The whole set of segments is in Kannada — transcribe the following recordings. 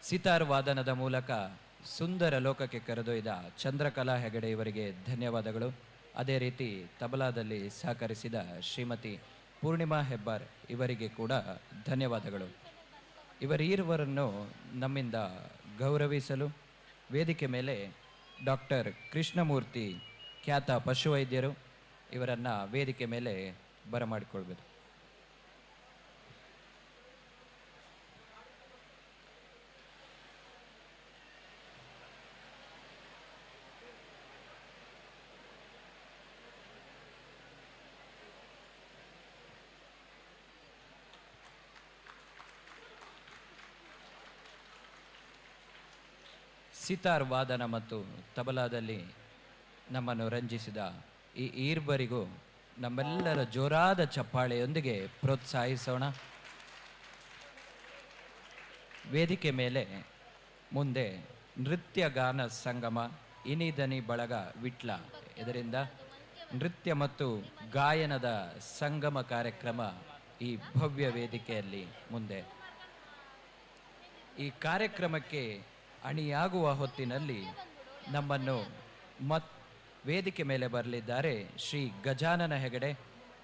ಸಿತಾರ್ ವಾದನದ ಮೂಲಕ ಸುಂದರ ಲೋಕಕ್ಕೆ ಕರೆದೊಯ್ದ ಚಂದ್ರಕಲಾ ಹೆಗಡೆ ಇವರಿಗೆ ಧನ್ಯವಾದಗಳು. ಅದೇ ರೀತಿ ತಬಲಾದಲ್ಲಿ ಸಹಕರಿಸಿದ ಶ್ರೀಮತಿ ಪೂರ್ಣಿಮಾ ಹೆಬ್ಬಾರ್ ಇವರಿಗೆ ಕೂಡ ಧನ್ಯವಾದಗಳು. ಇವರೀರುವರನ್ನು ನಮ್ಮಿಂದ ಗೌರವಿಸಲು ವೇದಿಕೆ ಮೇಲೆ ಡಾಕ್ಟರ್ ಕೃಷ್ಣಮೂರ್ತಿ ಖ್ಯಾತ ಪಶುವೈದ್ಯರು ಇವರನ್ನು ವೇದಿಕೆ ಮೇಲೆ ಬರಮಾಡಿಕೊಳ್ಬೇಕು. ಸಿತಾರ್ ವಾದನ ಮತ್ತು ತಬಲಾದಲ್ಲಿ ನಮ್ಮನ್ನು ರಂಜಿಸಿದ ಈ ಈರ್ವರಿಗೂ ನಮ್ಮೆಲ್ಲರ ಜೋರಾದ ಚಪ್ಪಾಳೆಯೊಂದಿಗೆ ಪ್ರೋತ್ಸಾಹಿಸೋಣ. ವೇದಿಕೆ ಮೇಲೆ ಮುಂದೆ ನೃತ್ಯ ಗಾನ ಸಂಗಮ ಇನಿದನಿ ಬಳಗ ವಿಟ್ಲ ಇದರಿಂದ ನೃತ್ಯ ಮತ್ತು ಗಾಯನದ ಸಂಗಮ ಕಾರ್ಯಕ್ರಮ ಈ ಭವ್ಯ ವೇದಿಕೆಯಲ್ಲಿ ಮುಂದೆ. ಈ ಕಾರ್ಯಕ್ರಮಕ್ಕೆ ಅಣಿಯಾಗುವ ಹೊತ್ತಿನಲ್ಲಿ ನಮ್ಮನ್ನು ವೇದಿಕೆ ಮೇಲೆ ಬರಲಿದ್ದಾರೆ ಶ್ರೀ ಗಜಾನನ ಹೆಗಡೆ,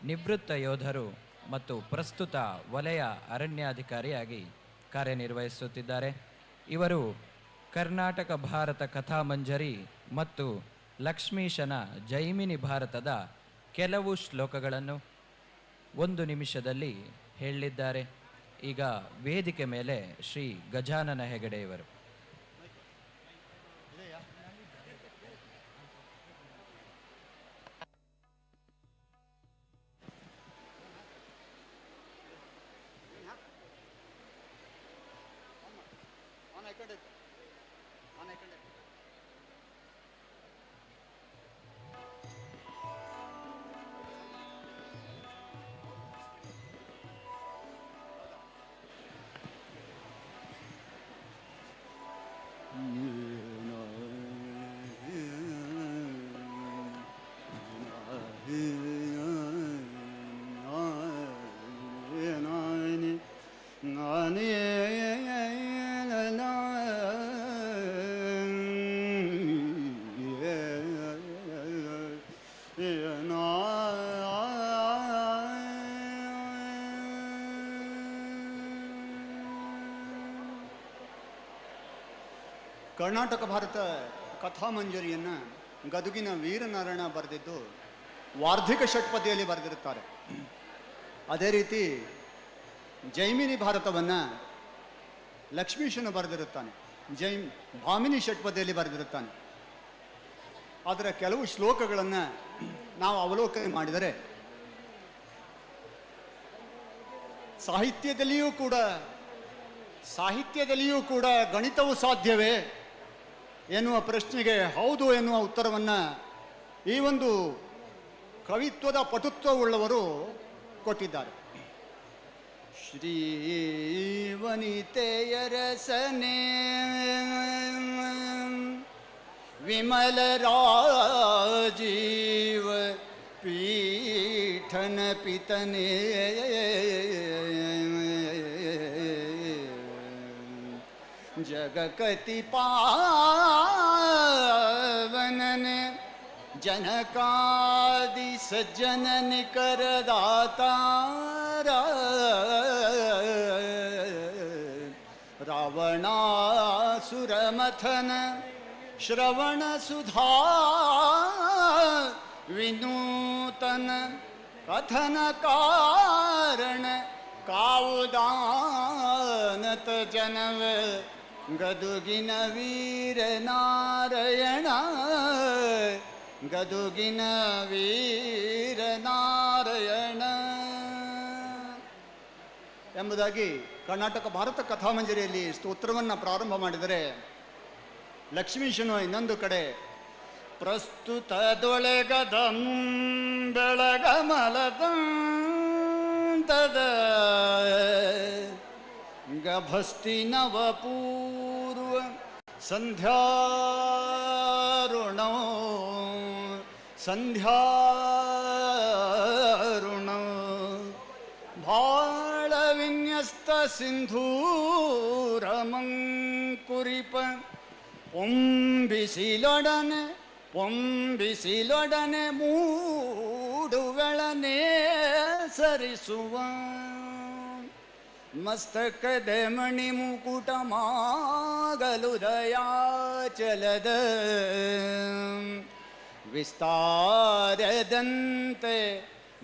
ನಿವೃತ್ತ ಯೋಧರು ಮತ್ತು ಪ್ರಸ್ತುತ ವಲಯ ಅರಣ್ಯಾಧಿಕಾರಿಯಾಗಿ ಕಾರ್ಯನಿರ್ವಹಿಸುತ್ತಿದ್ದಾರೆ. ಇವರು ಕರ್ನಾಟಕ ಭಾರತ ಕಥಾಮಂಜರಿ ಮತ್ತು ಲಕ್ಷ್ಮೀಶನ ಜೈಮಿನಿ ಭಾರತದ ಕೆಲವು ಶ್ಲೋಕಗಳನ್ನು 1 ನಿಮಿಷದಲ್ಲಿ ಹೇಳಲಿದ್ದಾರೆ. ಈಗ ವೇದಿಕೆ ಮೇಲೆ ಶ್ರೀ ಗಜಾನನ ಹೆಗಡೆ ಇವರು. ಕರ್ನಾಟಕ ಭಾರತ ಕಥಾಮಂಜರಿಯನ್ನು ಗದುಗಿನ ವೀರನಾರಾಯಣ ಬರೆದಿದ್ದು ವಾರ್ಧಿಕ ಷಟ್ಪದಿಯಲ್ಲಿ ಬರೆದಿರುತ್ತಾರೆ. ಅದೇ ರೀತಿ ಜೈಮಿನಿ ಭಾರತವನ್ನು ಲಕ್ಷ್ಮೀಶನು ಬರೆದಿರುತ್ತಾನೆ, ಭಾಮಿನಿ ಷಟ್ಪದಿಯಲ್ಲಿ ಬರೆದಿರುತ್ತಾನೆ. ಅದರ ಕೆಲವು ಶ್ಲೋಕಗಳನ್ನು ನಾವು ಅವಲೋಕನೆ ಮಾಡಿದರೆ ಸಾಹಿತ್ಯದಲ್ಲಿಯೂ ಕೂಡ ಗಣಿತವು ಸಾಧ್ಯವೇ ಎನ್ನುವ ಪ್ರಶ್ನೆಗೆ ಹೌದು ಎನ್ನುವ ಉತ್ತರವನ್ನು ಈ ಒಂದು ಕವಿತ್ವದ ಪಟುತ್ವವುಳ್ಳವರು ಕೊಟ್ಟಿದ್ದಾರೆ. ಶ್ರೀವನಿತೆಯ ರಸನೆ ವಿಮಲ ರಾಜೀವ ಪೀಠನ ಪಿತನೇ ಜಗಕತಿ ಪಾವನನ ಜನಕಾದಿ ಸಜ್ಜನ ನಿಕರದಾತಾರ ರಾವಣಾಸುರಮಥನ ಶ್ರವಣ ಸುಧಾ ವಿನೂತನ ಕಥನ ಕಾರಣ ಕಾವುದಾನತ ಜನವ ಗದುಗಿನ ವೀರನಾರಾಯಣ ಗದುಗಿನ ವೀರನಾರಾಯಣ ಎಂಬುದಾಗಿ ಕರ್ನಾಟಕ ಭಾರತ ಕಥಾಮಂಜರಿಯಲ್ಲಿ ಸ್ತೋತ್ರವನ್ನು ಪ್ರಾರಂಭ ಮಾಡಿದರೆ, ಲಕ್ಷ್ಮೀಶನು ಇನ್ನೊಂದು ಕಡೆ ಪ್ರಸ್ತುತದೊಳಗದ ಬೆಳಗಮಲದಂತದ ಗಭಸ್ತಿ ನವಪೂರ್ವ ಸಂಧ್ಯಾರುಣ ಭಾಳ ವಿನ್ಯ ನ್ಯಸ್ತ ಸಿಂಧೂರಮಂಕುರಿಪ ಪೊಂಬಿಸಿಲೊಡನೆ ಮೂಡುಗಳನೆ ಸರಿಸುವ ಮಸ್ತಕದ ಮಣಿ ಮುಕುಟ ಮಾಗಲು ದಯಾಚಲದ ವಿಸ್ತಾರದಂತೆ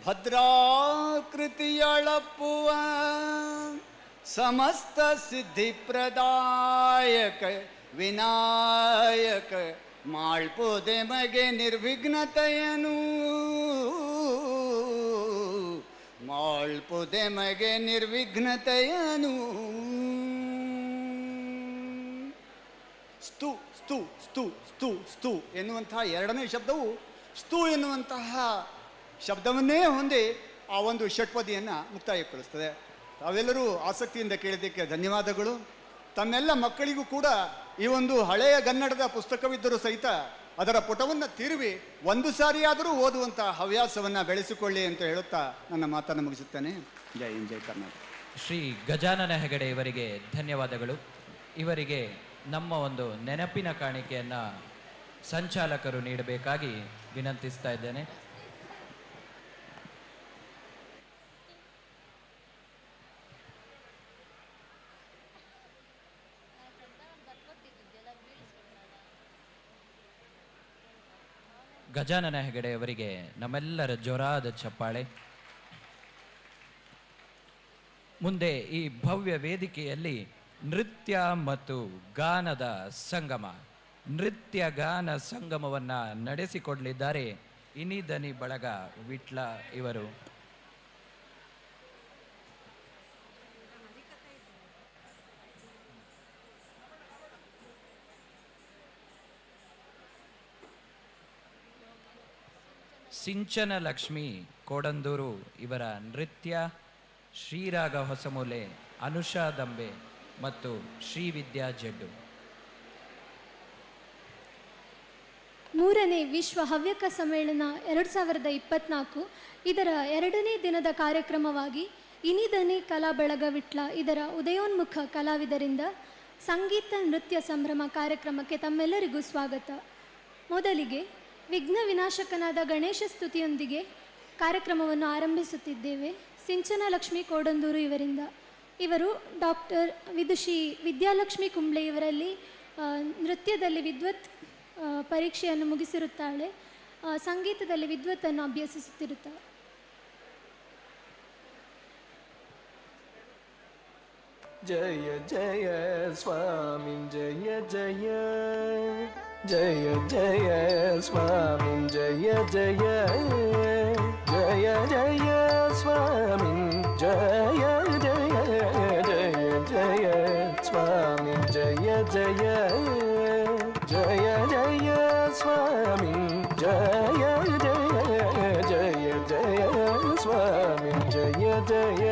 ಭದ್ರಾಕೃತಿಯಳಪ್ಪುವ ಸಮಸ್ತ ಸಿದ್ಧಿಪ್ರದಾಯಕ ವಿನಾಯಕ ಮಾಳ್ಪುದೆ ಮಗೆ ನಿರ್ವಿಘ್ನತೆಯನು ಮಾಳ್ಪುದೆ ಮಗೆ ನಿರ್ವಿಘ್ನತೆಯನು. ಸ್ತು ಸ್ತು ಸ್ತು ಸ್ತು ಸ್ತು ಎನ್ನುವಂತಹ ಎರಡನೇ ಶಬ್ದವು ಸ್ತು ಎನ್ನುವಂತಹ ಶಬ್ದವನ್ನೇ ಹೊಂದಿ ಆ ಒಂದು ಷಟ್ಪದಿಯನ್ನು ಮುಕ್ತಾಯಗೊಳಿಸ್ತದೆ. ತಾವೆಲ್ಲರೂ ಆಸಕ್ತಿಯಿಂದ ಕೇಳಿದ್ದಕ್ಕೆ ಧನ್ಯವಾದಗಳು. ತಮ್ಮೆಲ್ಲ ಮಕ್ಕಳಿಗೂ ಕೂಡ ಈ ಒಂದು ಹಳೆಯ ಗನ್ನಡದ ಪುಸ್ತಕವಿದ್ದರೂ ಸಹಿತ ಅದರ ಪುಟವನ್ನು ತಿರುವಿ ಒಂದು ಸಾರಿಯಾದರೂ ಓದುವಂತಹ ಹವ್ಯಾಸವನ್ನು ಬೆಳೆಸಿಕೊಳ್ಳಿ ಅಂತ ಹೇಳುತ್ತಾ ನನ್ನ ಮಾತನ್ನು ಮುಗಿಸುತ್ತೇನೆ. ಜೈ ಹಿಂದ್, ಜೈ ಕರ್ನಾಟಕ. ಶ್ರೀ ಗಜಾನನ ಹೆಗಡೆ ಇವರಿಗೆ ಧನ್ಯವಾದಗಳು. ಇವರಿಗೆ ನಮ್ಮ ಒಂದು ನೆನಪಿನ ಕಾಣಿಕೆಯನ್ನು ಸಂಚಾಲಕರು ನೀಡಬೇಕಾಗಿ ವಿನಂತಿಸ್ತಾ ಇದ್ದೇನೆ. ಗಜಾನನ ಹೆಗಡೆ ಅವರಿಗೆ ನಮ್ಮೆಲ್ಲರ ಜೋರಾದ ಚಪ್ಪಾಳೆ. ಮುಂದೆ ಈ ಭವ್ಯ ವೇದಿಕೆಯಲ್ಲಿ ನೃತ್ಯ ಮತ್ತು ಗಾನದ ಸಂಗಮ, ನೃತ್ಯ ಗಾನ ಸಂಗಮವನ್ನು ನಡೆಸಿಕೊಡಲಿದ್ದಾರೆ ಇನಿದನಿ ಬಳಗ ವಿಟ್ಲ ಇವರು. ಸಿಂಚನ ಲಕ್ಷ್ಮಿ ಕೋಡಂದೂರು ಇವರ ನೃತ್ಯ, ಶ್ರೀರಾಗ ಹೊಸಮೂಲೆ, ಅನುಷಾ ದಂಬೆ ಮತ್ತು ಶ್ರೀವಿದ್ಯಾ ಜಡ್ಡು. ಮೂರನೇ ವಿಶ್ವ ಹವ್ಯಕ ಸಮ್ಮೇಳನ 2024 ಇದರ ಎರಡನೇ ದಿನದ ಕಾರ್ಯಕ್ರಮವಾಗಿ ಇನಿದನಿ ಕಲಾ ಬಳಗ ವಿಟ್ಲ ಇದರ ಉದಯೋನ್ಮುಖ ಕಲಾವಿದರಿಂದ ಸಂಗೀತ ನೃತ್ಯ ಸಂಭ್ರಮ ಕಾರ್ಯಕ್ರಮಕ್ಕೆ ತಮ್ಮೆಲ್ಲರಿಗೂ ಸ್ವಾಗತ. ಮೊದಲಿಗೆ ವಿಘ್ನ ವಿನಾಶಕನಾದ ಗಣೇಶ ಸ್ತುತಿಯೊಂದಿಗೆ ಕಾರ್ಯಕ್ರಮವನ್ನು ಆರಂಭಿಸುತ್ತಿದ್ದೇವೆ. ಸಿಂಚನ ಲಕ್ಷ್ಮಿ ಕೋಡಂದೂರು ಇವರಿಂದ. ಇವರು ಡಾಕ್ಟರ್ ವಿದುಷಿ ವಿದ್ಯಾಲಕ್ಷ್ಮಿ ಕುಂಬ್ಳೆ ಇವರಲ್ಲಿ ನೃತ್ಯದಲ್ಲಿ ವಿದ್ವತ್ ಪರೀಕ್ಷೆಯನ್ನು ಮುಗಿಸಿರುತ್ತಾಳೆ. ಸಂಗೀತದಲ್ಲಿ ವಿದ್ವತ್ತನ್ನು ಅಭ್ಯಸಿಸುತ್ತಿರುತ್ತಾಳೆ. ಜಯ ಜಯ ಸ್ವಾಮಿ ಜಯ ಜಯ ಜಯ ಜಯ ಸ್ವಾಮಿ ಜಯ ಜಯ ಜಯ ಜಯ ಸ್ವಾಮಿ ಜಯ ಜಯ ಜಯ ಜಯ ಸ್ವಾಮಿ ಜಯ ಜಯ ಜಯ ಜಯ ಸ್ವಾಮಿ ಜಯ ಜಯ ಜಯ ಜಯ ಸ್ವಾಮಿ ಜಯ ಜಯ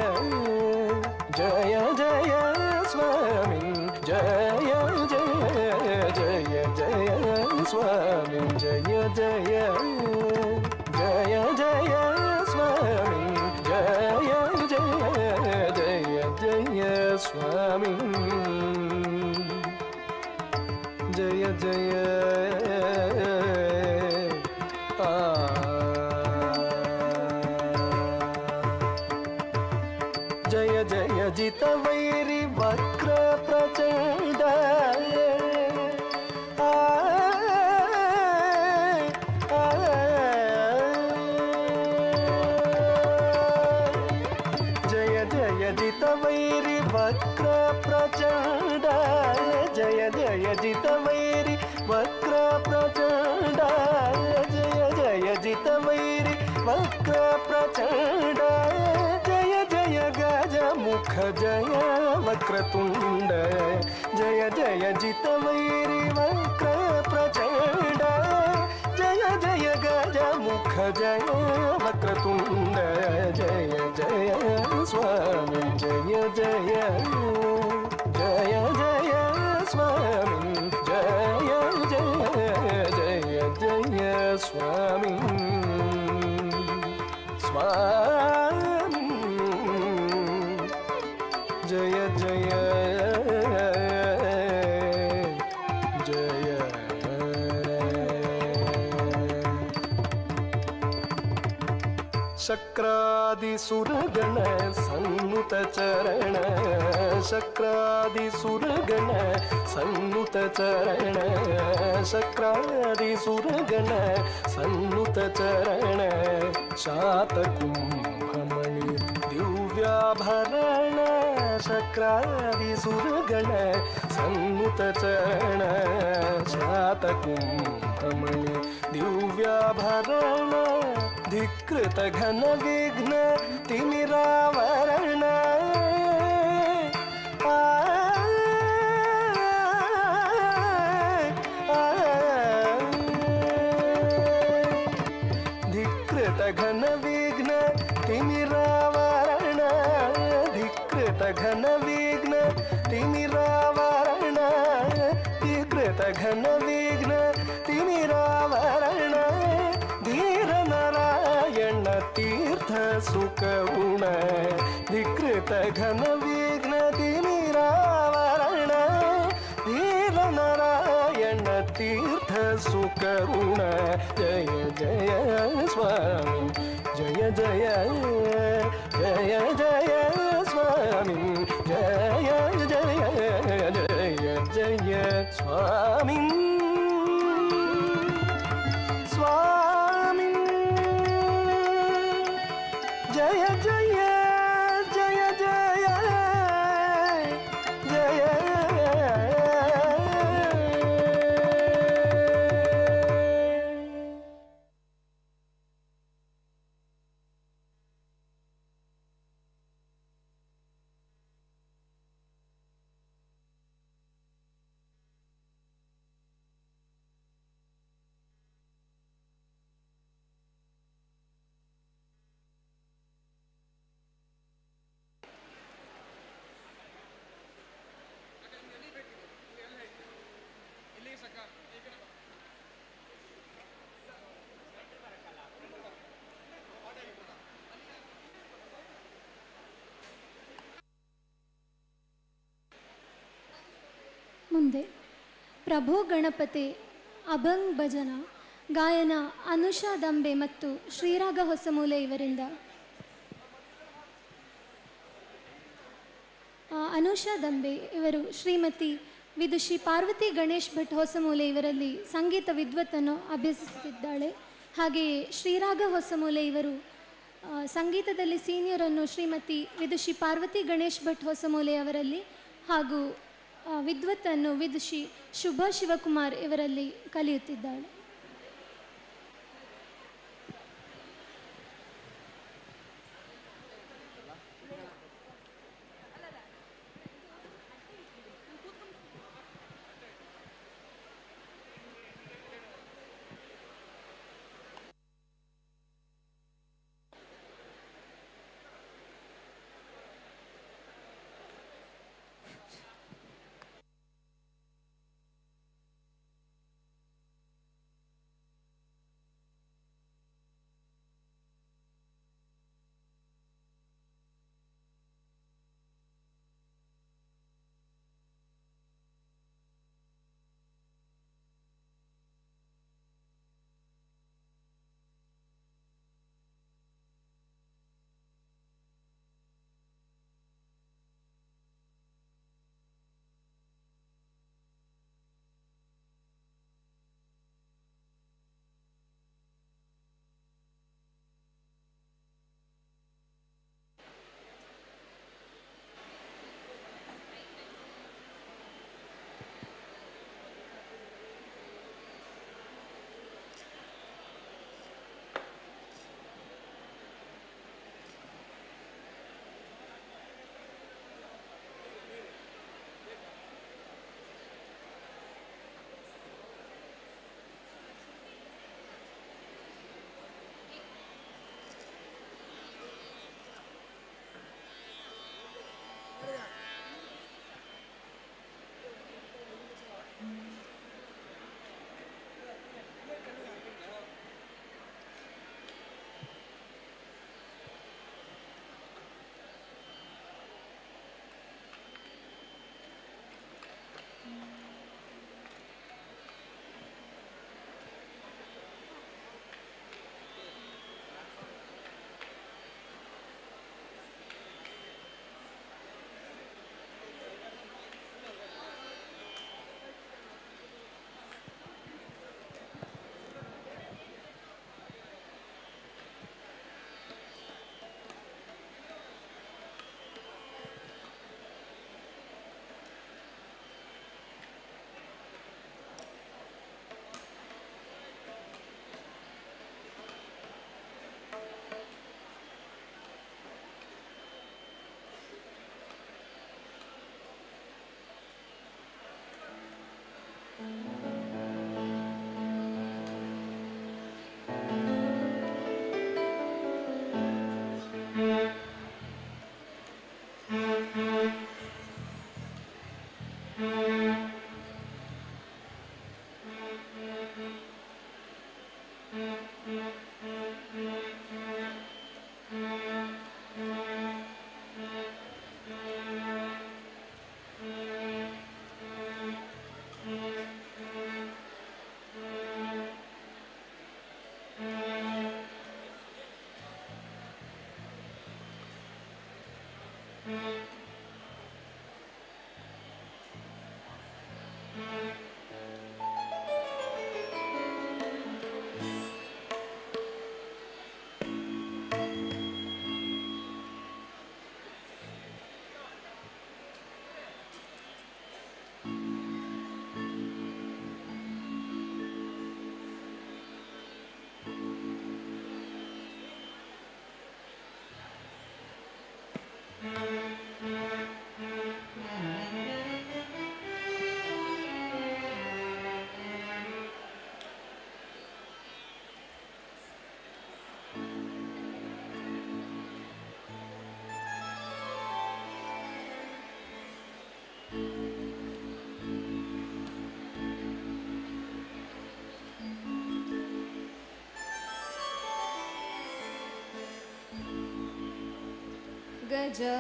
ಜಯ ಜಯ ಸ್ವಾಮಿ ಜಯ ಜಯ ಜಯ ಜಯ ಸ್ವಾಮಿ ಜಯ ಜಯ ಜಯ ಜಯ ಸ್ವಾಮಿ ಜಯ ಜಯ ಜಯ ಜಯ ಸ್ವಾಮಿ ಜಯ ಜಯ ಜಯ ಜಯ ಜಿತ ವೈರಿ ವಕ್ರ ಪ್ರಚಂಡ ಜಯ ಜಯ ಜಿತ ವೈರಿ ವಕ್ರ ಪ್ರಚಂಡ ಜಯ ಜಯ ಜಿತ ವೈರಿ ವಕ್ರ ಪ್ರಚಂಡ ಜಯ ಜಯ ಜಿತ ವೈರಿ ವಕ್ರ ಪ್ರಚಂಡ ಜಯ ಜಯ ಗಜ ಮುಖ ಜಯ ವಕ್ರತುಂಡ ಜಯ ಜಯ ಜಿತ ವೈರಿ ವಕ್ರ ಪ್ರಚಂಡ ಜಯ ಜಯ ಗಜ ಮುಖ ಜಯ ವಕ್ರತುಂಡ ಜಯ ಜಯ ಸ್ವಾಮಿ ಜಯ ಜಯ ಜಯ ಜಯ ಸ್ವಾಮಿ ಜಯ ಜಯ ಜಯ ಜಯ ಸ್ವಾಮಿ ಸ್ವಾಮಿ ಜಯ ಜಯ ಜಯ ಶಕ್ರಾದಿಸುರಗಣ ಸನ್ನುತ ಚರಣ ಶಕ್ರಾದಿಸುರಗಣ ಸನ್ನುತ ಚರಣ ಶಕ್ರಾದಿಸುರಗಣ ಸನ್ನುತ ಚರಣ ಶಾತಕುಂಭಮಣಿ ದಿವ್ಯಾಭರಣ ಶಕ್ರಾದಿಸುರಗಣ ಸನ್ನುತ ಚರಣ ಶಾತಕುಂಭಮಣಿ ದಿವ್ಯಾಭರಣ ಧಿಕೃತ ಘನ ವಿಘ್ನ ತಿಮಿರಾವರಣ ಧಿಕೃತ ಘನ ವಿಘ್ನ ತಿಮಿರಾವರಣ ಧಿಕೃತ ಘನ ವಿಘ್ನ ತಿಮಿರಾವರಣ ಧಿಕೃತ ಘನ ವಿಘ್ನ ತಿಮಿರಾವರಣ ಧೀರ ನಾರಾಯಣ ತೀರ್ಥ ಸುಖಗುಣ ಧಿಕೃತ ಘನ ವಿಘ್ನ ತಿಮಿರಾವರಣ ಧೀರ ನಾರಾಯಣ ತೀರ್ಥ ಸುಖಗುಣ ಜಯ ಜಯ ಸ್ವಾಮಿ ಜಯ ಜಯ ಜಯ ಜಯ ಸ್ವಾಮಿ ಜಯ ಜಯ ಜಯ ಜಯ ಸ್ವಾಮಿ ಸ್ವಾಮಿ ಜಯ ಜಯ ಜಯ ಜಯ ಜಯ ಮುಂದೆ ಪ್ರಭು ಗಣಪತಿ ಅಭಂಗ್ ಭಜನ ಗಾಯನ ಅನುಷಾ ದಂಬೆ ಮತ್ತು ಶ್ರೀರಾಗ ಹೊಸಮೂಲೆ ಇವರಿಂದ. ಅನುಷಾ ದಂಬೆ ಇವರು ಶ್ರೀಮತಿ ವಿದುಷಿ ಪಾರ್ವತಿ ಗಣೇಶ್ ಭಟ್ ಹೊಸಮೂಲೆ ಇವರಲ್ಲಿ ಸಂಗೀತ ವಿದ್ವತ್ತನ್ನು ಅಭ್ಯಸಿಸುತ್ತಿದ್ದಾಳೆ. ಹಾಗೆಯೇ ಶ್ರೀರಾಗ ಹೊಸಮೂಲೆ ಇವರು ಸಂಗೀತದಲ್ಲಿ ಸೀನಿಯರನ್ನು ಶ್ರೀಮತಿ ವಿದುಷಿ ಪಾರ್ವತಿ ಗಣೇಶ್ ಭಟ್ ಹೊಸಮೂಲೆ ಅವರಲ್ಲಿ ಹಾಗೂ ವಿದ್ವತ್ತನ್ನು ವಿದುಷಿ ಶುಭಾ ಶಿವಕುಮಾರ್ ಇವರಲ್ಲಿ ಕಲಿಯುತ್ತಿದ್ದಾಳೆ.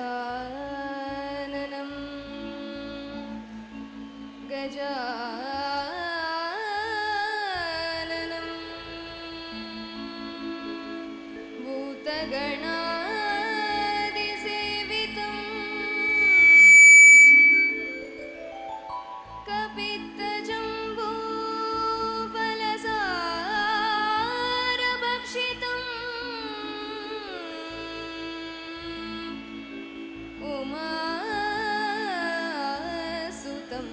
गजाननं गजाननं भूतगणादिसेवितं कपित्तजम्बूफलसारभक्षितम् उमासुतं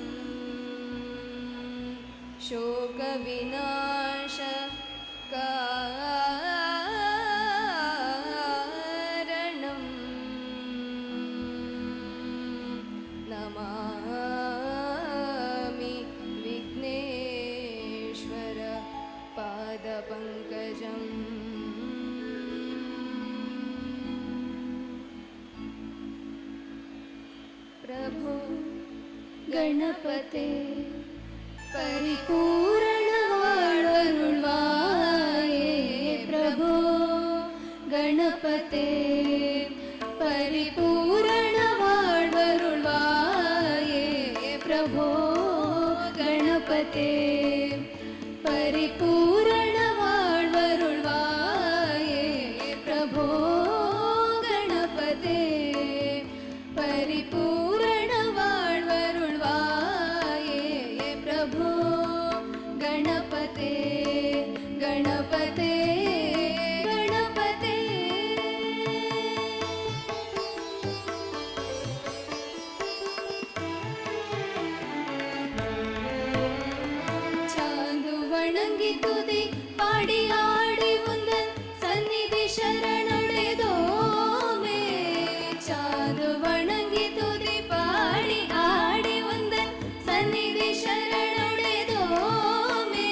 शोकविनाशकारणं नमामि विघ्नेश्वर पादपङ्कजम् प्रभो गणपते परिपूर्णवाळरुळ्वाये प्रभो गणपते परिपूर्णवाळरुळ्वाये प्रभो गणपते परिपूर्णवाळरुळ्वाये प्रभो गणपते परिपूर्ण प्रभो गणपते गणपते गणपते चांदु वणंगी तुदी पाडी आडी उंदन सन्निधि शरणुडेदो मे चांदु वणंगी तुदी पाडी आडी उंदन सन्निधि शरणुडेदो मे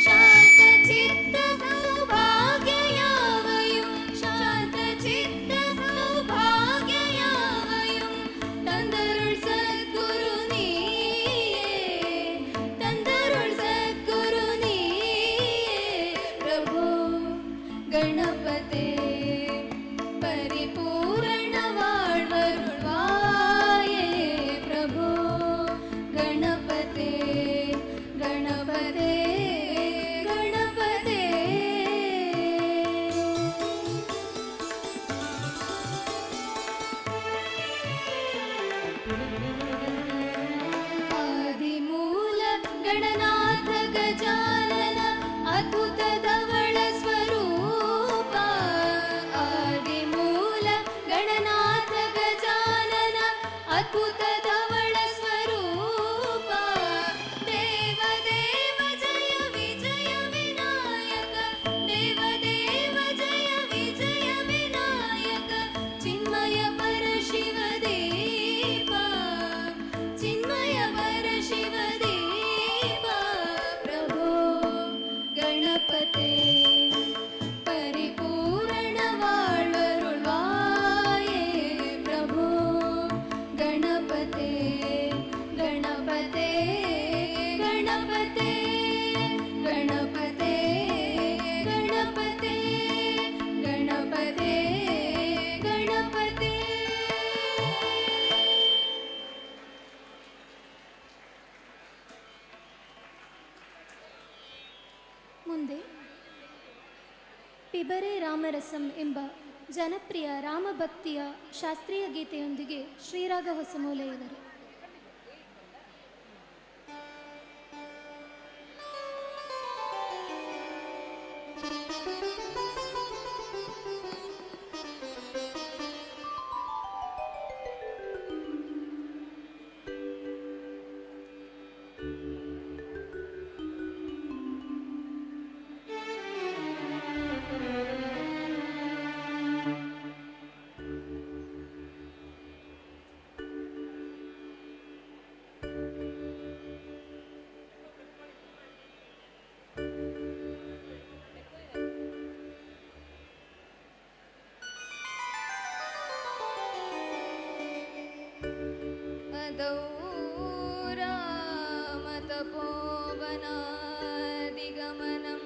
शांत चित्त सौभाग्य यावयु शांत चित्त सौभाग्य यावयु तंदरुळ सद्गुरु नीये तंदरुळ सद्गुरु नीये प्रभो गणपते परिपूर्ण वाळवरुळ्वाये प्रभो गणपते गणपते गणपते आदिमूल गणनाथ गजानन अद्भुत धवळ स्वरूप आदिमूल गणनाथ गजानन अद्भुत धवळ स्वरूप देव देव जय विजय विनायक देव देव जय विजय विनायक चिन्मय परशिव दीपा चिन्मय परशिव दीपा प्रभो गणपते परिपूर्ण वाळवरुळ्वाये प्रभो गणपते गणपते गणपते गणपते गणपते गणपते गणपते ಮುಂದೆ ಪಿಬರೆ ರಾಮರಸಂ ಎಂಬ ಜನಪ್ರಿಯ ರಾಮಭಕ್ತಿಯ ಶಾಸ್ತ್ರೀಯ ಗೀತೆಯೊಂದಿಗೆ ಶ್ರೀರಾಗ ಹೊಸಮೂಲೆ ಇವರು. रामतपोवनादिगमनं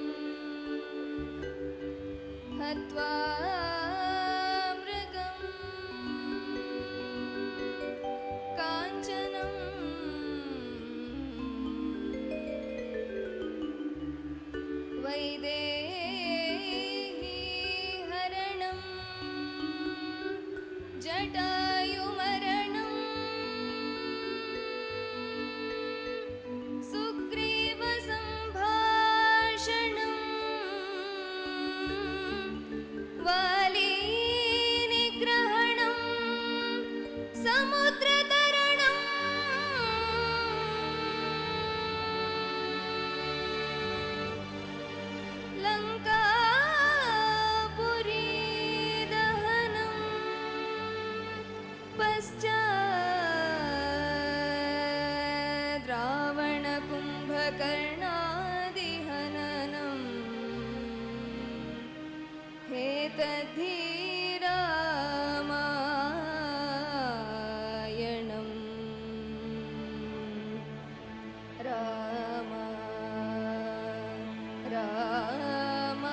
हत्वा मृगं काञ्चनं वैदेही हरणं जटायुमरणं सुग्रीवसम्भाषणं वालीनिग्रहणं समुद्रतरणं लङ्कापुरीदहनं पश्चात् रावणकुम्भकर्णादिहननं हेतद्धि रामायणं राम राम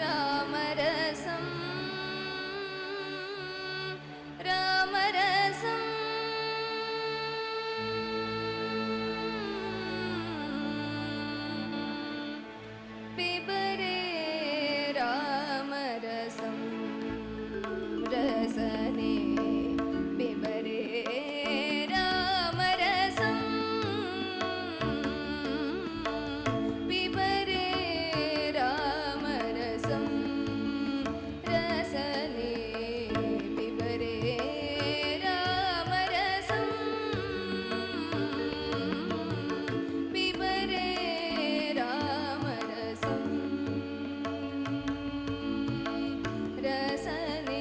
रामरसं रामरसं पिबरे रामरसं रसने पिबरे रामरसं पिबरे रामरसं रसने पिबरे रामरसं पिबरे रामरसं रसने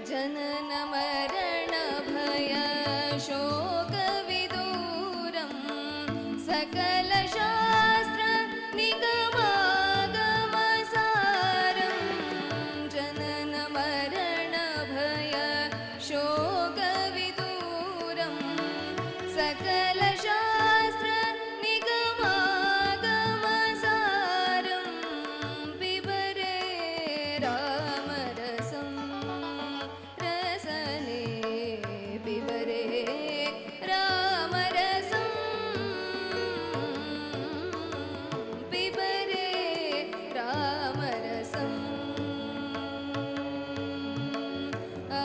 जनन मरण भय शोकविदूरं सकल शास्त्र निगमागमसारं जनन मरण भय शोकविदूरं सकल शास्त्र निगमागमसारं पिबरे रामरसं रसने पिबरे रामरसं पिबरे रामरसं आ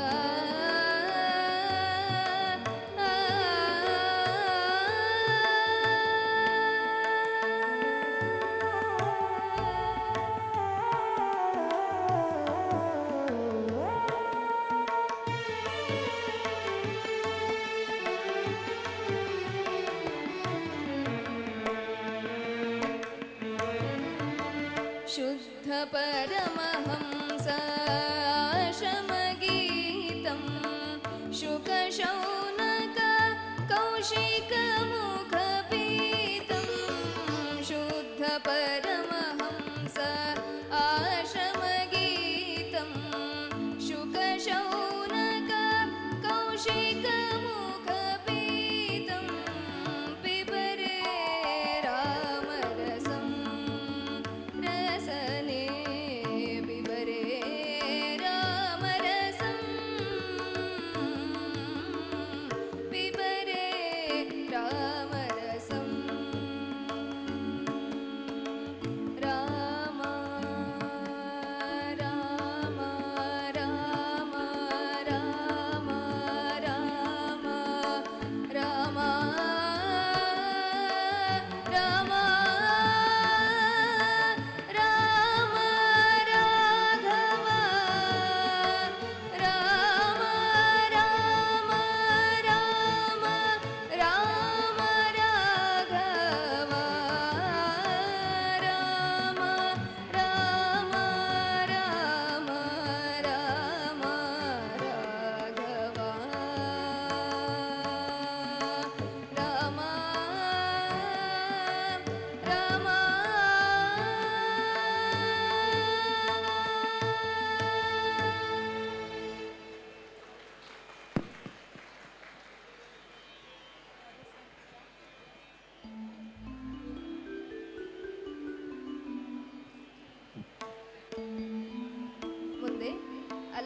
शुद्ध परमहंस आश्रमगीतं शुकशौनक कौशिकमुखपीतं शुद्ध परमहंस आश्रमगीतं शुकशौनक कौशिकमुखपीतं पिबरे रामरसं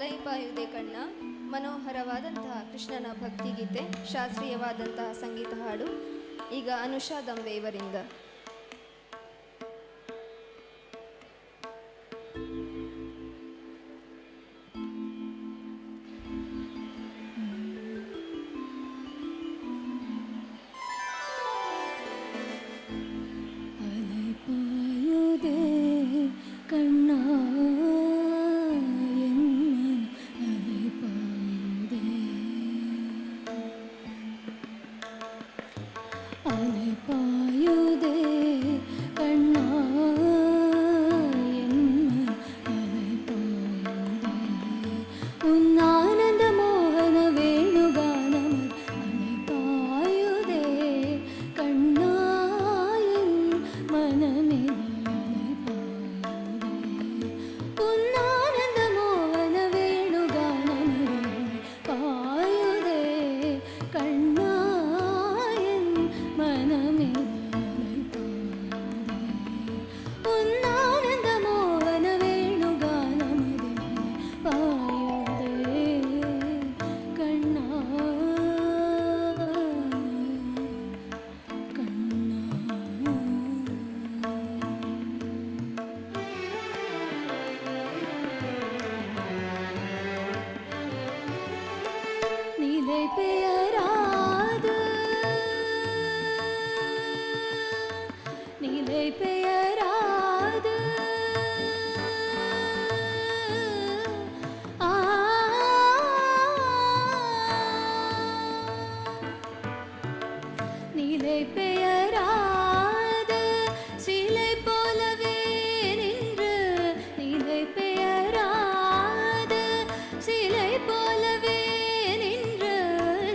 ಅಲೈಪಾಯುದೆ ಕಣ್ಣ ಮನೋಹರವಾದಂತಹ ಕೃಷ್ಣನ ಭಕ್ತಿಗೀತೆ, ಶಾಸ್ತ್ರೀಯವಾದಂತಹ ಸಂಗೀತ ಹಾಡು. ಈಗ ಅನುಷಾ ದಂಬೆ ಇವರಿಂದ. ಅಲೈಪಾಯುದೆ ಕಣ್ಣ அலைபாயுதே கண்ணா என் அலைபாயுதே உன் ஆனந்த மோகன வேணுகானமர் அலைபாயுதே கண்ணா என் மனமே அலைபாயுதே உன் ஆனந்த மோகன வேணுகானமர் அலைபாயுதே கண்ணா மனமே உன்னானந்த மோகன வேணுಗಾನಮದೆ ಪಾಯುದೇ ಕಣ್ಣಾ ಕಣ್ಣಾ நிலை பெயராது நிலை பெயராது நிலை பெயராது சிலை போலவே நின்று நிலை பெயராது சிலை போலவே நின்று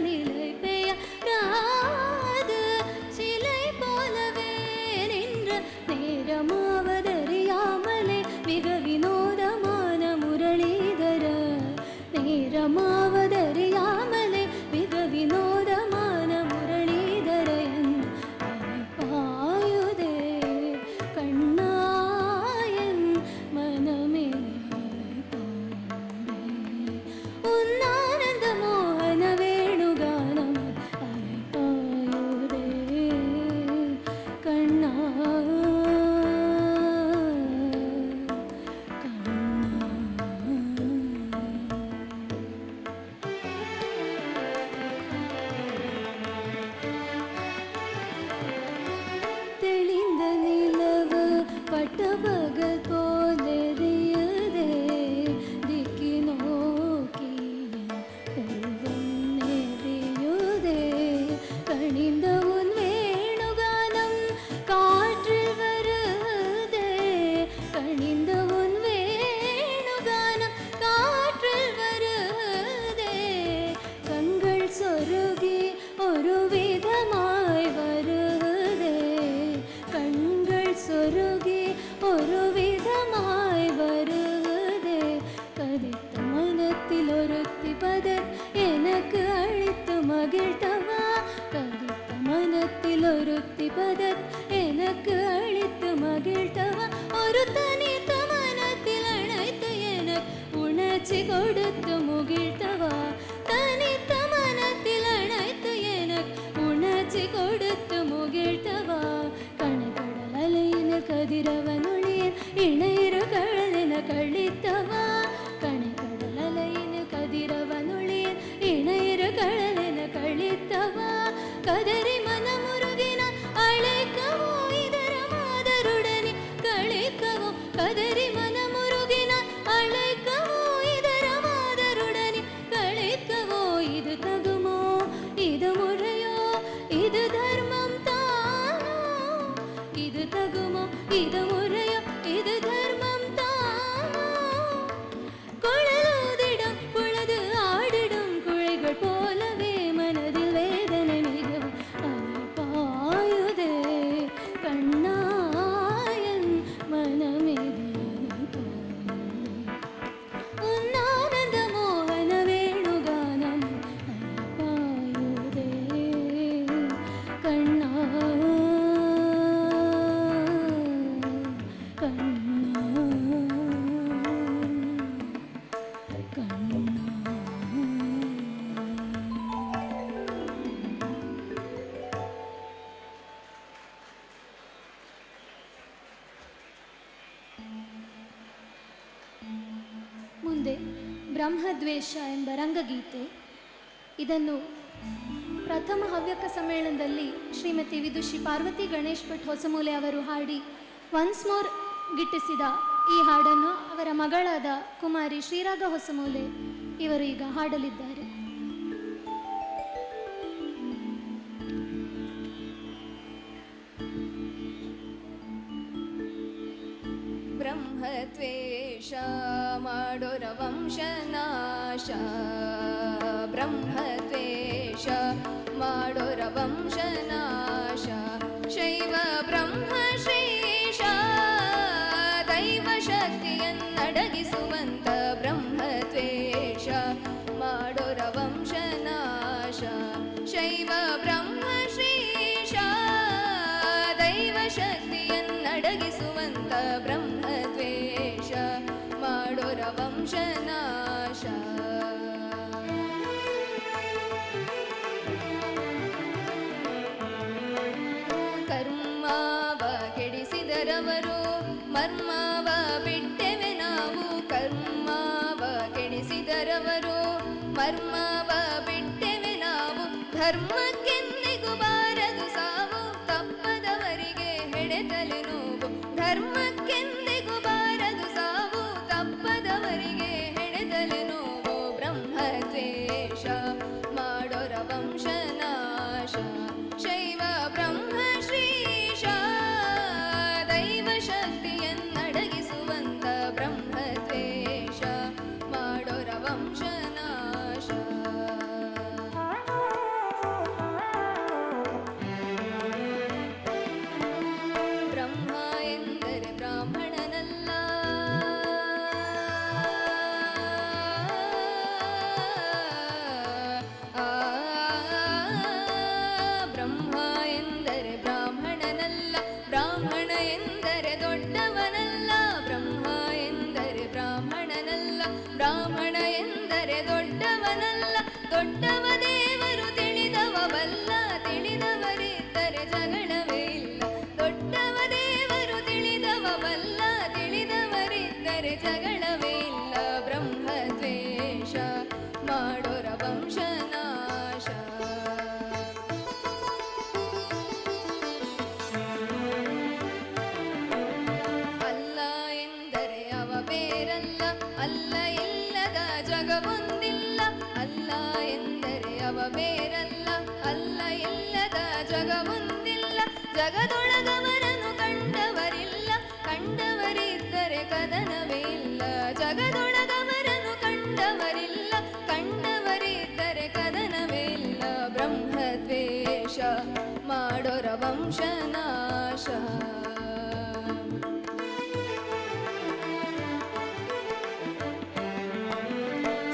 நிலை பெயராது சிலை போலவே நேரமாவதறியாமலே மிக வினோதமான முரளிதர நேரமாவதறியாமலே மிக வினோதமான முரளிதர அலைபாயுதே கண்ணா என் மனமே அலைபாயுதே உன்னானந்த மோகன வேணுಗಾನಮர் அலைபாயுதே கண்ணா தெளிந்த நிலவு பட்டபகல் போலெறியதே திக்கி நோக்கி உருவம் நெறியுதே கணிந்த உன் வேணுகானம் காற்றில் வருதே கணிந்த உன் வேணுகானம் காற்றில் வருதே கண்கள் சொருகி ஒரு விதமாய் வருதே கண்கள் சொருகி ஒரு விதமாய் வருதே கதித்த மனத்தில் ஒருத்தி பதர் எனக்கு அழித்து மகிழ்த்தவா கதித்த மனத்தில் ஒருத்தி பதர் எனக்கு அழித்து மகிழ்த்தவா ஒரு தனித்த மனத்தில் அழைத்து எனக்கு உணர்ச்சி கொடுத்து முகிழ்த்தவா தனித்த மனத்தில் அழைத்து எனக்கு உணர்ச்சி கொடுத்து முகிழ்த்தவா கணக்கடல் அலையின கதிரவனொளியன் இணையிரு கழலின கழித்தவா கணக்கடல் அலையின கதிரவனொளியன் இணையிரு கழலின கழித்தவா கதறி மனமுருகின அழைக்கவோ இதர மாதருடனே கழிக்கவோ கதறி மனமுருகின அழைக்கவோ இதர மாதருடனே கழிக்கவோ இது தகுமோ இது முறையோ இது தர்மம் தானோ இது தகுமோ இது முறையோ இது தர்மம் தானோ ಮುಂದೆ ಬ್ರಹ್ಮದ್ವೇಷ ಎಂಬ ರಂಗಗೀತೆ. ಇದನ್ನು ಪ್ರಥಮ ಹವ್ಯಕ ಸಮ್ಮೇಳನದಲ್ಲಿ ಶ್ರೀಮತಿ ವಿದುಷಿ ಪಾರ್ವತಿ ಗಣೇಶ್ ಭಟ್ ಹೊಸಮೂಲೆ ಅವರು ಹಾಡಿ ಒನ್ಸ್ ಮೋರ್ ಗಿಟ್ಟಿಸಿದ ಈ ಹಾಡನ್ನು ಅವರ ಮಗಳಾದ ಕುಮಾರಿ ಶ್ರೀರಾಗ ಹೊಸಮೂಲೆ ಇವರು ಈಗ ಹಾಡಲಿದ್ದಾರೆ. ಬ್ರಹ್ಮದ್ವೇಷ ಮಾಡೋರ ವಂಶನಾಶ, ಬ್ರಹ್ಮದ್ವೇಷ ಮಾಡೋರ ವಂಶನಾಶ, ಶೈವ ಬ್ರಹ್ಮ ಶ್ರೀಶ ದೈವ ಶಕ್ತಿಯನ್ನಡಗಿಸುವಂತ ಬ್ರಹ್ಮದ್ವೇಷ ಮಾಡೋರ ವಂಶನಾಶ, ಶೈವ ಬ್ರಹ್ಮ ಶ್ರೀಶ ದೈವ ಶಕ್ತಿಯನ್ನಡಗಿಸುವಂತ ಬ್ರಹ್ಮದ್ವೇಷ ಮಾಡೋರ ವಂಶನಾಶ. ಕರ್ಮವ ಕೆಡಿಸಿದರವರು ಮರ್ಮವ ಬಿಟ್ಟೆವೆ ನಾವು, ಕರ್ಮವ ಕೆಡಿಸಿದರವರು ಮರ್ಮವ ಬಿಟ್ಟೆವೆ ನಾವು, ಧರ್ಮಕ್ಕೆಂದಿಗೂ ಬಾರದು ಸಾವು ತಪ್ಪದವರಿಗೆ ಹೆಡೆತಲೆ ನೋವು, ಧರ್ಮಕ್ಕೆಂದಿಗೂ ಬಾರದು ಸಾವು ತಪ್ಪದವರಿಗೆ ಹೆಡೆತಲೆ ನೋವು, ಬ್ರಹ್ಮದ್ವೇಷ ಮಾಡೋರ ವಂಶನಾಶ, ಶೈವ ಬ್ರಹ್ಮ ಶ್ರೀಶ ದೈವ ಶಕ್ತಿಯನ್ನಡಗಿಸುವಂತ ಬ್ರಹ್ಮದ್ವೇಷ ಮಾಡೋರ ವಂಶನಾಶ. ಬ್ರಹ್ಮ ಎಂದರೆ ಬ್ರಾಹ್ಮಣನಲ್ಲ, ಬ್ರಹ್ಮ ಎಂದರೆ ಬ್ರಾಹ್ಮಣನಲ್ಲ, ಬ್ರಾಹ್ಮಣ ಎಂದರೆ ದೊಡ್ಡವನಲ್ಲ, ಬ್ರಹ್ಮ ಎಂದರೆ ಬ್ರಾಹ್ಮಣನಲ್ಲ, ಬ್ರಾಹ್ಮಣ ಎಂದರೆ ದೊಡ್ಡವನಲ್ಲ, ದೊಡ್ಡವ ದೇವರು ತಿಳಿದವಲ್ಲ, ತಿಳಿದವರಿದ್ದರೆ ಜಗಳವೇ ಇಲ್ಲ, ದೊಡ್ಡವ ದೇವರು ತಿಳಿದವಲ್ಲ, ತಿಳಿದವರಿದ್ದರೆ ಜಗಳವೇ ಇಲ್ಲ, ಬ್ರಹ್ಮದ್ವೇಷ ಮಾಡೋರ ವಂಶನಾಶ. ಅಲ್ಲ ಎಂದರೆ ಅವ ಬೇರಲ್ಲ, ಅಲ್ಲ ಇಲ್ಲದ ಜಗವೊಂದಿಲ್ಲ, ಅಲ್ಲ ಎಂದರೆ ಅವ ಬೇರಲ್ಲ, ಅಲ್ಲ ಇಲ್ಲದ ಜಗವೊಂದಿಲ್ಲ, ಜಗದೊಳಗವರನ್ನು ಕಂಡವರಿಲ್ಲ, ಕಂಡವರಿದ್ದರೆ ಕದನವೇ ಇಲ್ಲ, ಜಗದೊಳಗವರನ್ನು ಕಂಡವರಿಲ್ಲ, ಕಂಡವರಿದ್ದರೆ ಕದನವೇ ಇಲ್ಲ, ಬ್ರಹ್ಮದ್ವೇಷ ಮಾಡೋರ ವಂಶನಾಶ.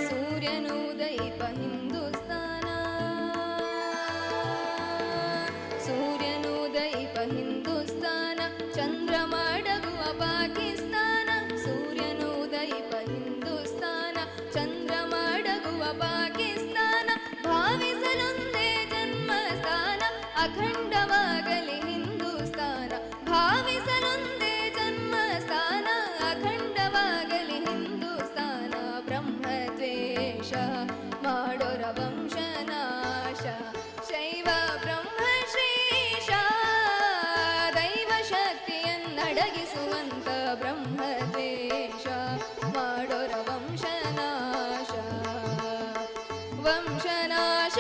ಸೂರ್ಯನು ಉದಯಿಪ ಹಿಂದೂಸ್ತಾನ, ಸೂರ್ಯನು ಉದಯಿಪ ಹಿಂದೂಸ್ತಾನ, ಚಂದ್ರ ಮಡಗುವ ಪಾಕಿಸ್ತಾನ, ಸೂರ್ಯನು ಉದಯಿಪ ಹಿಂದೂಸ್ತಾನ, ಚಂದ್ರ ಮಡಗುವ ಪಾಕಿಸ್ತಾನ, ಭಾವಿಸಲೊಂದೇ ಜನ್ಮಸ್ಥಾನ ಅಖಂಡವಾಗಲಿ ಹಿಂದೂಸ್ತಾನ, ಭಾವಿಸಲೊಂದೇ ಜನ್ಮಸ್ಥಾನ ಅಖಂಡವಾಗಲಿ ಹಿಂದೂಸ್ತಾನ, ಬ್ರಹ್ಮದ್ವೇಷ ಮಾಡೋರ ವಂಶನಾಶ, ಶೈವ ಬ್ರಹ್ಮ ಶ್ರೀಶ ದೈವ ಶಕ್ತಿಯನ್ನಡಗಿಸುವಂತ ಬ್ರಹ್ಮದ್ವೇಷ ಮಾಡೋರ ವಂಶನಾಶ, ವಂಶನಾಶ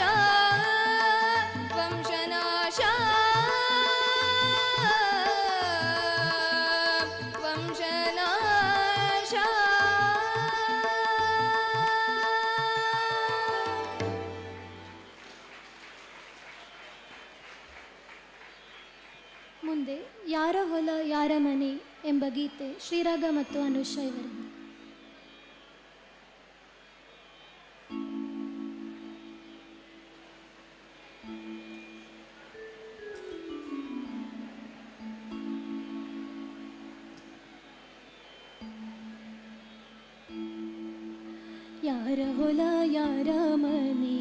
ವಂಶನಾಶ ವಂಶನಾಶ. ಮುಂದೆ ಯಾರ ಹೊಲ ಯಾರ ಮನೆ ಎಂಬ ಗೀತೆ ಶ್ರೀರಾಗ ಮತ್ತು ಅನುಷಾ ಇವರಿಂದ. ಯಾರ ಹೊಲ ಯಾರ ಮನೆ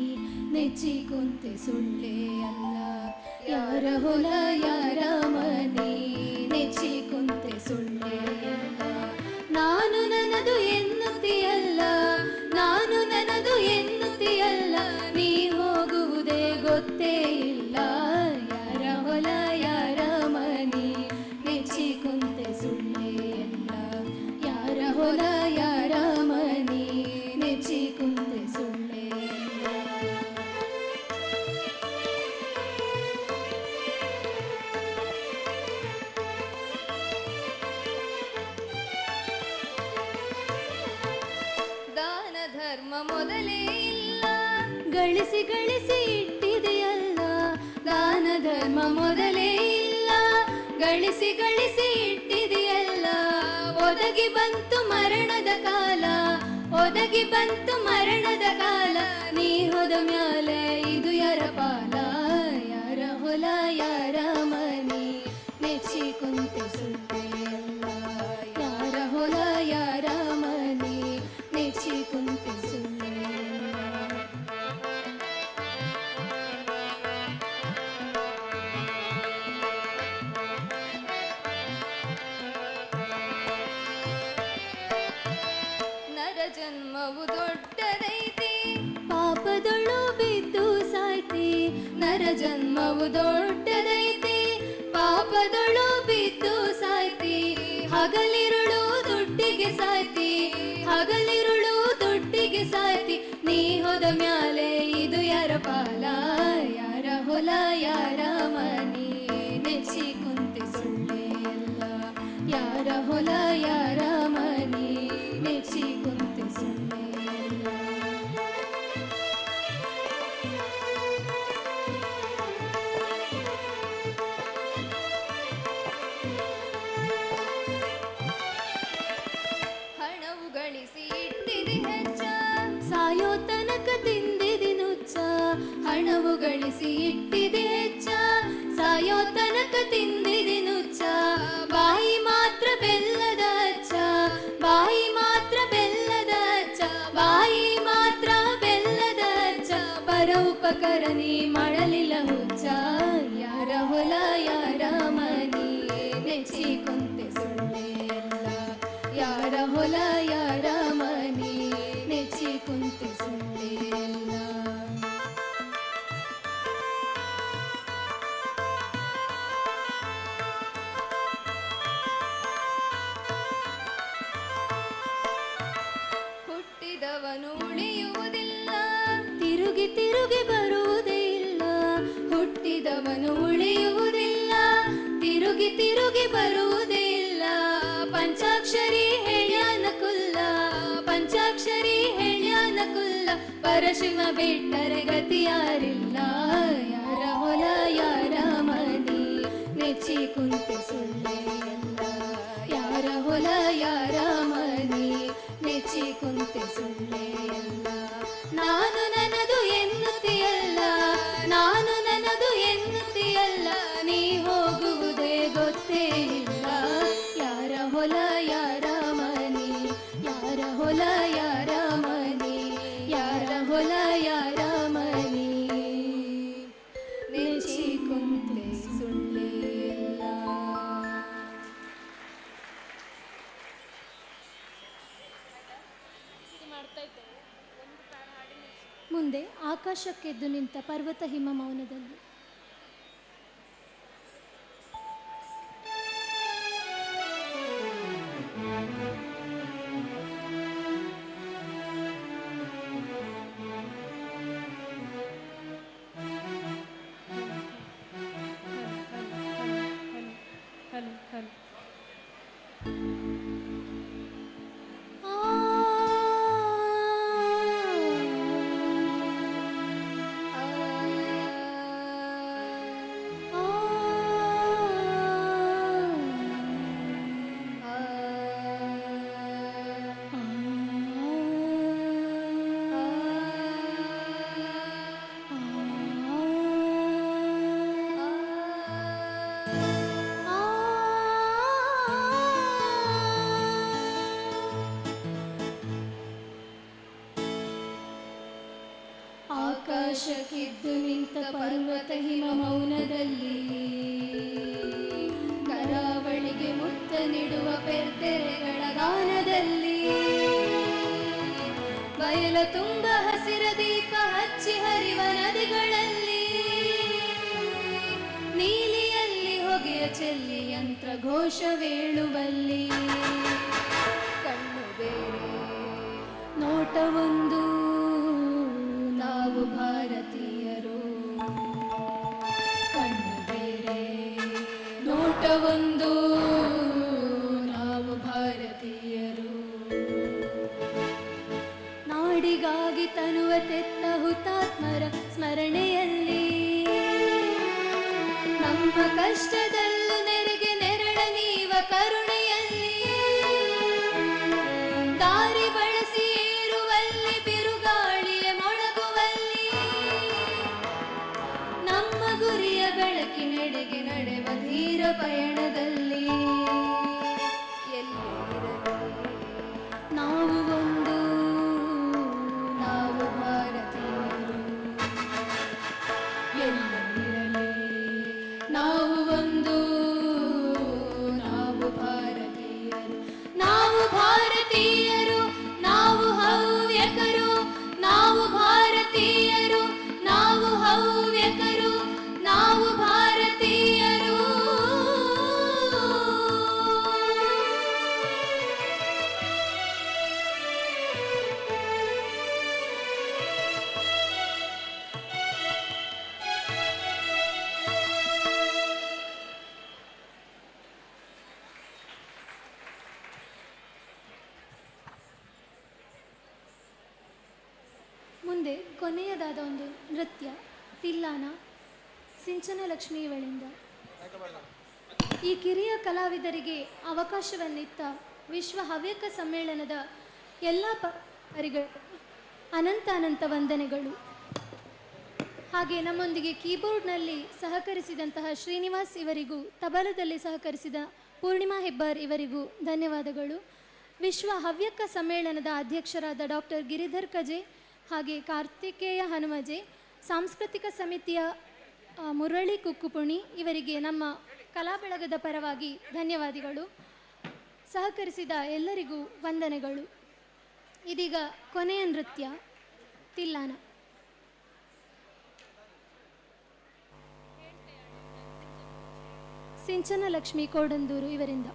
ನೆಚ್ಚಿ ಕುಂತೆ ಸುಳ್ಳೇ ಅಲ್ಲ, ಯಾರ ಹೊಲ ಯಾರ ಮನೆ ನೆಚ್ಚಿ ಕುಂತೆ ಸುಳ್ಳೇ ಅಲ್ಲ, ನಾನು ನನ್ನದು ಎನ್ನುತ್ತೀಯಲ್ಲ, ಮೊದಲೇ ಇಲ್ಲ. ಗಳಿಸಿ ಗಳಿಸಿ ಇಟ್ಟಿದೆಯಲ್ಲ ದಾನ ಧರ್ಮ ಮೊದಲೇ ಇಲ್ಲ. ಗಳಿಸಿ ಗಳಿಸಿ ಇಟ್ಟಿದೆಯಲ್ಲ ಒದಗಿ ಬಂತು ಮರಣದ ಕಾಲ, ಒದಗಿ ಬಂತು ಮರಣದ ಕಾಲ. ನೀ ಹೋದ ಮ್ಯಾಲೆ ಇದು ಯಾರ ಪಾಲ, ಯಾರ ಹೊಲ ಯಾರ ಮನಿ ನೆಚ್ಚಿ ಕುಂತೆ ಸುದ್ದೆ ಎಲ್ಲ. ಯಾರ ಹೊಲ ಯಾರ ಮನಿ ನೆಚ್ಚಿ ಕುಂತೆ ಸುದ್ದೆ ಎಲ್ಲ. ನರ ಜನ್ಮವು ದೊಡ್ಡದೈತಿ, ಪಾಪದೊಳು ಬಿದ್ದು ಸಾಯ್ತಿ. ನರ ಜನ್ಮವು ದೊಡ್ಡದೈತಿ, ಪಾಪದೊಳು ಬಿದ್ದು ಸಾಯ್ತಿ. ಹಗಲಿರುಳು ದುಡ್ಡಿಗೆ ಸಾಯ್ತಿ, ಹಗಲಿರುಳು ದುಡ್ಡಿಗೆ ಸಾಯ್ತಿ. ನೀ ಹೋದ ಮ್ಯಾಲೆ ಇದು ಯಾರ ಪಾಲ, ಯಾರ ಹೊಲ ಯಾರ ಮನಿ ನೆಚ್ಚಿ ಕುಂತೆ ಸುಳ್ಳೆ ಎಲ್ಲ. ಯಾರ ಹೊಲ ಯಾರ ಮನಿ ನೆಚ್ಚಿ ಕುಂತೆ ಸುಳ್ಳೆ ಎಲ್ಲ. ಹಣವು ಗಳಿಸಿ ಇಟ್ಟಿದೆ ಹೆಚ್ಚ, ಸಾಯೋ ತನಕ ತಿಂದಿದಿ ನುಚ್ಚ. ಹಣವು ಗಳಿಸಿ ಇಟ್ಟಿದೆ ಹೆಚ್ಚ, ಸಾಯೋ ತನಕ ತಿಂದಿದಿ ನುಚ್ಚ. ಬಾಯಿ ಮಾತ್ರ ಬೆಲ್ಲದ ಅಚ್ಚ, ಬಾಯಿ ಮಾತ್ರ ಬೆಲ್ಲದ ಅಚ್ಚ, ಬಾಯಿ ಮಾತ್ರ ಬೆಲ್ಲದ ಅಚ್ಚ. ಪರ ಉಪಕರ ನೀ ಮಾಡಲಿಲ್ಲ ಹುಚ್ಚ. ಯಾರ ಹೊಲ ಯಾರ ಮನಿ ನೆಚ್ಚಿ ಕುಂತೆ ಸುಳ್ಳೆ ಎಲ್ಲ. ಯಾರ ಹೊಲ ಯಾರ ಮನಿ ನೆಚ್ಚಿ ಕುಂತೆ ಸುಳ್ಳೆ ಎಲ್ಲ. ಹುಟ್ಟಿದವನು ಉಳಿಯುವುದಿಲ್ಲ, ತಿರುಗಿ ತಿರುಗಿ ಬರುವುದೇ ಇಲ್ಲ. ಹುಟ್ಟಿದವನು ಉಳಿಯುವುದಿಲ್ಲ, ತಿರುಗಿ ತಿರುಗಿ ಬರುವುದೇ ಇಲ್ಲ. ಪಂಚಾಕ್ಷರಿ ಹೇಳ್ಯಾನ ಕುಲ್ಲ, ಪಂಚಾಕ್ಷರಿ ಹೇಳ್ಯಾನ ಕುಲ್ಲ. ಪರಶಿವ ಬಿಟ್ಟರೆ ಗತಿ ಯಾರಿಲ್ಲ. ಯಾರ ಹೊಲ ಯಾರ ಮನಿ ನೆಚ್ಚಿ ಕುಂತೆ ಸುಳ್ಳೆ ಎಲ್ಲ. ಯಾರ ಹೊಲ ಯಾರ ಮನಿ ನೆಚ್ಚಿ ಕುಂತೆ ಸುಳ್ಳೆ ಎಲ್ಲ. ನಾನು ನನ್ನದು ಎನ್ನುತ್ತೀಯಲ್ಲ, ನಾನು ನನ್ನದು ಎನ್ನುತ್ತೀಯಲ್ಲ. ನೀ ಹೋಗುವುದೇ ಗೊತ್ತೇ ಇಲ್ಲ. ಯಾರ ಹೊಲ ಯಾರ ಮನಿ, ಯಾರ ಹೊಲ ಯಾರ ಮನಿ, ಯಾರ ಹೊಲ ಯಾರ ಮನಿ ನೆಚ್ಚಿ ಕುಂತೆ ಸುಳ್ಳೆ ಎಲ್ಲ. ಮುಂದೆ ಆಕಾಶಕ್ಕೆದ್ದು ನಿಂತ ಪರ್ವತ ಹಿಮ ಮೌನದಲ್ಲಿ. ಆಕಾಶಕ್ಕಿದ್ದು ನಿಂತ ಪರ್ವತ ಹಿಮ ಮೌನದಲ್ಲಿ. ಕರಾವಳಿಗೆ ಮುತ್ತ ನೀಡುವ ಪೆರ್ತೆರೆಗಳ ಗಾನದಲ್ಲಿ. ಬಯಲ ತುಂಬ ಹಸಿರ ದೀಪ ಹಚ್ಚಿ ಹರಿವ ನದಿಗಳಲ್ಲಿ. ನೀಲಿಯಲ್ಲಿ ಹೊಗೆಯ ಚೆಲ್ಲಿ ಯಂತ್ರ ಘೋಷವೇಳುವಲ್ಲಿ. ಕಣ್ಣು ಬೇರೆ ನೋಟವೊಂದು, ನಾವು ಭಾರತೀಯರು. ಕಣ್ಣು ಬೇರೆ ನೋಟವೊಂದು, ನಾವು ಭಾರತೀಯರು. ನಾಡಿ ನಾಡಿಗಾಗಿ ತನುವ ತೆತ್ತ ಹುತಾತ್ಮರ ಸ್ಮರಣೆಯಲ್ಲಿ ನಮ್ಮ ಕಷ್ಟದಲ್ಲೂ ನೆರೆಗೆ ನೆರಳ ನೀವ ಕರುಣೆಯಲ್ಲಿ ದಾರಿ ಬಳಸಿ ಏರುವಲ್ಲಿ ಬಿರುಗಾಳಿಯ ಮೊಳಗುವಲ್ಲಿ ನಮ್ಮ ಗುರಿಯ ಬೆಳಕಿನೆಡೆಗೆ ನಡೆವ ಧೀರ ಪಯಣದಲ್ಲಿ ನಾವು ಒಂದು, ನಾವು ಭಾರತೀಯರು, ಎಲ್ಲರಿರಲಿ ನಾವು ಒಂದು, ನಾವು ಭಾರತೀಯರು, ನಾವು ಭಾರತೀಯರು, ನಾವು ಹವ್ಯಕರು, ನಾವು ಭಾರತೀಯರು, ನಾವು ಹವ್ಯಕರು, ನಾವು ಭಾರತೀಯರು. ಮುಂದೆ ಕೊನೆಯದಾದ ಒಂದು ನೃತ್ಯ ತಿಲ್ಲಾನ ಸಿಂಚನಲಕ್ಷ್ಮಿ ಇವಳಿಂದ. ಈ ಕಿರಿಯ ಕಲಾವಿದರಿಗೆ ಅವಕಾಶವನ್ನಿತ್ತ ವಿಶ್ವ ಹವ್ಯಕ ಸಮ್ಮೇಳನದ ಎಲ್ಲ ಪರಿಗಳು ಅನಂತ ಅನಂತ ವಂದನೆಗಳು. ಹಾಗೆ ನಮ್ಮೊಂದಿಗೆ ಕೀಬೋರ್ಡ್ನಲ್ಲಿ ಸಹಕರಿಸಿದಂತಹ ಶ್ರೀನಿವಾಸ್ ಇವರಿಗೂ, ತಬಲದಲ್ಲಿ ಸಹಕರಿಸಿದ ಪೂರ್ಣಿಮಾ ಹೆಬ್ಬಾರ್ ಇವರಿಗೂ ಧನ್ಯವಾದಗಳು. ವಿಶ್ವ ಹವ್ಯಕ ಸಮ್ಮೇಳನದ ಅಧ್ಯಕ್ಷರಾದ ಡಾಕ್ಟರ್ ಗಿರಿಧರ್ ಕಜೆ ಹಾಗೆ ಕಾರ್ತಿಕೇಯ ಹನುಮಜೆ, ಸಾಂಸ್ಕೃತಿಕ ಸಮಿತಿಯ ಮುರಳಿ ಕುಕ್ಕುಪುಣಿ ಇವರಿಗೆ ನಮ್ಮ ಕಲಾ ಬಳಗದ ಪರವಾಗಿ ಧನ್ಯವಾದಗಳು. ಸಹಕರಿಸಿದ ಎಲ್ಲರಿಗೂ ವಂದನೆಗಳು. ಇದೀಗ ಕೊನೆಯ ನೃತ್ಯ ತಿಲ್ಲಾನ. ಸಿಂಚನಲಕ್ಷ್ಮಿ ಕೋಡಂದೂರು ಇವರಿಂದ.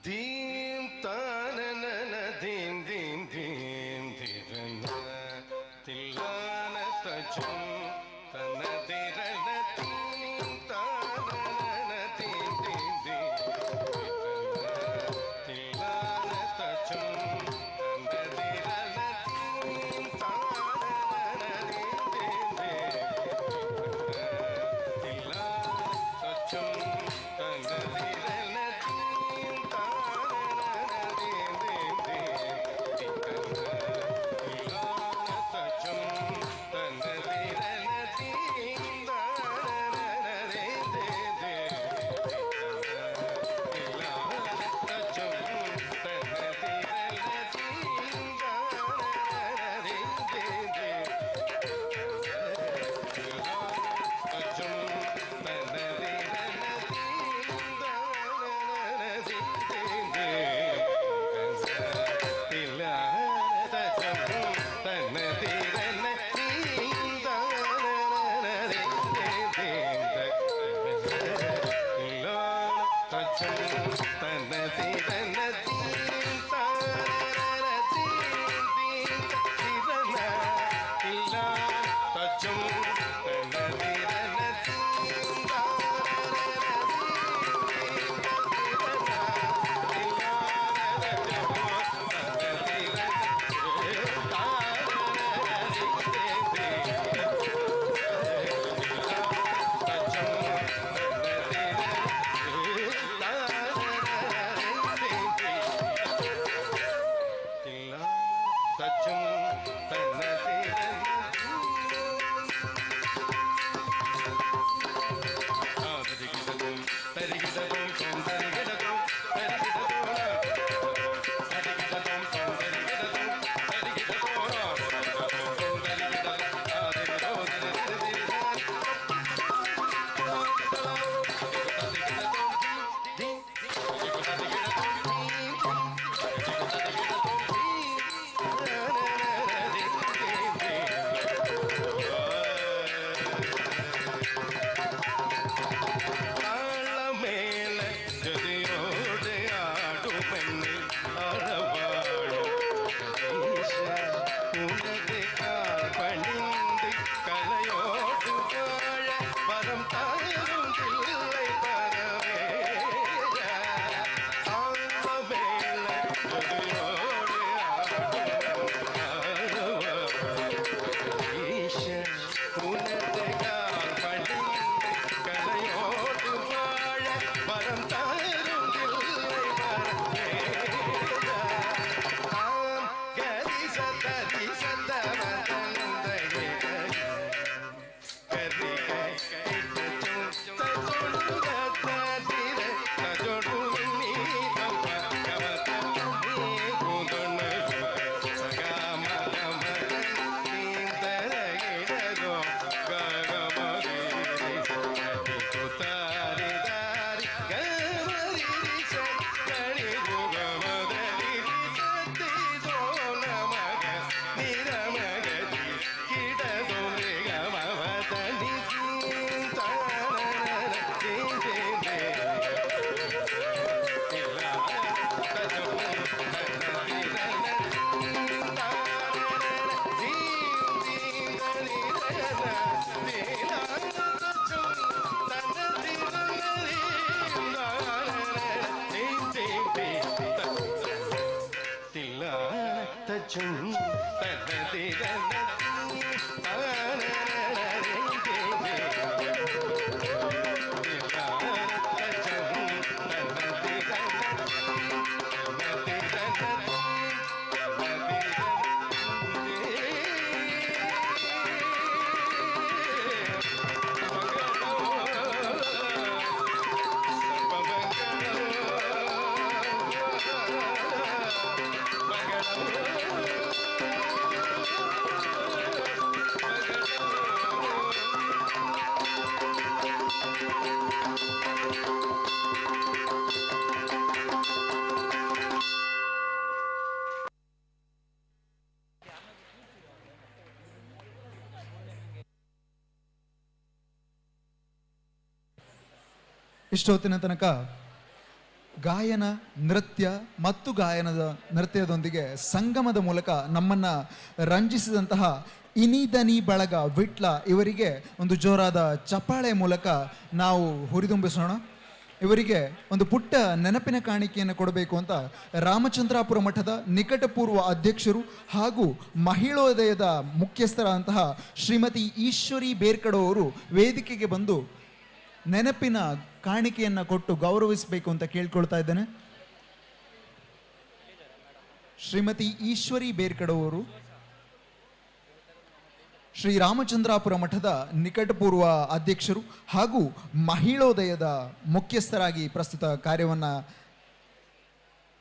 Dim tanana dim dim dim dirana tilana tajum tanadirana dim tanana dim dim dim dirana ಚುಂ ತನದಿರನ ಇಷ್ಟೊತ್ತಿನ ತನಕ ಗಾಯನ ನೃತ್ಯ ಮತ್ತು ನೃತ್ಯದೊಂದಿಗೆ ಸಂಗಮದ ಮೂಲಕ ನಮ್ಮನ್ನ ರಂಜಿಸಿದಂತಹ ಇನಿದನಿ ಬಳಗ ವಿಟ್ಲ ಇವರಿಗೆ ಒಂದು ಜೋರಾದ ಚಪ್ಪಾಳೆ ಮೂಲಕ ನಾವು ಹುರಿದುಂಬಿಸೋಣ. ಇವರಿಗೆ ಒಂದು ಪುಟ್ಟ ನೆನಪಿನ ಕಾಣಿಕೆಯನ್ನು ಕೊಡಬೇಕು ಅಂತ ರಾಮಚಂದ್ರಾಪುರ ಮಠದ ನಿಕಟಪೂರ್ವ ಅಧ್ಯಕ್ಷರು ಹಾಗೂ ಮಹಿಳೋದಯದ ಮುಖ್ಯಸ್ಥರಾದಂತಹ ಶ್ರೀಮತಿ ಈಶ್ವರಿ ಬೇರ್ಕಡೋ ಅವರು ವೇದಿಕೆಗೆ ಬಂದು ನೆನಪಿನ ಕಾಣಿಕೆಯನ್ನು ಕೊಟ್ಟು ಗೌರವಿಸಬೇಕು ಅಂತ ಕೇಳ್ಕೊಳ್ತಾ ಇದ್ದೇನೆ. ಶ್ರೀಮತಿ ಈಶ್ವರಿ ಬೇರ್ಕಡವರು ಶ್ರೀ ರಾಮಚಂದ್ರಾಪುರ ಮಠದ ನಿಕಟಪೂರ್ವ ಅಧ್ಯಕ್ಷರು ಹಾಗೂ ಮಹಿಳೋದಯದ ಮುಖ್ಯಸ್ಥರಾಗಿ ಪ್ರಸ್ತುತ ಕಾರ್ಯವನ್ನು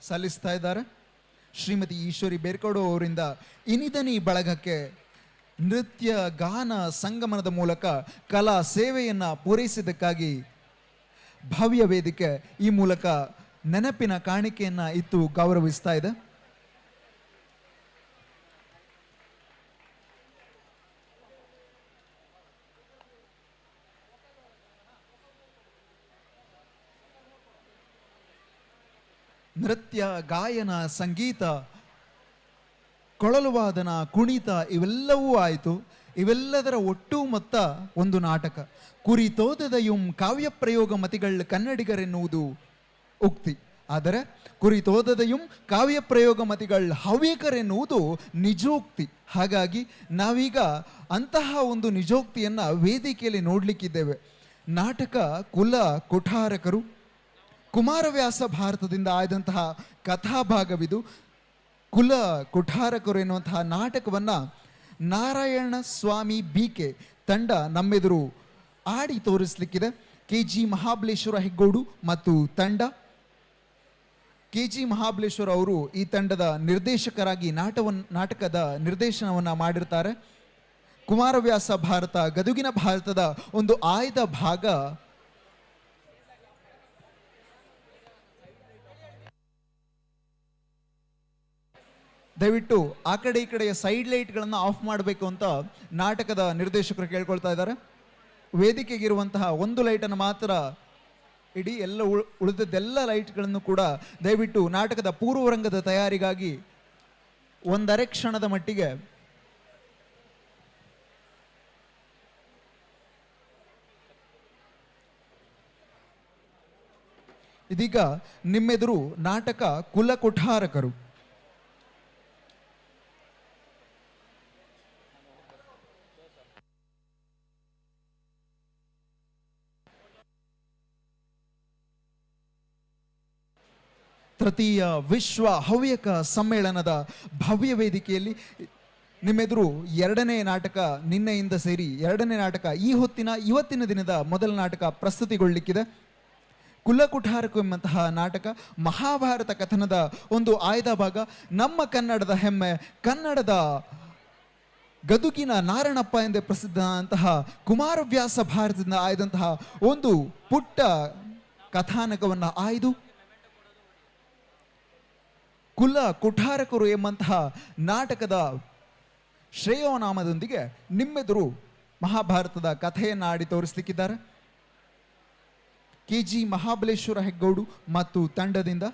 ಸಲ್ಲಿಸ್ತಾ ಇದ್ದಾರೆ. ಶ್ರೀಮತಿ ಈಶ್ವರಿ ಬೇರ್ಕಡೋ ಅವರಿಂದ ಇನಿದನಿ ಬಳಗಕ್ಕೆ ನೃತ್ಯ ಗಾನ ಸಂಗಮನದ ಮೂಲಕ ಕಲಾ ಸೇವೆಯನ್ನು ಪೂರೈಸಿದ್ದಕ್ಕಾಗಿ ಭವ್ಯ ವೇದಿಕೆ ಈ ಮೂಲಕ ನೆನಪಿನ ಕಾಣಿಕೆಯನ್ನು ಇತ್ತು ಗೌರವಿಸ್ತಾ ಇದೆ. ನೃತ್ಯ ಗಾಯನ ಸಂಗೀತ ಕೊಳಲು ವಾದನ ಕುಣಿತ ಇವೆಲ್ಲವೂ ಆಯಿತು. ಇವೆಲ್ಲದರ ಒಟ್ಟು ಮೊತ್ತ ಒಂದು ನಾಟಕ. ಕುರಿತೋದದಯುಂ ಕಾವ್ಯ ಪ್ರಯೋಗ ಮತಿಗಳ ಕನ್ನಡಿಗರೆನ್ನುವುದು ಉಕ್ತಿ. ಆದರೆ ಕುರಿತೋದದಯುಂ ಕಾವ್ಯ ಪ್ರಯೋಗ ಮತಿಗಳ ಹವ್ಯಕರೆನ್ನುವುದು ನಿಜೋಕ್ತಿ. ಹಾಗಾಗಿ ನಾವೀಗ ಅಂತಹ ಒಂದು ನಿಜೋಕ್ತಿಯನ್ನು ವೇದಿಕೆಯಲ್ಲಿ ನೋಡಲಿಕ್ಕಿದ್ದೇವೆ. ನಾಟಕ ಕುಲ ಕುಠಾರಕರು ಕುಮಾರವ್ಯಾಸ ಭಾರತದಿಂದ ಆಯ್ದಂತಹ ಕಥಾಭಾಗವಿದು. ಕುಲ ಕುಠಾರಕರು ಎನ್ನುವಂತಹ ನಾಟಕವನ್ನು ನಾರಾಯಣ ಸ್ವಾಮಿ ಬಿಕೆ ತಂಡ ನಮ್ಮೆದುರು ಆಡಿ ತೋರಿಸಲಿಕ್ಕಿದೆ. KG ಮಹಾಬಲೇಶ್ವರ ಹೆಗ್ಗೋಡು ಮತ್ತು ತಂಡ. KG ಮಹಾಬಲೇಶ್ವರ ಅವರು ಈ ತಂಡದ ನಿರ್ದೇಶಕರಾಗಿ ನಾಟಕದ ನಿರ್ದೇಶನವನ್ನು ಮಾಡಿರ್ತಾರೆ. ಕುಮಾರವ್ಯಾಸ ಭಾರತ ಗದುಗಿನ ಭಾರತದ ಒಂದು ಆಯ್ದ ಭಾಗ. ದಯವಿಟ್ಟು ಆ ಕಡೆ ಈ ಕಡೆಯ ಸೈಡ್ ಲೈಟ್ಗಳನ್ನು ಆಫ್ ಮಾಡಬೇಕು ಅಂತ ನಾಟಕದ ನಿರ್ದೇಶಕರು ಕೇಳ್ಕೊಳ್ತಾ ಇದ್ದಾರೆ. ವೇದಿಕೆಗಿರುವಂತಹ ಒಂದು ಲೈಟನ್ನು ಮಾತ್ರ ಇಡೀ, ಎಲ್ಲ ಉಳಿದದ್ದೆಲ್ಲ ಲೈಟ್ಗಳನ್ನು ಕೂಡ ದಯವಿಟ್ಟು ನಾಟಕದ ಪೂರ್ವರಂಗದ ತಯಾರಿಗಾಗಿ ಒಂದರೆ ಕ್ಷಣದ ಮಟ್ಟಿಗೆ ಇದೀಗ ನಿಮ್ಮೆದುರು ನಾಟಕ ಕುಲ ಕುಠಾರಕರು. ತೃತೀಯ ವಿಶ್ವ ಹವ್ಯಕ ಸಮ್ಮೇಳನದ ಭವ್ಯ ವೇದಿಕೆಯಲ್ಲಿ ನಿಮ್ಮೆದುರು ಎರಡನೇ ನಾಟಕ ನಿನ್ನೆಯಿಂದ ಸೇರಿ ಎರಡನೇ ನಾಟಕ ಇವತ್ತಿನ ದಿನದ ಮೊದಲ ನಾಟಕ ಪ್ರಸ್ತುತಿಗೊಳ್ಳಲಿಕ್ಕಿದೆ. ಕುಲಕುಠಾರಕು ಎಂಬಂತಹ ನಾಟಕ ಮಹಾಭಾರತ ಕಥನದ ಒಂದು ಆಯ್ದ ಭಾಗ. ನಮ್ಮ ಕನ್ನಡದ ಹೆಮ್ಮೆ, ಕನ್ನಡದ ಗದುಗಿನ ನಾರಣಪ್ಪ ಎಂದೇ ಪ್ರಸಿದ್ಧಂತಹ ಕುಮಾರವ್ಯಾಸ ಭಾರತದಿಂದ ಆಯ್ದಂತಹ ಒಂದು ಪುಟ್ಟ ಕಥಾನಕವನ್ನು ಆಯ್ದು ಕುಲ ಕುಠಾರಕರು ಎಂಬಂತಹ ನಾಟಕದ ಶ್ರೇಯೋನಾಮದೊಂದಿಗೆ ನಿಮ್ಮೆದುರು ಮಹಾಭಾರತದ ಕಥೆಯನ್ನು ಆಡಿ ತೋರಿಸಲಿಕ್ಕಿದ್ದಾರೆ. KG ಮಹಾಬಲೇಶ್ವರ ಹೆಗ್ಗೋಡು ಮತ್ತು ತಂಡದಿಂದ.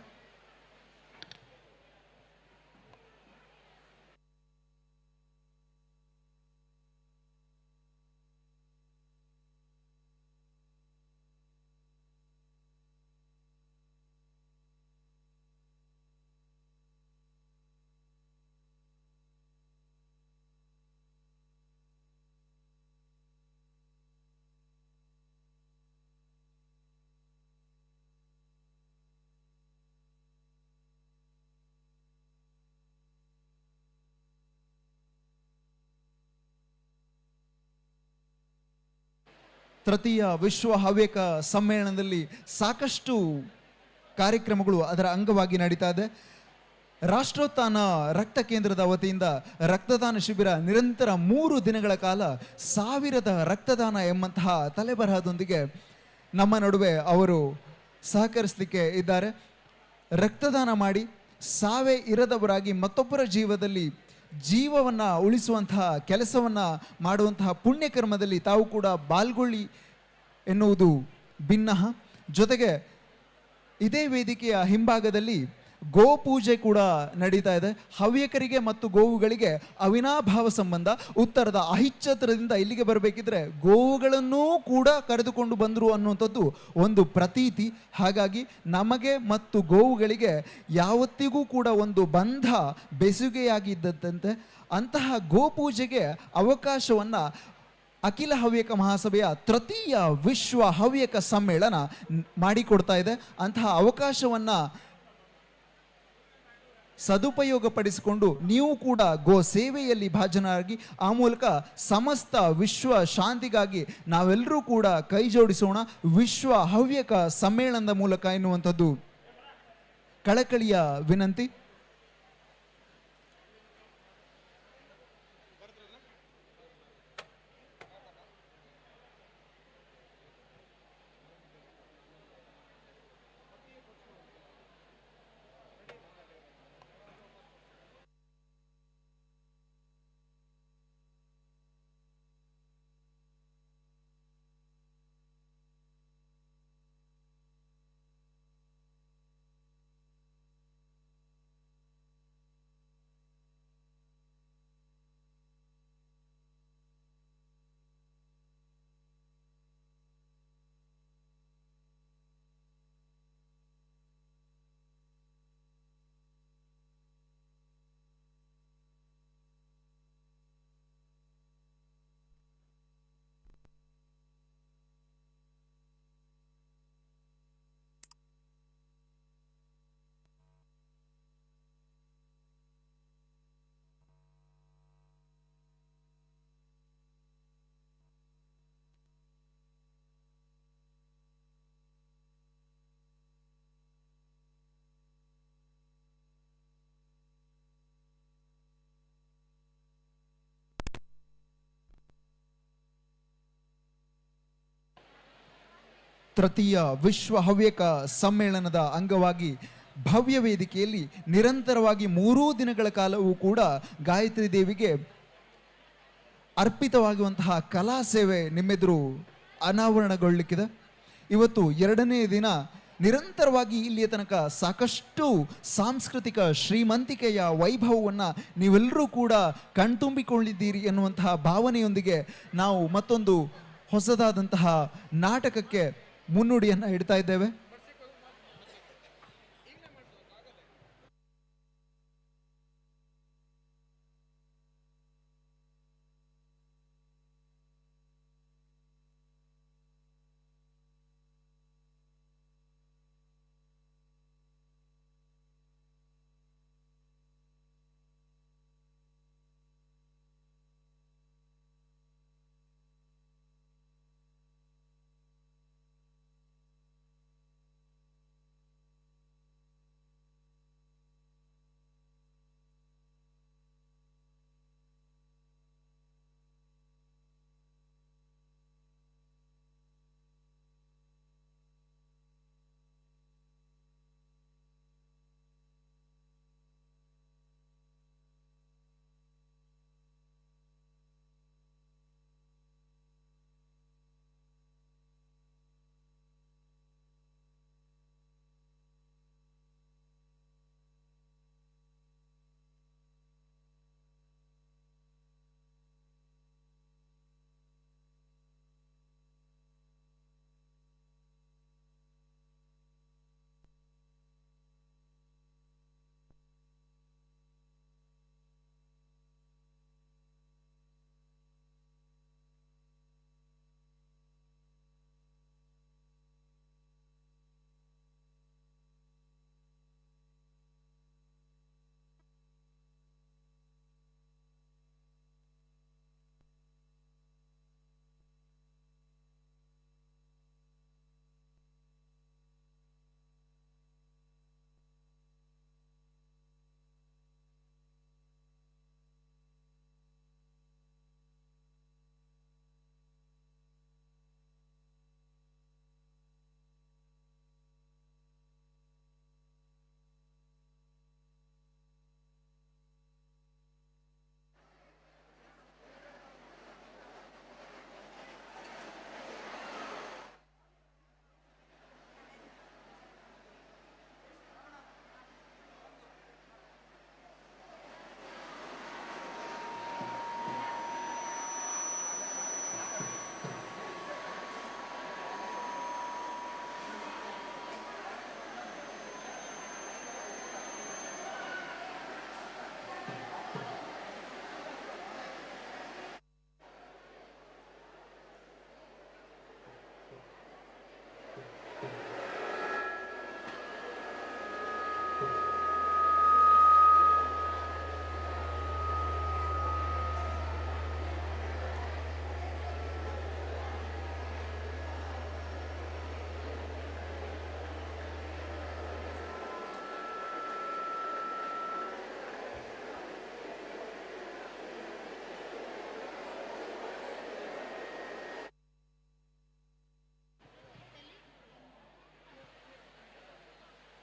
ತೃತೀಯ ವಿಶ್ವ ಹವ್ಯಕ ಸಮ್ಮೇಳನದಲ್ಲಿ ಸಾಕಷ್ಟು ಕಾರ್ಯಕ್ರಮಗಳು ಅದರ ಅಂಗವಾಗಿ ನಡೀತಾ ಇದೆ. ರಾಷ್ಟ್ರೋತ್ಥಾನ ರಕ್ತ ಕೇಂದ್ರದ ವತಿಯಿಂದ ರಕ್ತದಾನ ಶಿಬಿರ ನಿರಂತರ 3 ದಿನಗಳ ಕಾಲ 1000 ರಕ್ತದಾನ ಎಂಬಂತಹ ತಲೆಬರಹದೊಂದಿಗೆ ನಮ್ಮ ನಡುವೆ ಅವರು ಸಹಕರಿಸಲಿಕ್ಕೆ ಇದ್ದಾರೆ. ರಕ್ತದಾನ ಮಾಡಿ ಸಾವೇ ಇರದವರಾಗಿ ಮತ್ತೊಬ್ಬರ ಜೀವವನ್ನು ಉಳಿಸುವಂತಹ ಕೆಲಸವನ್ನು ಮಾಡುವಂತಹ ಪುಣ್ಯಕರ್ಮದಲ್ಲಿ ತಾವು ಕೂಡ ಪಾಲ್ಗೊಳ್ಳಿ ಎನ್ನುವುದು ಭಿನ್ನಹ. ಜೊತೆಗೆ ಇದೇ ವೇದಿಕೆಯ ಹಿಂಭಾಗದಲ್ಲಿ ಗೋಪೂಜೆ ಕೂಡ ನಡೀತಾ ಇದೆ. ಹವ್ಯಕರಿಗೆ ಮತ್ತು ಗೋವುಗಳಿಗೆ ಅವಿನಾಭಾವ ಸಂಬಂಧ. ಉತ್ತರದ ಅಹಿಚ್ಛತ್ರದಿಂದ ಇಲ್ಲಿಗೆ ಬರಬೇಕಿದ್ರೆ ಗೋವುಗಳನ್ನೂ ಕೂಡ ಕರೆದುಕೊಂಡು ಬಂದರು ಅನ್ನುವಂಥದ್ದು ಒಂದು ಪ್ರತೀತಿ. ಹಾಗಾಗಿ ನಮಗೆ ಮತ್ತು ಗೋವುಗಳಿಗೆ ಯಾವತ್ತಿಗೂ ಕೂಡ ಒಂದು ಬಂಧ ಬೆಸುಗೆಯಾಗಿದ್ದಂತೆ ಅಂತಹ ಗೋಪೂಜೆಗೆ ಅವಕಾಶವನ್ನು ಅಖಿಲ ಹವ್ಯಕ ಮಹಾಸಭೆಯ ತೃತೀಯ ವಿಶ್ವ ಹವ್ಯಕ ಸಮ್ಮೇಳನ ಮಾಡಿಕೊಡ್ತಾ ಇದೆ. ಅಂತಹ ಅವಕಾಶವನ್ನು ಸದುಪಯೋಗಪಡಿಸಿಕೊಂಡು ನೀವು ಕೂಡ ಗೋ ಸೇವೆಯಲ್ಲಿ ಭಾಜನರಾಗಿ ಆ ಮೂಲಕ ಸಮಸ್ತ ವಿಶ್ವ ಶಾಂತಿಗಾಗಿ ನಾವೆಲ್ಲರೂ ಕೂಡ ಕೈ ಜೋಡಿಸೋಣ ವಿಶ್ವ ಹವ್ಯಕ ಸಮ್ಮೇಳನದ ಮೂಲಕ ಎನ್ನುವಂಥದ್ದು ಕಳಕಳಿಯ ವಿನಂತಿ. ತೃತೀಯ ವಿಶ್ವ ಹವ್ಯಕ ಸಮ್ಮೇಳನದ ಅಂಗವಾಗಿ ಭವ್ಯ ವೇದಿಕೆಯಲ್ಲಿ ನಿರಂತರವಾಗಿ 3 ದಿನಗಳ ಕಾಲವೂ ಕೂಡ ಗಾಯತ್ರಿ ದೇವಿಗೆ ಅರ್ಪಿತವಾಗುವಂತಹ ಕಲಾ ಸೇವೆ ನಿಮ್ಮೆದುರು ಅನಾವರಣಗೊಳ್ಳಲಿಕ್ಕಿದೆ. ಇವತ್ತು 2ನೇ ದಿನ ನಿರಂತರವಾಗಿ ಇಲ್ಲಿಯ ತನಕ ಸಾಕಷ್ಟು ಸಾಂಸ್ಕೃತಿಕ ಶ್ರೀಮಂತಿಕೆಯ ವೈಭವವನ್ನು ನೀವೆಲ್ಲರೂ ಕೂಡ ಕಣ್ತುಂಬಿಕೊಂಡಿದ್ದೀರಿ ಎನ್ನುವಂತಹ ಭಾವನೆಯೊಂದಿಗೆ ನಾವು ಮತ್ತೊಂದು ಹೊಸದಾದಂತಹ ನಾಟಕಕ್ಕೆ ಮುನ್ನುಡಿಯನ್ನು ಇಡ್ತಾ ಇದ್ದೇವೆ.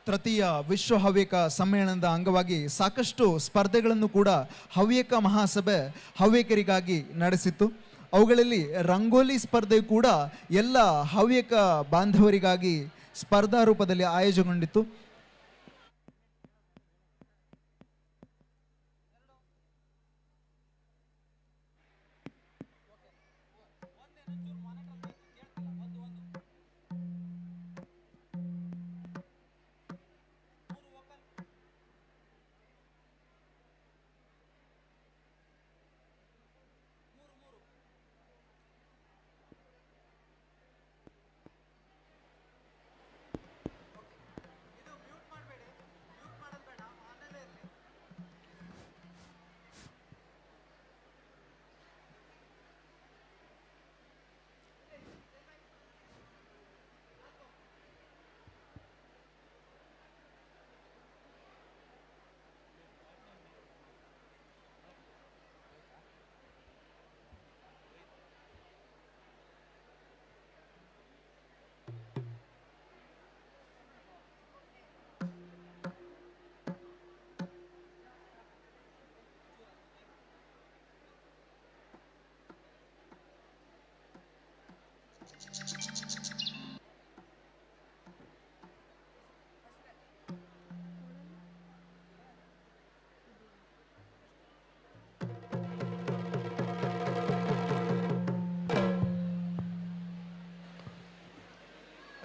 ತೃತೀಯ ವಿಶ್ವ ಹವ್ಯಕ ಸಮ್ಮೇಳನದ ಅಂಗವಾಗಿ ಸಾಕಷ್ಟು ಸ್ಪರ್ಧೆಗಳನ್ನು ಕೂಡ ಹವ್ಯಕ ಮಹಾಸಭೆ ಹವ್ಯಕರಿಗಾಗಿ ನಡೆಸಿತ್ತು. ಅವುಗಳಲ್ಲಿ ರಂಗೋಲಿ ಸ್ಪರ್ಧೆ ಕೂಡ ಎಲ್ಲ ಹವ್ಯಕ ಬಾಂಧವರಿಗಾಗಿ ಸ್ಪರ್ಧಾ ರೂಪದಲ್ಲಿ ಆಯೋಜನೆಗೊಂಡಿತ್ತು.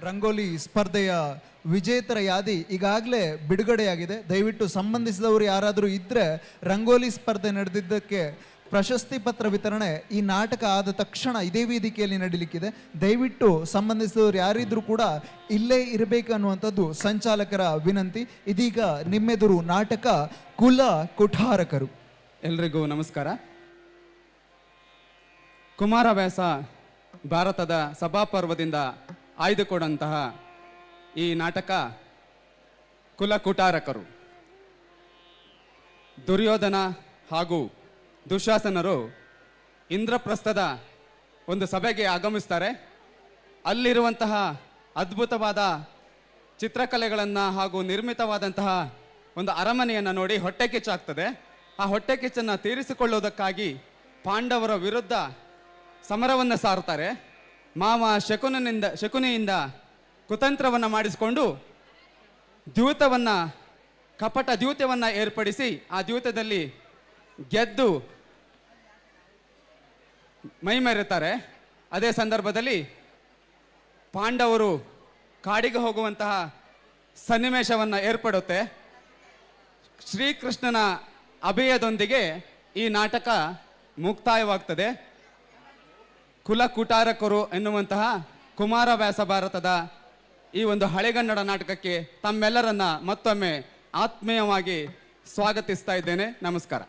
ರಂಗೋಲಿ ಸ್ಪರ್ಧೆಯ ವಿಜೇತರ ಯಾದಿ ಈಗಾಗಲೇ ಬಿಡುಗಡೆಯಾಗಿದೆ. ದಯವಿಟ್ಟು ಸಂಬಂಧಿಸಿದವರು ಯಾರಾದರೂ ಇದ್ದರೆ ರಂಗೋಲಿ ಸ್ಪರ್ಧೆ ನಡೆದಿದ್ದಕ್ಕೆ ಪ್ರಶಸ್ತಿ ಪತ್ರ ವಿತರಣೆ ಈ ನಾಟಕ ಆದ ತಕ್ಷಣ ಇದೇ ವೇದಿಕೆಯಲ್ಲಿ ನಡೀಲಿಕ್ಕಿದೆ. ದಯವಿಟ್ಟು ಸಂಬಂಧಿಸಿದವರು ಯಾರಿದ್ರೂ ಕೂಡ ಇಲ್ಲೇ ಇರಬೇಕು ಅನ್ನುವಂಥದ್ದು ಸಂಚಾಲಕರ ವಿನಂತಿ. ಇದೀಗ ನಿಮ್ಮೆದುರು ನಾಟಕ ಕುಲ ಕುಠಾರಕರು. ಎಲ್ರಿಗೂ ನಮಸ್ಕಾರ. ಕುಮಾರವ್ಯಾಸ ಭಾರತದ ಸಭಾಪರ್ವದಿಂದ ಆಯ್ದುಕೊಂಡಂತಹ ಈ ನಾಟಕ ಕುಲಕುಟಾರಕರು. ದುರ್ಯೋಧನ ಹಾಗೂ ದುಶಾಸನರು ಇಂದ್ರಪ್ರಸ್ಥದ ಒಂದು ಸಭೆಗೆ ಆಗಮಿಸ್ತಾರೆ. ಅಲ್ಲಿರುವಂತಹ ಅದ್ಭುತವಾದ ಚಿತ್ರಕಲೆಗಳನ್ನು ಹಾಗೂ ನಿರ್ಮಿತವಾದಂತಹ ಒಂದು ಅರಮನೆಯನ್ನು ನೋಡಿ ಹೊಟ್ಟೆ ಕಿಚ್ಚಾಗ್ತದೆ. ಆ ಹೊಟ್ಟೆ ಕಿಚ್ಚನ್ನು ತೀರಿಸಿಕೊಳ್ಳುವುದಕ್ಕಾಗಿ ಪಾಂಡವರ ವಿರುದ್ಧ ಸಮರವನ್ನು ಸಾರುತ್ತಾರೆ. ಮಾವ ಶಕುನಿಯಿಂದ ಕುತಂತ್ರವನ್ನು ಮಾಡಿಸಿಕೊಂಡು ಕಪಟ ದ್ಯೂತವನ್ನು ಏರ್ಪಡಿಸಿ ಆ ದ್ಯೂತದಲ್ಲಿ ಗೆದ್ದು ಮೈಮೆರೆತಾರೆ. ಅದೇ ಸಂದರ್ಭದಲ್ಲಿ ಪಾಂಡವರು ಕಾಡಿಗೆ ಹೋಗುವಂತಹ ಸನ್ನಿವೇಶವನ್ನು ಏರ್ಪಡುತ್ತೆ. ಶ್ರೀಕೃಷ್ಣನ ಅಭಯದೊಂದಿಗೆ ಈ ನಾಟಕ ಮುಕ್ತಾಯವಾಗ್ತದೆ. ಕುಲಕುಟಾರಕರು ಎನ್ನುವಂತಹ ಕುಮಾರವ್ಯಾಸ ಭಾರತದ ಈ ಒಂದು ಹಳೆಗನ್ನಡ ನಾಟಕಕ್ಕೆ ತಮ್ಮೆಲ್ಲರನ್ನ ಮತ್ತೊಮ್ಮೆ ಆತ್ಮೀಯವಾಗಿ ಸ್ವಾಗತಿಸ್ತಾ ಇದ್ದೇನೆ. ನಮಸ್ಕಾರ.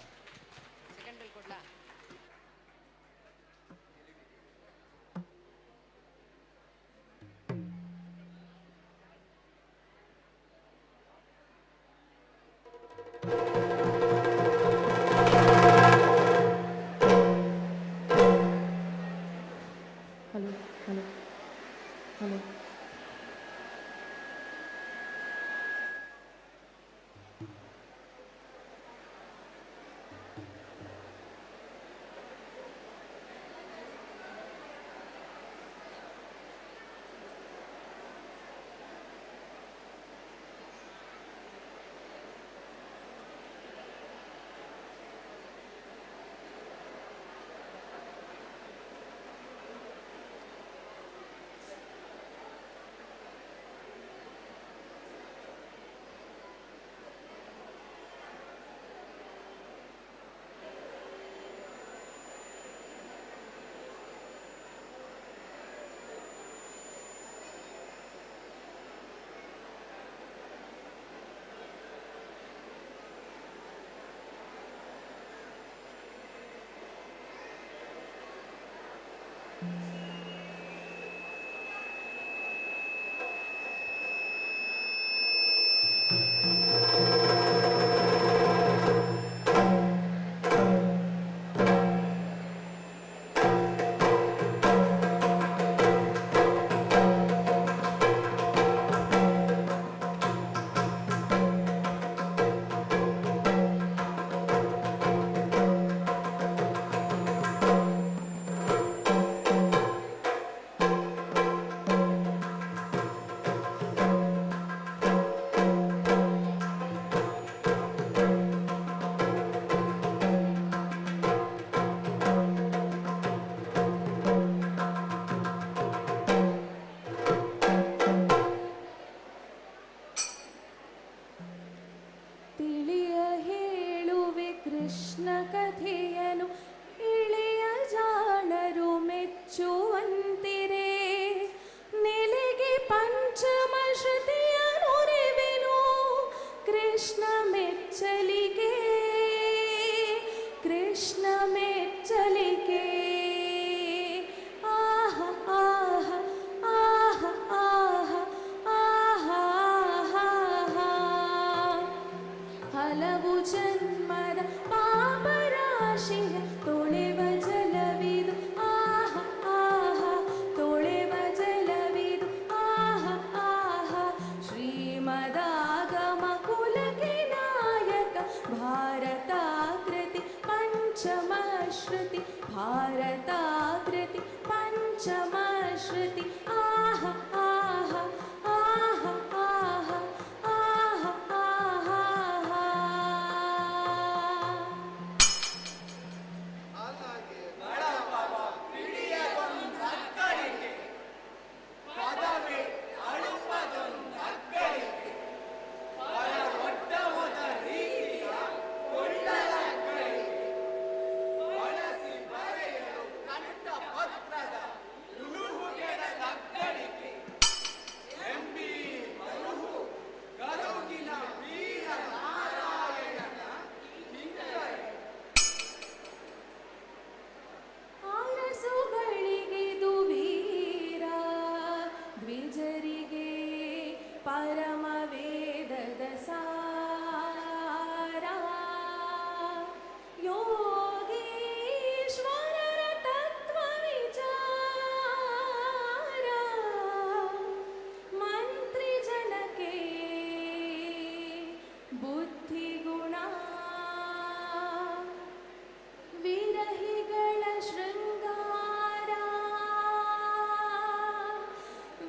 ಕೃಷ್ಣ ಮೆಚ್ಚಲಿಗೆ ಕೃಷ್ಣ ಮೆಚ್ಚಲಿಗೆ ಆಹ ಆಹ ಆಹ ಆಹ ಆಹ ಆಹ ಹಲವು ಜನ್ಮದ ಪಾಪರಾಶಿಯ ತೊಳೆವ ಜಲವಿದು ಆಹ ಆಹ ತೊಳೆವ ಜಲವಿದು ಆಹ ಆಹ ಶ್ರೀಮದಾಗಮ ಕುಲಕ್ಕೆ ನಾಯಕ ಭಾರತಾಕೃತಿ ಪಂಚಮಶ್ರುತಿ ಭಾರತಾಕೃತಿ ಪಂಚಮಶ್ರುತಿ ಆಹ ಆಹ ಆಹ ಆಹ ಆಹ ಆಹ ಆರಸುಗಳಿಗಿದು ವೀರ ದ್ವಿಜರಿಗೆ ಪರಮ ವೇದದ ಸಾರ ಯೋಗೀಶ್ವರರ ತತ್ವ ವಿಚಾರ ಮಂತ್ರಿ ಜನಕ್ಕೆ ಬುದ್ಧಿಗುಣ ವಿರಹಿಗಳ ಶೃಂಗಾರ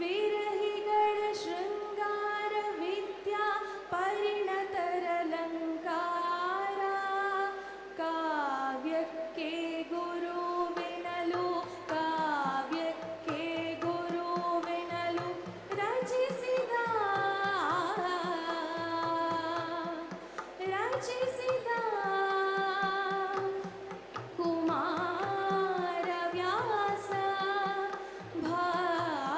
ವಿರಹಿಗಳ ಶೃಂಗಾರ ವಿದ್ಯಾ ಪರಿಣತರಲಂಕಾರ ಕಾವ್ಯಕ್ಕೆ ಗುರುವೆನಲು ಕಾವ್ಯಕ್ಕೆ ಗುರುವೆನಲು ರಚಿಸಿದ ರಚಿಸಿದ ಕುಮಾರ ವ್ಯಾಸ ಭಾರತವಾ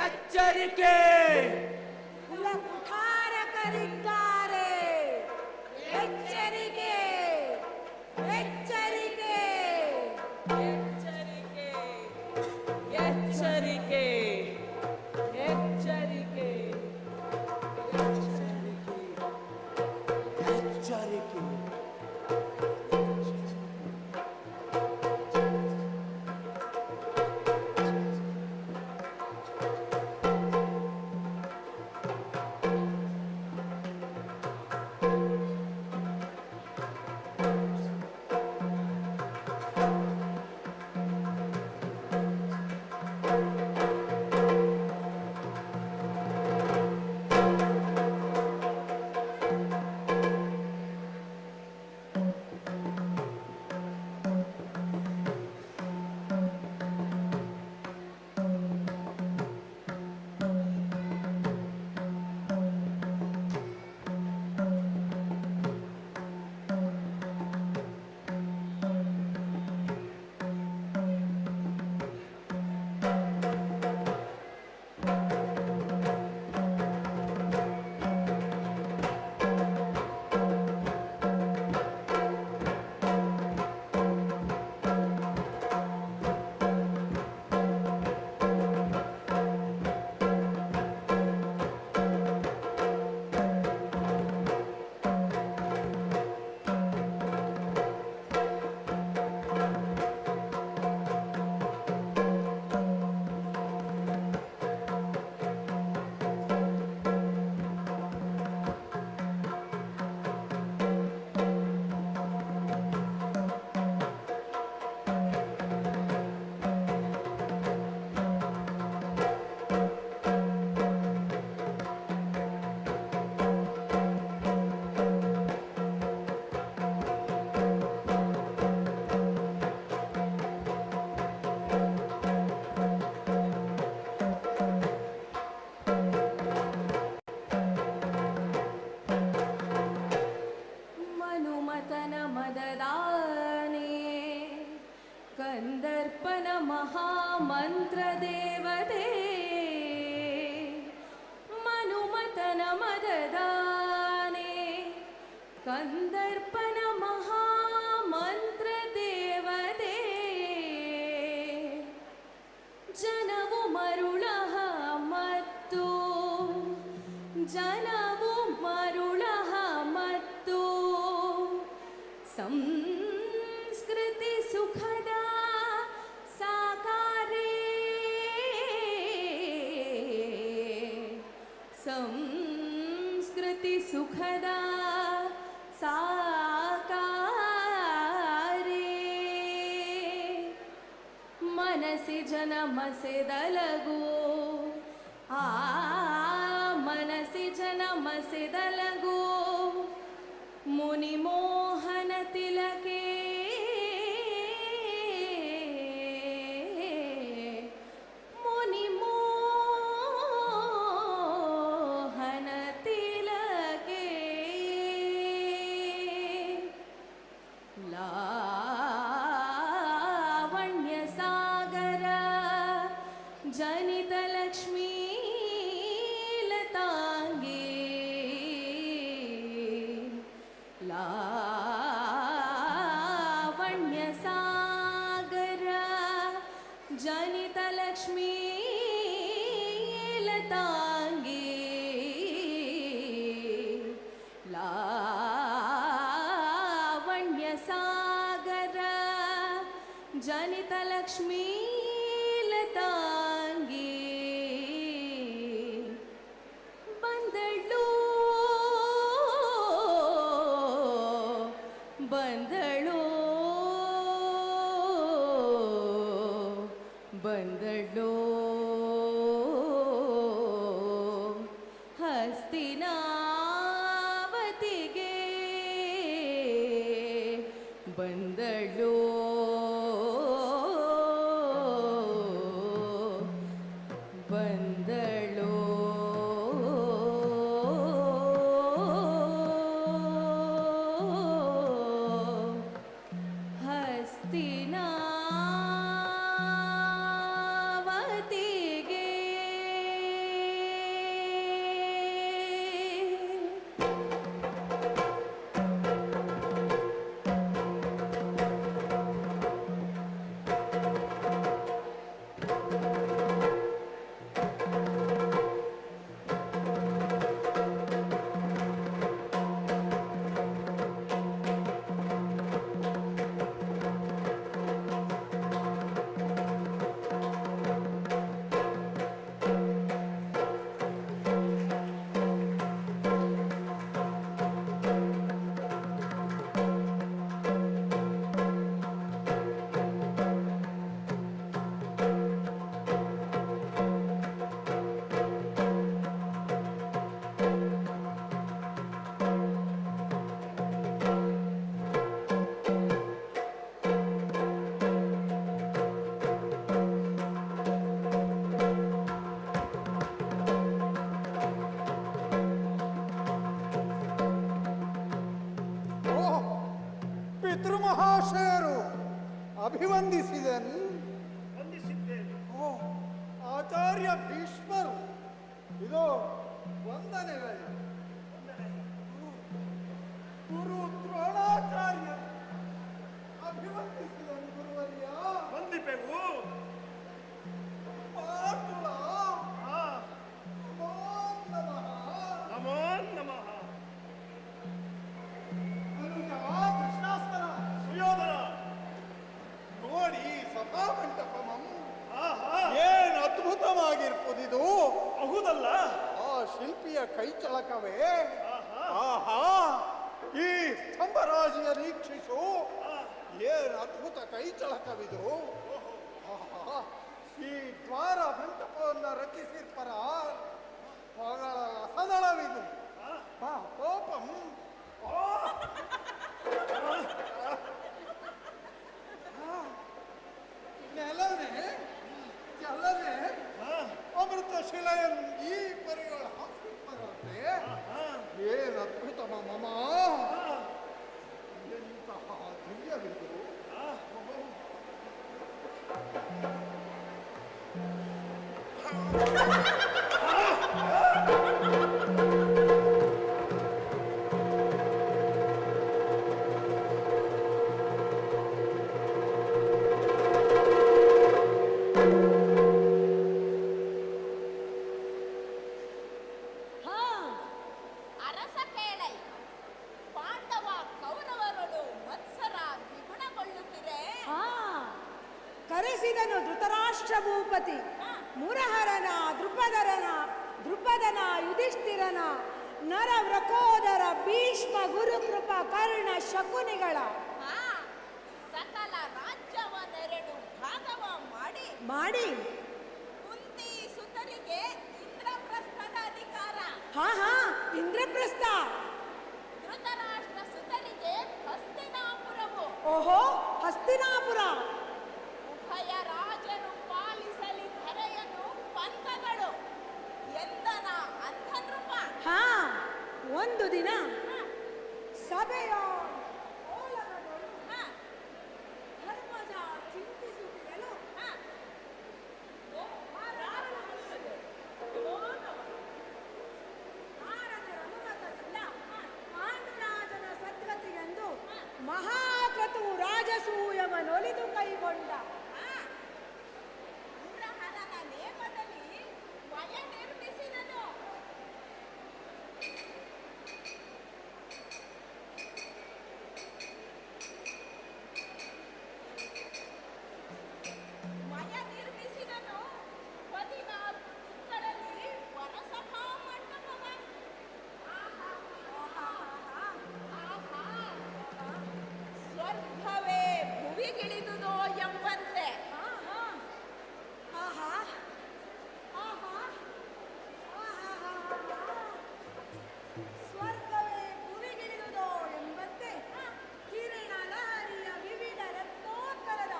ಎಚ್ಚರಿಕೆ ಕುಲಕುಠಾರಕರಿದ್ದಾರೆ ಎಚ್ಚರಿಕೆ ಎಚ್ಚರಿಕೆ ಎಚ್ಚರಿಕೆ ಎಚ್ಚರಿಕೆ ಎಚ್ಚರಿಕೆ ಎಚ್ಚರಿಕೆ ಮಹಾಮಂತ್ರದೇವತೆ ಮನುಮತನ ಮದದಾನೆ ಕಂದರ್ಪನ ಮಹಾಮಂತ್ರದೇವತೆ ಜನವು ಮರುಳಹ ಮತ್ತು ಜನವು ಮರುಳಹ ಮತ್ತು ಸಂಸ್ಕೃತಿ ಸುಖದ ಸಾಕಾರೇ ಸಂಸ್ಕೃತಿ ಸುಖದ ಸಾಕಾರೇ ಮನಸಿ ಜನಮಸೆದಲಗು ಆ ಮನಸಿ ಜನಮಸೆದಲಗು ಮುನಿ ಮೋಹನ ತಿಲಕೆ ಮುನಿ ಮೋಹನ ತಿಲಕೆ ಲಾವಣ್ಯ ಸಾಗರ ಜನಿತ ಲಕ್ಷ್ಮೀ ಲತಾಂಗೇ ಲಾವಣ್ಯ ಸಾಗರ ಜನಿತ ಲಕ್ಷ್ಮೀ ಲತಾಂಗೇ ಲಾವಣ್ಯ ಸಾಗರ ಜನಿತ ಲಕ್ಷ್ಮೀ ಲತಾಂಗೇ ಬಂದಳು ಬಂದಳು ಬಂದಳು ಹಸ್ತಿನಾವತಿಗೆ ಬಂದಳು ಬಂದಳು ಹಸ್ತಿನಾವತಿಗೆ ಪಿತೃಮಹಾಶಯರು ಅಭಿವಂದಿಸಿದನು. ಓ ಆಚಾರ್ಯ ಭೀಷ್ಮರು ಇದು ವಂದನೆಗಳು. ಗುರು ದ್ರೋಣಾಚಾರ್ಯ ಅಭಿವಂದಿಸಿದನು. ಗುರುವರ್ಯ ವಂದಿಪೆವು. ಮಾತುಳ ನಮೋ ನಮಃ. ನಮೋ ನಮಃ. ಕೃಷ್ಣಾಸ್ತ್ರ ಸುಯೋಧನ ನೋಡಿ ಸಭಾಮಂಟಪಮಂ ಆಹಾ ಏನು ಅದ್ಭುತವಾಗಿರ್ಪುದಿದು. ಹೌದಲ್ಲ. ಆ ಶಿಲ್ಪಿಯ ಕೈಚಳಕವೇ. ಆಹಾ ಆಹಾ ಈ ಸ್ತಂಭರಾಜಿಯ ನಿರೀಕ್ಷಿಸು. ಏನು ಅದ್ಭುತ ಕೈಚಳಕವಿದು. ಆಹಾ ಈ ದ್ವಾರ ಮಂಟಪವನ್ನು ರಚಿಸಿರ್ಪರ ಮಗಳ ರಸದಳವಿದು. ಕೋಪಂ ನೆಲನೆ ಜಲನೆ ಅಮೃತ ಶಿಲೆಯನ್ನು ಈ ಪರಿಗಳ ಹಾಕಿಪ್ಪರಂತೆ. ಏನು ಅದ್ಭುತ ಮಮ. ಎಂತಹ ದಿವ್ಯವಿದು. ಹಾ ಅರಸ ಕೇಳೈ ಪಾಂಡವ ಕೌರವರೊಳು ಮತ್ಸರ ದ್ವಿಗುಣಗೊಳ್ಳುತ್ತಿರೆ. ಕರೆಸಿದನು ಧೃತರಾಷ್ಟ್ರ ಭೂಪತಿ ಮುರಹರನ ದೃಪದನ ಯುಧಿಷ್ಠಿರನ ನರ ವ್ರಕೋದರ ಭೀಷ್ಮ ಗುರುಕೃಪ ಕರ್ಣ ಶಕುನಿಗಳ ಸಕಲ ರಾಜ್ಯವನ್ನೆರಡು ಭಾಗವ ಮಾಡಿ ಕುಂತಿ ಸುತರಿಗೆ ಇಂದ್ರಪ್ರಸ್ಥದ ಅಧಿಕಾರ. ಇಂದ್ರಪ್ರಸ್ಥ. ಧೃತರಾಷ್ಟ್ರ ಸುತರಿಗೆ ಹಸ್ತಿನಾಪುರವು. ಓಹೋ, ಹಸ್ತಿನಾಪುರ. ಉಭಯ ರಾಜರು ಪಾಲಿಸಲಿ ಧರೆಯನು ಪಂಥಗಳು ಎಂದನ ಅಂಧನೃಪ. ಒಂದು ದಿನ ಸಭೆಯ ಧರ್ಮಜ ಚಿಂತಿಸುತ್ತಿರಲು ನಾರದರ ಅನುಮತದಿಂದ ಪಾಂಡುರಾಜನ ಸದ್ಗತಿಗೆಂದು ಮಹಾಕ್ರತುವು ರಾಜಸೂಯವನೊಲಿದು ಕೈಗೊಂಡ. ಮುರಹರನ ನೇಮದಲ್ಲಿ ವಯ ನಿರ್ಮಿಸಿದನು. ವಯ ನಿರ್ಮಿಸಿದನು 14 ದಿಕ್ಕಗಳಲ್ಲಿ ವರಸಭಾ ಮಂಟಪವ. ಸ್ವರ್ಗವೇ ಭುವಿಗಿಳಿದುದೋ ಎಂಬಂತೆ. ಸ್ವರ್ಗವೇ ಭುವಿಗಿಳಿದುದೋ ಎಂಬಂತೆ ಕಿರಣ ಲಹರಿಯ ವಿವಿಧ ರತ್ನೋತ್ಕರದ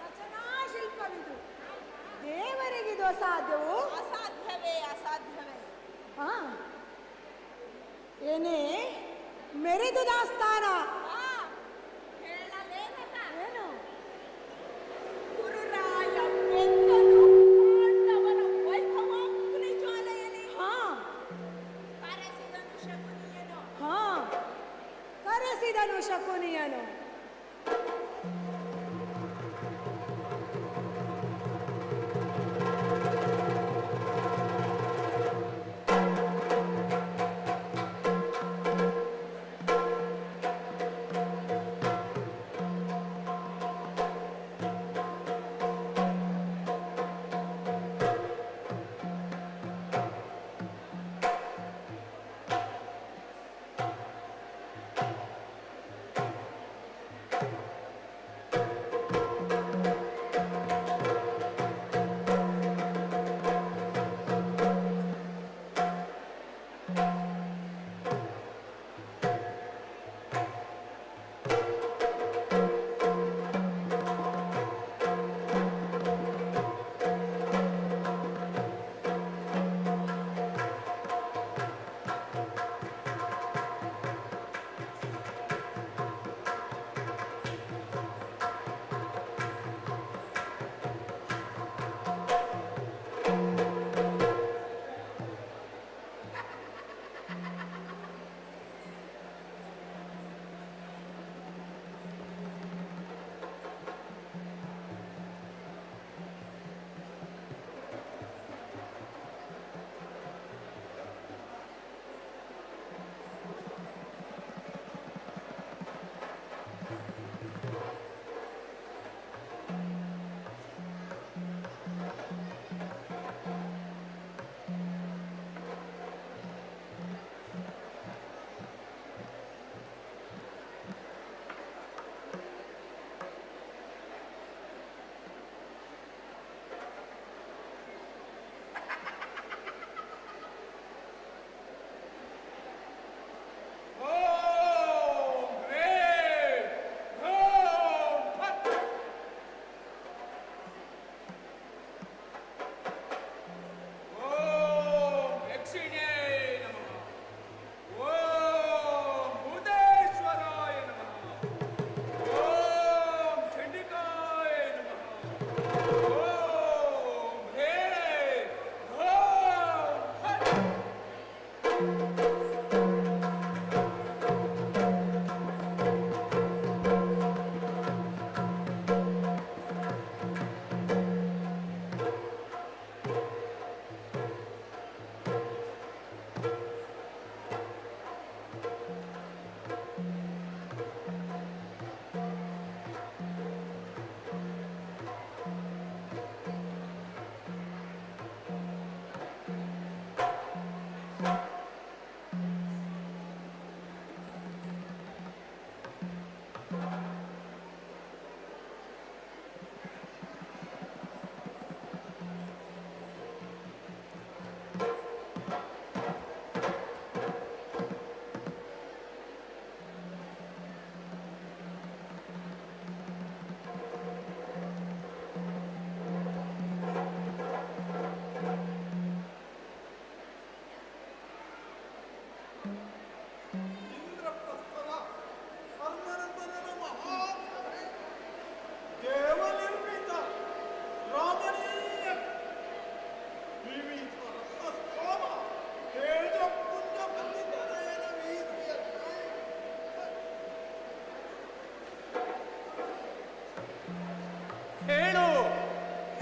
ರಚನಾ ಶಿಲ್ಪವಿದು. ದೇವರಿಗಿದು ಅಸಾಧ್ಯವೋ? ಅಸಾಧ್ಯವೇ. ಏನೇ ಮೆರೆದು ದಾಸ್ತಾನ ಏನು? ಗುರುರಾಯ ಬೆಂದನು ಪಾಂಡವರ ವೈಭವಾಗ್ನಿ ಜ್ವಾಲೆಯಲ್ಲಿ ಕರೆಸಿದನು ಶಕುನಿಯನು.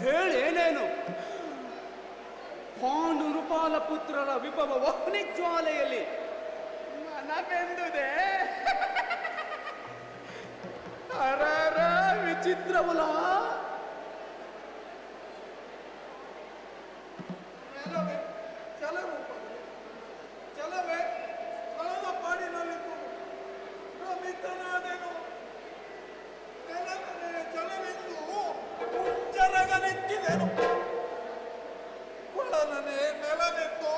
ಹೇಳೇನೇನು? ಪಾಂಡು ನೃಪಾಲ ಪುತ್ರರ ವಿಭವ ವಹ್ನಿ ಜ್ವಾಲೆಯಲ್ಲಿ ನನಗೆಂದುದೆ. ಅರರ ವಿಚಿತ್ರವಲ್ಲ. ಚಲವೇ ಸ್ಥಳದ ಪಾಡಿನಲ್ಲಿದ್ದು ರಮಿತನಾದೆನು. ನೆಲವೇ ಜಲವೆಂದು ಜರಗನೆತ್ತಿದೆನು. ಕೊಳಲನೆ ನೆಲವೆಂದು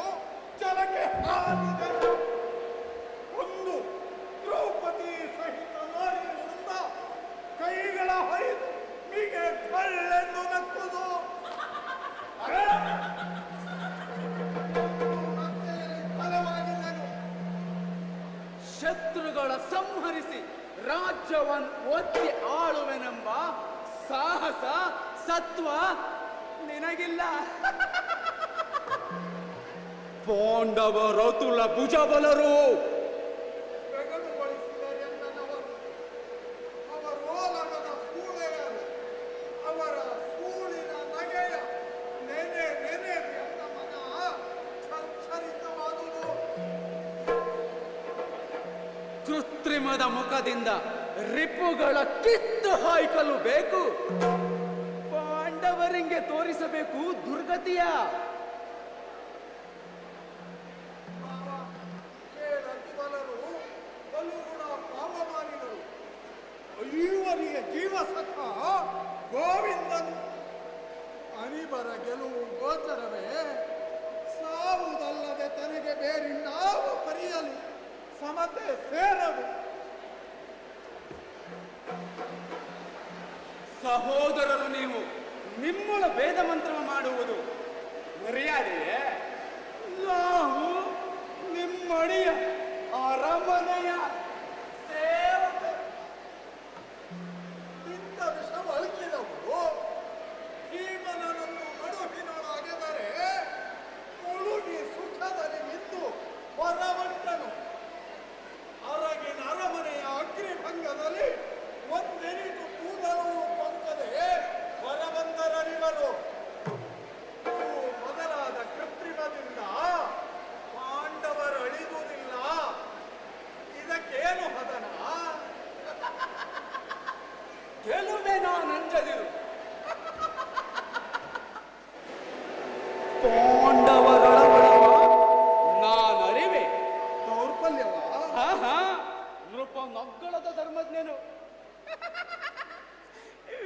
ಜಲಕ್ಕೆ ಹಾರಿದೆನು. ಒಂದು ದ್ರೌಪದಿ ಸಹಿತ ನಾರಿಯಿಂದ ಕೈಗಳ ಹೊಯ್ದು ಹೀಗೆ ಕಳ್ಳೆಂದು ನಕ್ಕುದು. ಶತ್ರುಗಳ ಸಂಹರಿಸಿ ರಾಜ್ಯವನ್ನು ಒತ್ತಿ ಆಳುವೆನೆಂಬ ಸಾಹಸ ಸತ್ವ ನಿನಗಿಲ್ಲ. ಪಾಂಡವ ರತುಲ ಭುಜಬಲರು ಬೆಗಡುಗೊಳಿಸಿದರೆಂದನವರು. ಅವರೋಲಗದ ಸೂಳೆಯರು ಅವರ ಸೂಳಿನ ನಗೆಯ ನೆನೆ ನೆನೆ ಎಂದ ಮನ ಚರ್ಚರಿತವಾದುದು. ಕೃತ್ರಿಮದ ಮುಖದಿಂದ ರಿಪುಗಳ ಕಿತ್ತು ಹಾಯ್ಕಲು ಬೇಕು. ಪಾಂಡವರಿಗೆ ತೋರಿಸಬೇಕು ದುರ್ಗತಿಯ. ರತಿಬಲರು ಬಲುಗುಣ ಪಾವಮಾನಿಗಳು. ಐವರಿಗೆ ಜೀವಸತ್ವ ಗೋವಿಂದನು. ಅನಿಬರ ಗೆಲುವು ಗೋಚರವೇ. ಸಾವುದಲ್ಲದೆ ತನಗೆ ಬೇರಿನ್ನಾವ ಪರಿಯಲಿ ಸಮತೆ ಸೇರದು. ಸಹೋದರರು ನೀವು ನಿಮ್ಮೊಳ ವೇದ ಮಂತ್ರ ಮಾಡುವುದು ಮರ್ಯಾದೆಯೇ? ನಾವು ನಿಮ್ಮಡಿಯ ಅರಮನೆಯ ಸೇವಕರು. ತಿಂದ ವಿಷವ ಅಳಿಸಿದವರು ಭೀಮನನ್ನು ಮಡುವಿನೊಳಗೆದರೆ ಮುಳುಗಿ ಸುಖದಲ್ಲಿ ನಿಂತು ಹೊರವಂಟನು. ಅರಗಿನ ಅರಮನೆಯ ಅಗ್ನಿಭಂಗದಲ್ಲಿ ಒಂದೆನಿತು ಕೂದಲು ಕೊಂಕದೆ ಹೊರಬಂದರನಿವರು. ಮೊದಲಾದ ಕೃತ್ರಿಮದಿಂದ ಪಾಂಡವರು ಅಳಿದುವುದಿಲ್ಲ. ಇದಕ್ಕೇನು ಹದನ? ಗೆಲುವೆ ನಾನಂಜದಿರು. ಪಾಂಡವರೊಳಗೊಳವ ನಾನರಿವೆ. ದೌರ್ಬಲ್ಯವ ನೃಪ ನಗ್ಗಳದ ಧರ್ಮಜ್ಞನು,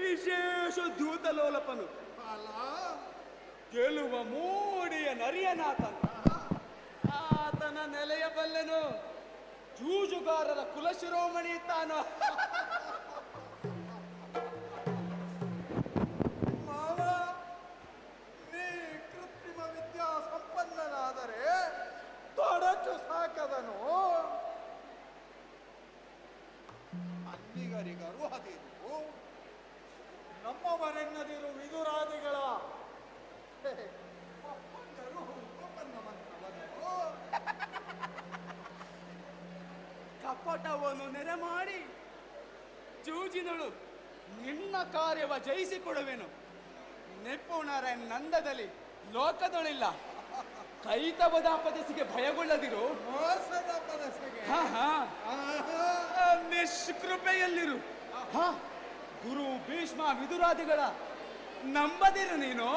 ವಿಶೇಷ ಧೂತಲೋಲಪನು, ಅಲ್ಲ ಗೆಲುವ ಮೋಡಿಯ ನರಿಯನಾಥನು. ಆತನ ನೆಲೆಯ ಬಲ್ಲೆನು. ಜೂಜುಗಾರರ ಕುಲಶಿರೋಮಣಿ ತಾನು. ಮಾವ, ನೀ ಕೃತ್ರಿಮ ವಿದ್ಯಾ ಸಂಪನ್ನನಾದರೆ ತೊಡಚು ಸಾಕದನು. ಅಲ್ಲಿಗರಿಗರು ಹದಿರು ನಮ್ಮವರೆನ್ನದಿರು ವಿದುರಾದಿಗಳ ಒಪ್ಪಂದರು ಒಪ್ಪಂದ ಮಂತ್ರವನು. ಕಪಟವನ್ನು ನೆರೆ ಮಾಡಿ ಜೂಜಿನಳು ನಿನ್ನ ಕಾರ್ಯವ ಜಯಿಸಿಕೊಡುವೆನು. ನಿಪುಣರ ನಂದದಲ್ಲಿ ಲೋಕದೊಳಿಲ್ಲ. ಕೈತವದ ಪದಸಿಗೆ ಭಯಗೊಳ್ಳದಿರು. ಮೋಸದ ಪದಸೆಗೆ ನಿಷ್ಕೃಪೆಯಲ್ಲಿರು. ಗುರು ಭೀಷ್ಮ ವಿದುರಾದಿಗಳ ನಂಬದಿರು ನೀನು.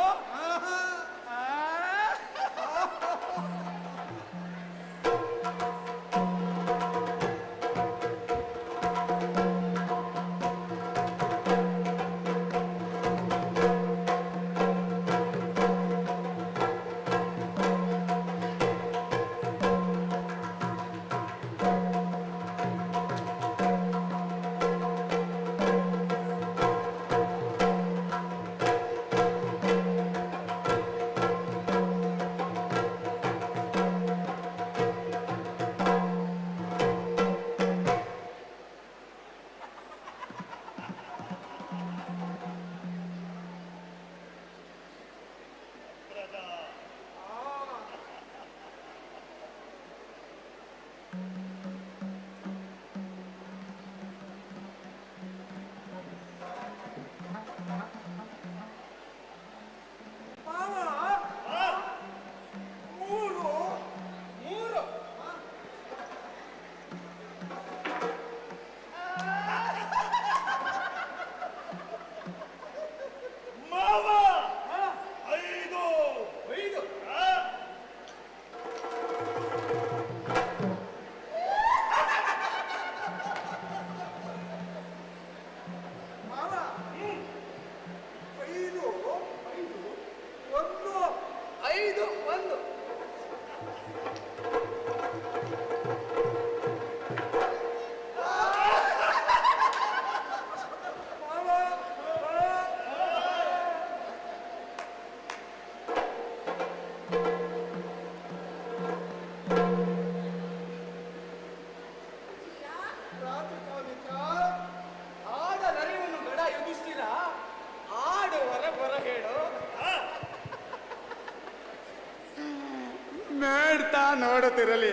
ಮೇಡ್ತಾ ನೋಡುತ್ತಿರಲಿ.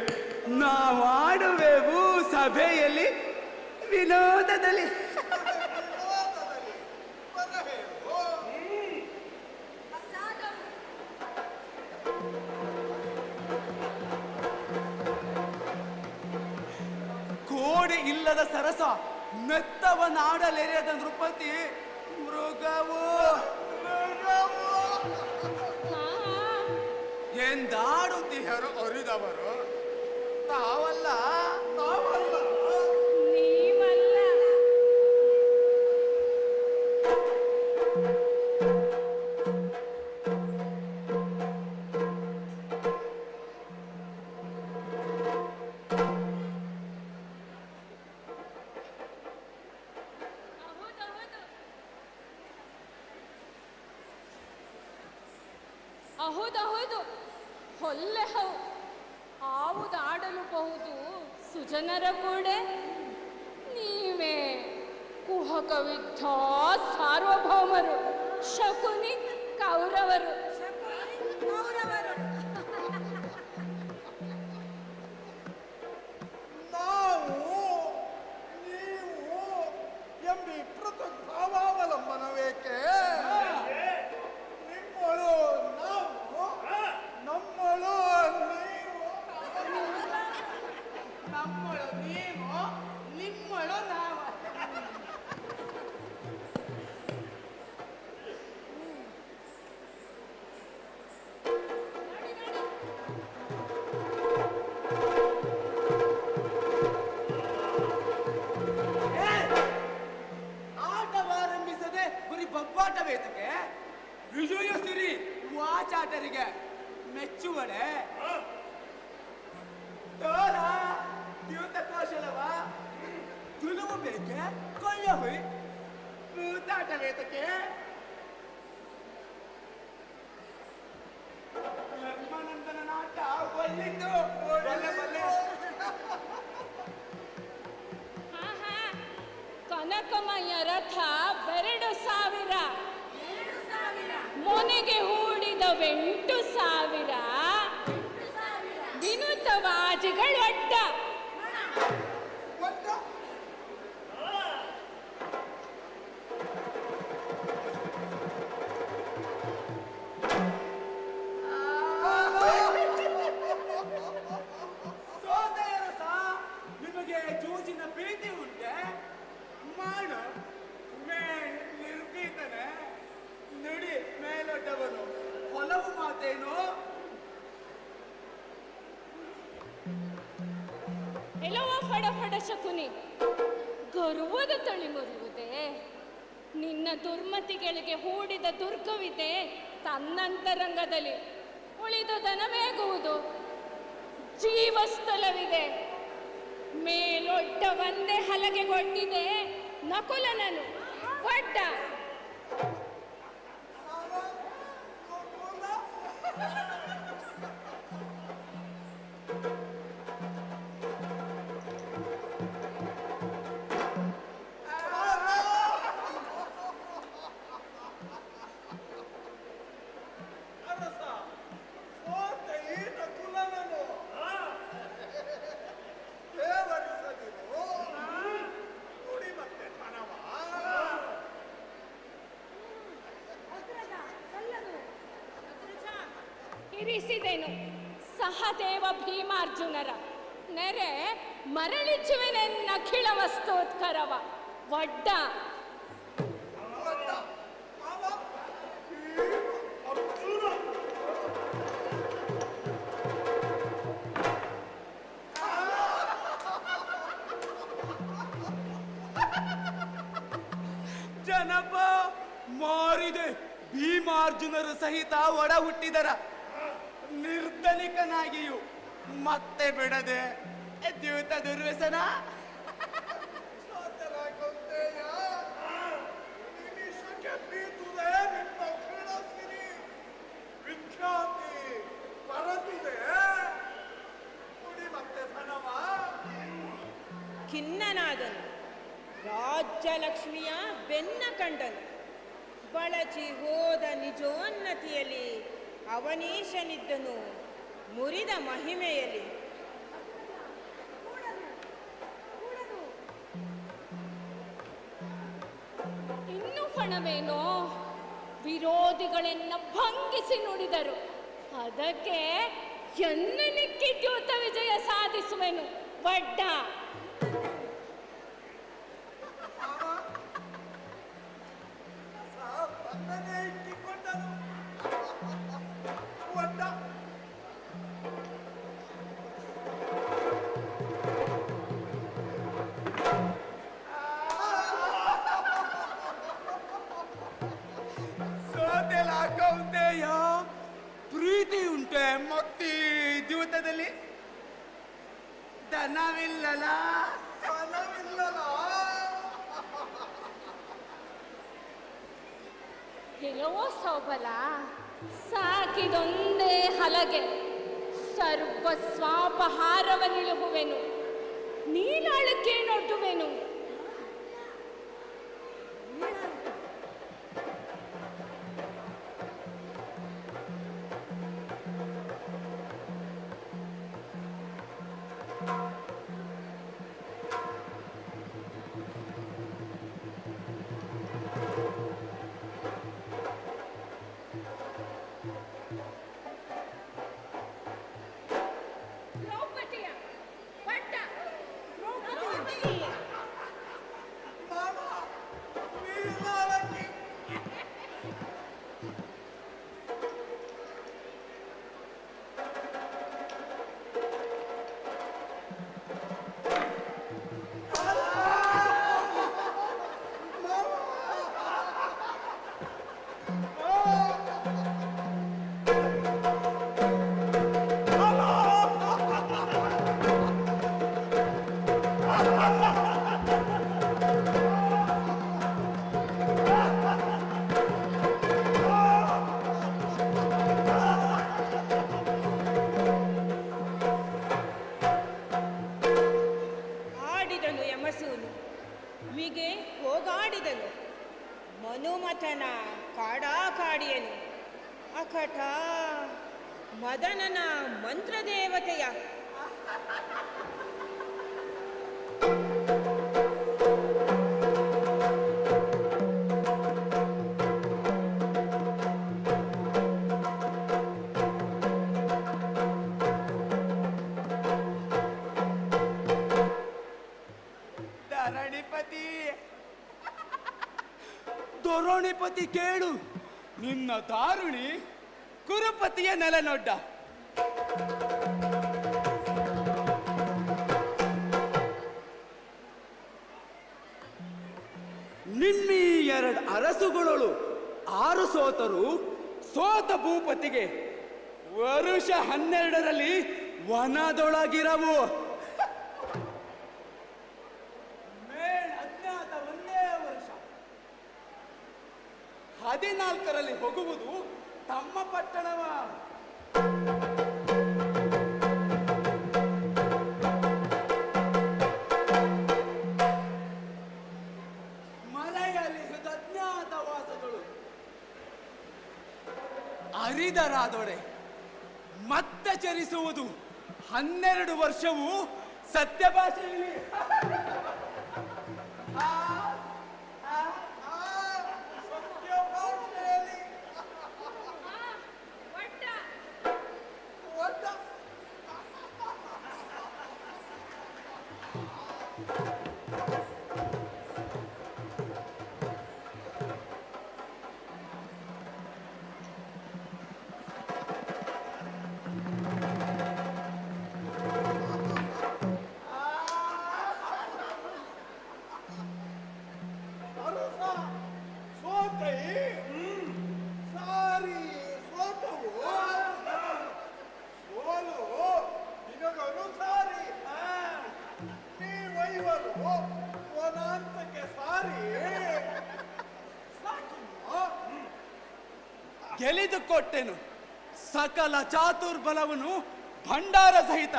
ನಾವಾಡುವೆವು ಸಭೆಯಲ್ಲಿ ವಿನೋದದಲ್ಲಿ. ಕೋಡೆ ಇಲ್ಲದ ಸರಸ, ಮೆತ್ತವನಾಡಲೆರೆಯದ ನೃಪತಿ, ಮೃಗವು ಎಂದಾಡುತ್ತಿಹರು ಅರಿದವರು. ತಾವಲ್ಲ ನೀವಲ್ಲ. ಹೌದೌದು, ಹೊಲ್ಲೆ ಹೌ ಆವುದಾಡಲುಬಹುದು ಸುಜನರ ಕೂಡ. ನೀವೇ ಕುಹಕವಿದ್ದ ಸಾರ್ವಭೌಮರು, ಶಕುನಿ ಕೌರವರು. ನಾವು ನೀವು ಎಂಬಿ ಪೃಥಕ್ ಭಾವಾವಲಂಬನವೇಕೆ? ನಿಮ್ಮಳು ನಾವು, ನಮ್ಮಳು ನೀವು. ನಮ್ಮಳು ನೀವು, ನಿಮ್ಮಳು ನಾವು. ಆಟವಾರಂಭಿಸದೆ ಬರೀ ಬಬ್ಬಾಟವೇತಕ್ಕೆ? ವಿಜಯ ಸಿರಿ ವಾಚಾಟರಿಗೆ ಮೆಚ್ಚುವಳೆ. ತೋರ ದ್ಯೂತ ಕೌಶಲವ ತುಳುವು ಬೇಕೆ? ಕೊಯ್ಯ ಹೋಯ್ ಭೂತಾಟವೇತಕ್ಕೆ? ಲಕ್ಷ್ಮಣಂದನ ನಾಟ ಒಲ್ಲಿದ್ದು ಬಲ್ಲೆ ಬಲ್ಲೆ. ಕನಕಮಯ್ಯ ರಥ 2,000, ಮೊನೆಗೆ ಹೂಡಿದವು 8,000, ವಿನುತವಾಜಿಗಳು ಅಡ್ಡ. ಸೋದರ ನಿಮಗೆ ಜೂಜಿನ ಪ್ರೀತಿ ಉಂಟೆ? ಮಾಡು ನಿರ್ಭೀತನೆ ನುಡಿ ಮೇಲೊಡ್ಡವನು. ಹೊಲವು ಮಾತೇನು? ಎಲ್ಲವ ಫಡ ಶಕುನಿ, ಗರ್ವದ ತಳಿ ಮುರಿಯುವುದೇ? ನಿನ್ನ ದುರ್ಮತಿಗಳಿಗೆ ಹೂಡಿದ ದುರ್ಗವಿದೆ ತನ್ನಂತರಂಗದಲ್ಲಿ. ಉಳಿದು ದನವೇಗುವುದು, ಜೀವಸ್ಥಲವಿದೆ. ಮೇಲೊಡ್ಡ ಒಂದೇ ಹಲಗೆಗೊಡ್ಡಿದೆ ನಕುಲನನು ಒಡ್ಡ. ಇರಿಸಿದೆನು ಸಹದೇವ ಭೀಮಾರ್ಜುನರ ನೆರೆ ಮರಳಿಚುವೆನೆನ್ನಖಿಳ ವಸ್ತೋತ್ಕರವ ಒಡ್ಡ. ಜನಪ ಮಾರಿದೆ ಭೀಮಾರ್ಜುನರು ಸಹಿತ ಒಡ ಹುಟ್ಟಿದರ. ನಿರ್ಧನಿಕನಾಗಿಯೂ ಮತ್ತೆ ಬಿಡದೆ ದ್ಯೂತ ದುರ್ವ್ಯಸನ. ವಿಖ್ಯಾತಿ ಪರತಿದೆ ಕುಡಿ ಮತ್ತೆ ಧನವ. ಖಿನ್ನನಾದನು, ರಾಜ್ಯಲಕ್ಷ್ಮಿಯ ಬೆನ್ನ ಕಂಡನು. ಬಳಚಿ ಹೋದ ನಿಜೋನ್ನತಿಯಲ್ಲಿ ಅವನೀಶನಿದ್ದನು. ಮುರಿದ ಮಹಿಮೆಯಲ್ಲಿ ಇನ್ನು ಪಣವೇನೋ ವಿರೋಧಿಗಳೆನ್ನ ಭಂಗಿಸಿ ನುಡಿದರು. ಅದಕ್ಕೆ ಎನ್ನಲಿಕ್ಕೆ ದ್ಯೂತ ವಿಜಯ ಸಾಧಿಸುವೆನು ಬಡ್ಡ. ಬಂದನೆ ಇಟ್ಟಿಕೊಂಡನು ಒಡ್ಡ. ಸೋತೆಲಾಗೌತೆಯ ಪ್ರೀತಿ ಉಂಟೆ ಮಕ್ತಿ ದ್ಯೂತದಲ್ಲಿ ದನವಿಲ್ಲಲ ಫಲವಿಲ್ಲಲ. ಕೆಲವೋ ಸೌಬಲ ಸಾಕಿದೊಂದೇ ಹಲಗೆ ಸರ್ವಸ್ವಾಪಹಾರವನಿಳುಹುವೆನು, ನೀಲಾಳಕ್ಕೆ ನೊಡ್ಡುವೆನು. ದ್ರೌಪದಿಯ ಬಡ್ಡ ದ್ರೌಪದಿ ಮಾಮ, ನೀಲಾಳಕ್ಕೆ ಆಡಿದನು ಯಮಸೂನು ಮಿಗೆ ಹೋಗಾಡಿದನು ಮನುಮಥನ ಕಾಡಾಕಾಡಿಯನು ಅಕಟ ಮದನನ ಮಂತ್ರದೇವತೆಯ ಧರಣಿಪತಿ ದೊರೋಣಿಪತಿ ಕೇಳು, ನಿನ್ನ ದಾರುಣಿ ಕುರುಪತಿಯ ನೆಲನೊಡ್ಡ. ನಿಮ್ಮೀ ಎರಡು ಅರಸುಗಳು 6 ಸೋತರು. ಸೋತ ಭೂಪತಿಗೆ ವರುಷ 12ರಲ್ಲಿ ವನದೊಳಗಿರವು. ಮೇಳ್ ಅಜ್ಞಾತ ಒಂದೇ ವರ್ಷ 14ರಲ್ಲಿ ಹೋಗುವುದು ತಮ್ಮ ಪಟ್ಟಣವ. ಮಲೆಯಲ್ಲಿ ಅಜ್ಞಾತ ವಾಸಗಳು ಅರಿದರಾದೊಡೆ ಮತ್ತೆ ಚರಿಸುವುದು 12 ವರ್ಷವೂ ಸತ್ಯ ಭಾಷೆಯಲ್ಲಿ. ಸತ್ಯಭಾಷೆಯಲ್ಲಿ ಬಡ್ಡ ಒಡ್ಡ. ಅರಸ ಸೋತೈ ಸಾರಿ ಸೋತವು ಸೋಲು ನಿನಗನು ಸಾರಿ. ನೀವೈವರು ವನಾಂತಕ್ಕೆ ಸಾರಿ ಸಾಕಿನ್ನು. ಗೆಲಿದುಕೊಟ್ಟೆನು ಸಕಲ ಚಾತುರ್ಬಲವನ್ನು ಭಂಡಾರ ಸಹಿತ.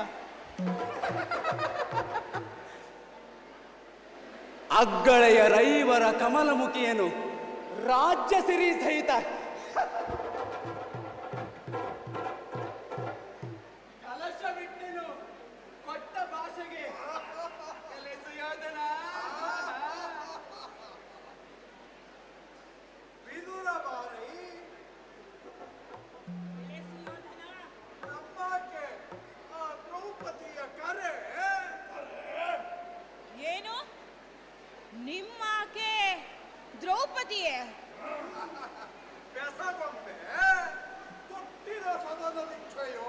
ಅಗ್ಗಳೆಯ ರೈವರ ಕಮಲಮುಖಿಯನು ರಾಜ್ಯ ಸಿರಿ ಸಹಿತ. ನಿಮ್ಮಾಕೆ ದ್ರೌಪದಿಯೇ? ಬೆಸಗೊಂಬೆ ತೊಟ್ಟಿದ ಸದನ ನಿಶ್ಚಯೋ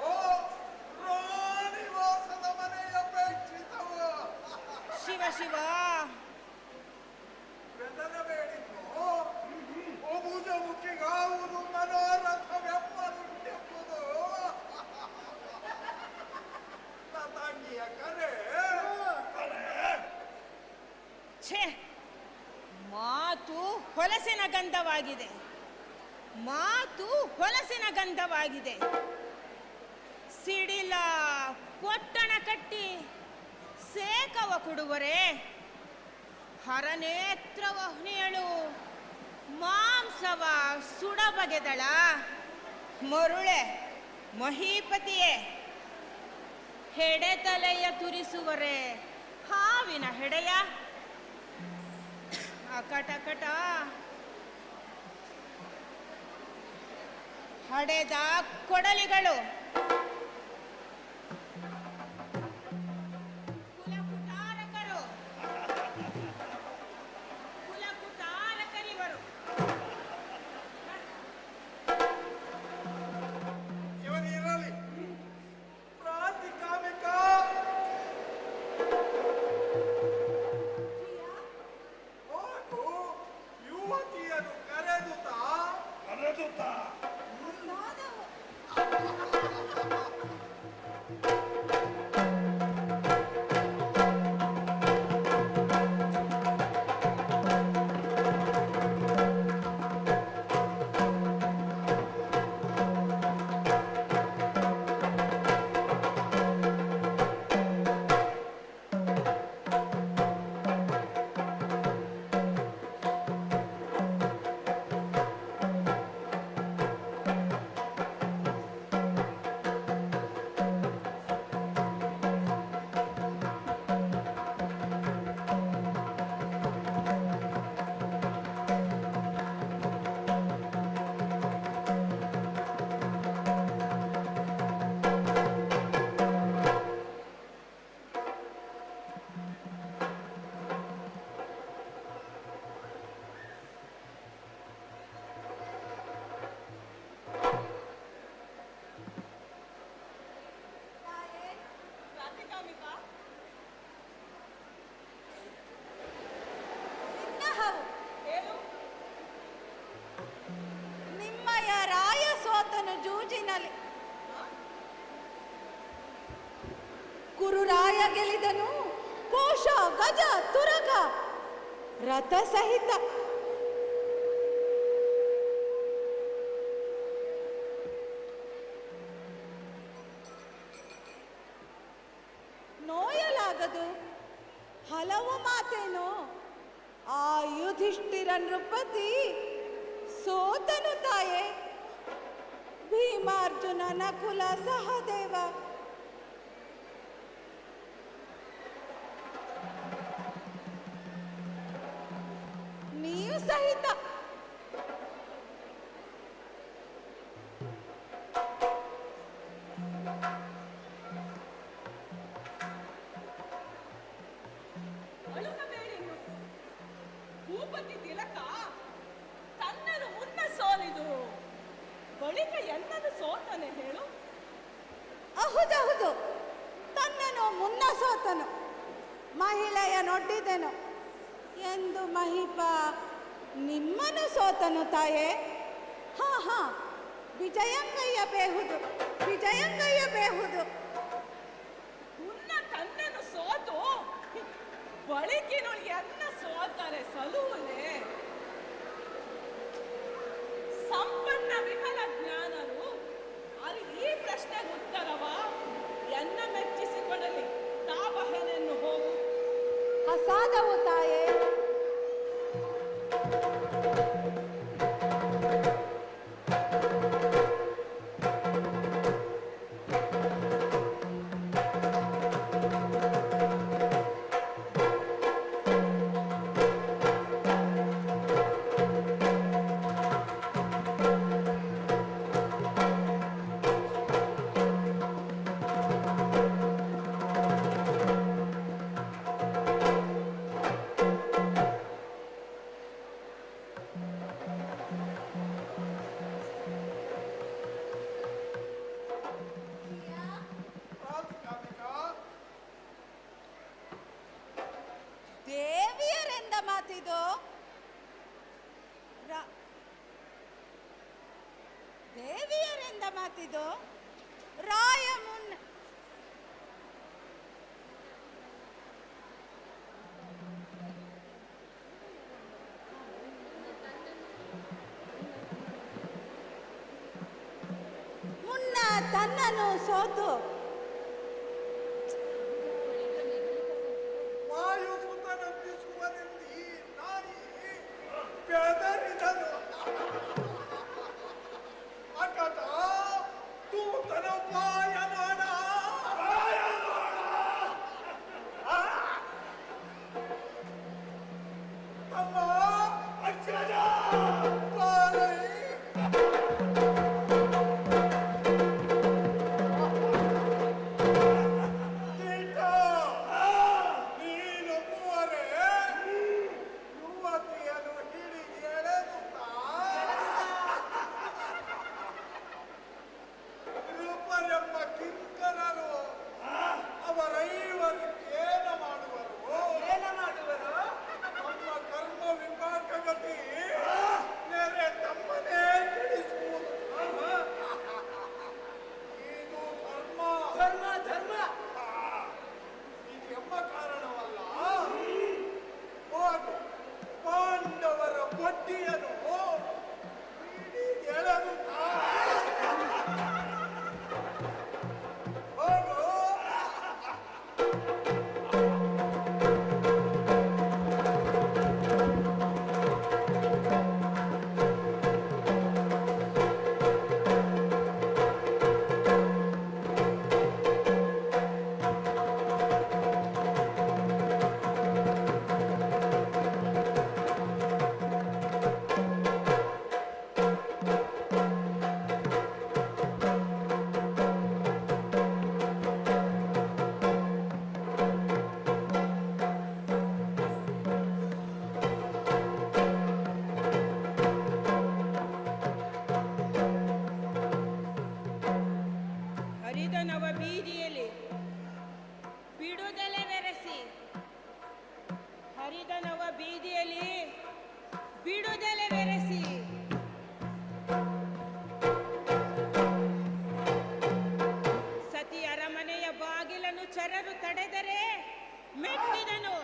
ರಾಣಿವಾಸದ ಮನೆಯ ಅಪೇಕ್ಷಿತವು. ಶಿವ ಶಿವ, ಬೆದರಬೇಡಿಕೋ, ಒಬುಜ ಮುಖಿಗಾವುದು ಮನೋರಥವೆಂಬುದುಂಟೆಂಬುದು ತಂಗಿಯ ಕರೆ. ಛೇ, ಮಾತು ಹೊಲಸಿನ ಗಂಧವಾಗಿದೆ, ಮಾತು ಹೊಲಸಿನ ಗಂಧವಾಗಿದೆ. ಸಿಡಿಲ ಪೊಟ್ಟಣ ಕಟ್ಟಿ ಸೇಕವ ಕೊಡುವರೆ, ಹರನೇತ್ರವ ನೇಳು ಮಾಂಸವ ಸುಡ ಬಗೆದಳ. ಮರುಳೆ ಮಹೀಪತಿಯೇ, ಹೆಡೆತಲೆಯ ತುರಿಸುವರೆ ಹಾವಿನ ಹೆಡೆಯ. ಅಕಟಕಟ ಹಡೆದ ಕೊಡಲಿಗಳು, ಕುಲಕುಟಾರಕರು, ಕುಲಕುಟಾರಕರಿವರು. ಇವನಿರಲಿ ಪ್ರಾತಿಕಾಮಿಕ. ಹೋಗು, ಯುವತಿಯನ್ನು ಕರೆದುತ್ತಾ ನಿಮ್ಮಯ ರಾಯ ಸೋತನು ಜೂಜಿನಲ್ಲಿ. ಕುರುರಾಯ ಗೆಲಿದನು ಕೋಶ ಗಜ ತುರಗ ರಥ ಸಹಿತ. ನೋಯಲಾಗದು ಹಲವು ಮಾತೇನು. ಆ ಯುಧಿಷ್ಠಿರ ನೃಪತಿ ಸೋತನು ತಾಯೇ. ಭೀಮಾರ್ಜುನ ನಕುಲ ಸಹದೇವ ನೀವು ಸಹಿತ. ಭೂಪತಿ ತಿಲಕ ತನ್ನನ್ನು ಮುನ್ನ ಸೋಲಿದು ಬಳಿಕ ಎನ್ನನ್ನು ಸೋತನೆ ಹೇಳು. ಹೌದೌದು, ತನ್ನನು ಮುನ್ನ ಸೋತನು, ಮಹಿಳೆಯ ನೊಡ್ಡಿದೆನು ಎಂದು ಮಹಿಪ ನಿಮ್ಮನು ಸೋತನು ತಾಯೇ. ಹಾ ಹಾ, ವಿಜಯಂಗಯ್ಯ ಬೇಹುದು, ವಿಜಯಂಗಯ್ಯ ಬೇಹುದು. ಮುನ್ನ ತನ್ನನ್ನು ಸೋತು ಬಳಿಕಿನು ಎನ್ನ ಸೋತರೆ ಸಲುವುದೇ. ಸಂಪನ್ನ ವಿಫಲ ಜ್ಞಾನರು ಅಲ್ಲಿ ಈ ಪ್ರಶ್ನೆಗೆ ಉತ್ತರವ ಎನ್ನ ಮೆಚ್ಚಿಸಿಕೊಡಲಿ ತಾಪಹನೆನ್ನು ಹೋಗು. ಅಸಾಧವು ತಾಯೇ. ಮಾತಿದು? ರಾಯ ಮುನ್ನ ಮುನ್ನ ತನ್ನನ್ನು ಸೋತು ವಾಯುಸುತನಂದಿಸುವನೆಂದಿ ನಾಯಿ ಬೆದರಿದನು. ಅಕಟ ತೂತನ ಪಾಯಮಾನ ತಮ್ಮ ಅಜ್ಜನ ಪಾಲೈ ಹರಿದ ನವ ಬೀದಿಯಲ್ಲಿ ಬಿಡುದಲೆ ಬೆರೆಸಿ, ಹರಿದ ನವ ಬೀದಿಯಲ್ಲಿ ಬಿಡುದಲೆ ಬೆರೆಸಿ, ಸತಿ ಅರಮನೆಯ ಬಾಗಿಲನ್ನು ಚರರು ತಡೆದರೆ ಮೆಟ್ಟಿದನು,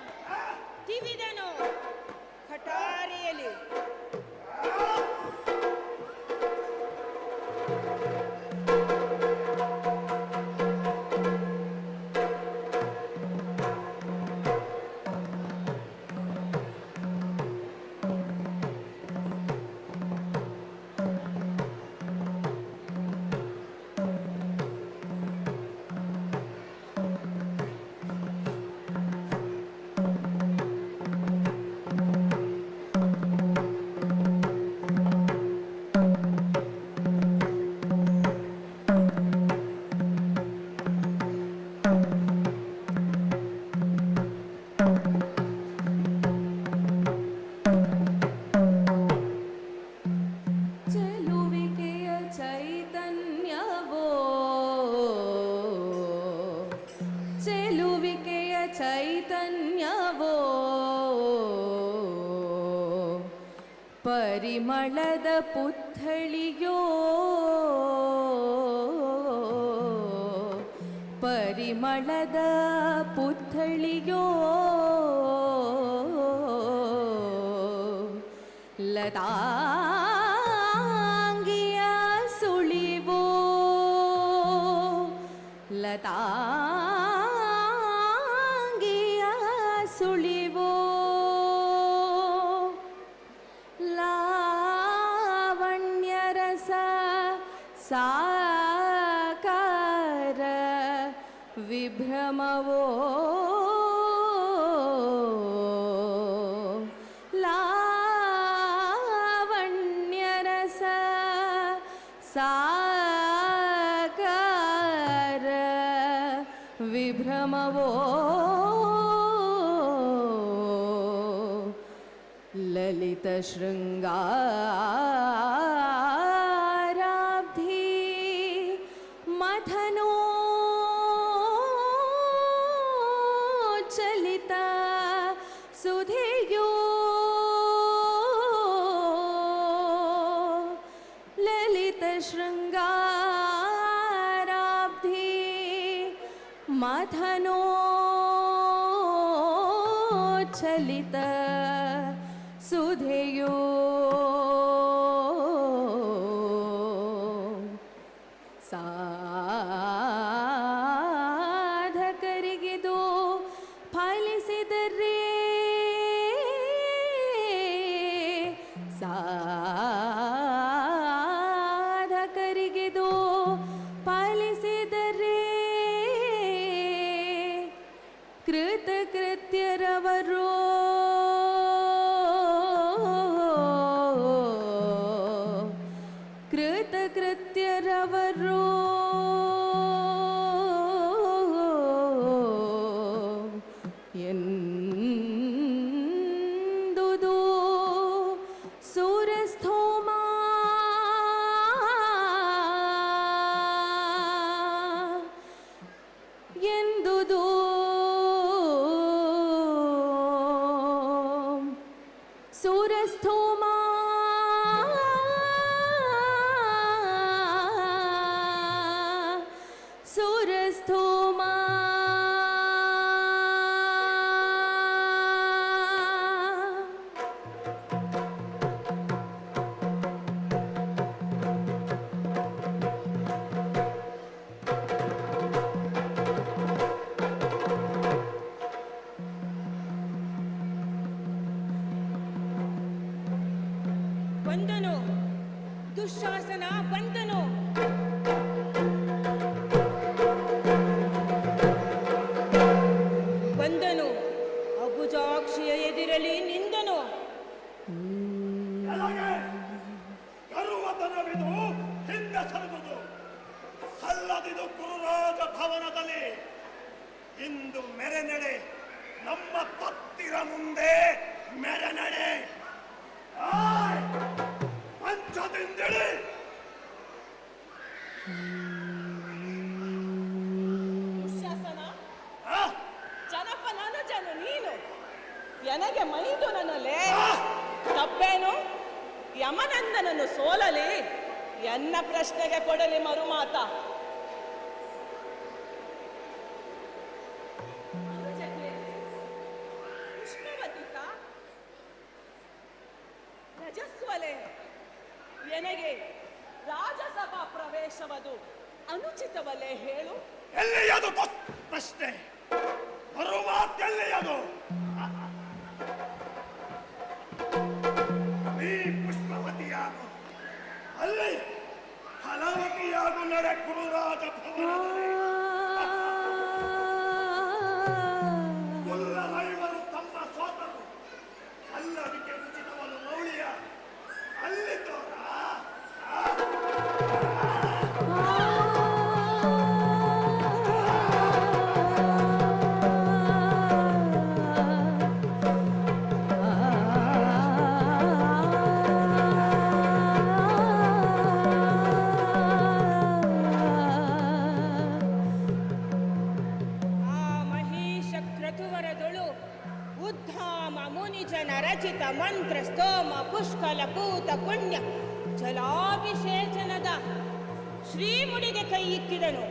ತಿವಿದನು ಕಟಾರಿಯಲ್ಲಿ. ಚೆಲುವಿಕೆಯ ಚೈತನ್ಯವೋ, ಚೆಲುವಿಕೆಯ ಚೈತನ್ಯವೋ, ಪರಿಮಳದ ಪುತ್ಥಳಿಯೋ, ಪರಿಮಳದ ಪುತ್ಥಳಿಯೋ, ಲತಾಂಗಿಯ ಸುಳಿವೋ, ಲತಾಂಗಿಯ ಸುಳಿವೋ, ಲಾವಣ್ಯರಸ ಸಾಕಾರ ವಿಭ್ರಮವೋ, ಲಾವಣ್ಯರಸ ಸಾಕಾರ ವಿಭ್ರಮವೋ, ಲಲಿತ ಶೃಂಗಾರಾಬ್ಧಿ ಮಥನೋ ಚಲಿತ ಸುಧೆಯೋ, ಲಲಿತ ಶೃಂಗಾರ ಮಥನೋ ಚಲಿತ ಸುಧೆಯೋ ಸಾಧಕರಿಗಿದು ಫಲಿಸಿದರೆ ಸಾಧಕರಿಗಿದು ಫಲಿಸಿದರೆ ಕೃತಕೃತ್ಯರವರು ಕೃತಕೃತ್ಯರವರು ಎಂದುದು ಸೂರಸ್ಥೋಮ ಎಂದುದು ಸೂರಸ್ಥೋಮ ಸೂರಸ್ಥೋಮ ಬಂದನು ದುಶ್ಯಾಸನ, ಬಂದನು. ಬಂದನು ಅಬುಜಾಕ್ಷಿಯ ಎದಿರಲಿ ನಿಂದನು. ಗರ್ವತನವಿದು ಹಿಂದೆ ಸರಿದುದು ಸಲ್ಲದಿದು ಗುರುರಾಜ ಭವನದಲ್ಲಿ ಇಂದು ಮೆರೆನಡೆ, ನಮ್ಮ ಭಕ್ತಿರ ಮುಂದೆ ಮೆರೆನಡೆ. ಪಂಚದಿಂದಿಳಿ ದುಶ್ಯಾಸನ, ಜನಪನನು ಜನು ನೀನು ಎನಗೆ ಮೈದು ನನ್ನಲೆ ತಪ್ಪೇನು? ಯಮನಂದನನ್ನು ಸೋಲಲಿ ಎನ್ನ ಪ್ರಶ್ನೆಗೆ ಕೊಡಲಿ ಮರುಮಾತ. ಪುಷ್ಪವತಿಕ ರಜಸ್ವಲೆ ಎನಗೆ ರಾಜಸಭಾ ಪ್ರವೇಶವದು ಅನುಚಿತವಲ್ಲೇ ಹೇಳು? ಎಲ್ಲಿಯದು ಪ್ರಶ್ನೆ? ಬರುವಾತ್ಯೆಲ್ಲಿಯದು? ನೀ ಪುಷ್ಪವತಿಯಾಗು, ಅಲ್ಲಿ ಫಲವತಿಯಾಗು ನಡೆ ಗುರುರಾಜ ಭವನದಲ್ಲಿ. ಕುಲ್ಲರೈವರು ತಮ್ಮ ಸೋತರು, ಅಲ್ಲದಕ್ಕೆ ಉಚಿತವನು ಮೌಳಿಯ ಅಲ್ಲಿ ತೋರ. ಉದ್ಧಾಮ ಮುನಿಜನ ರಚಿತ ಮಂತ್ರ ಸ್ತೋಮ ಪುಷ್ಕಲ ಪೂತ ಪುಣ್ಯ ಜಲಾಭಿಷೇಚನದ ಶ್ರೀಮುಡಿಗೆ ಕೈ ಇಕ್ಕಿದನು.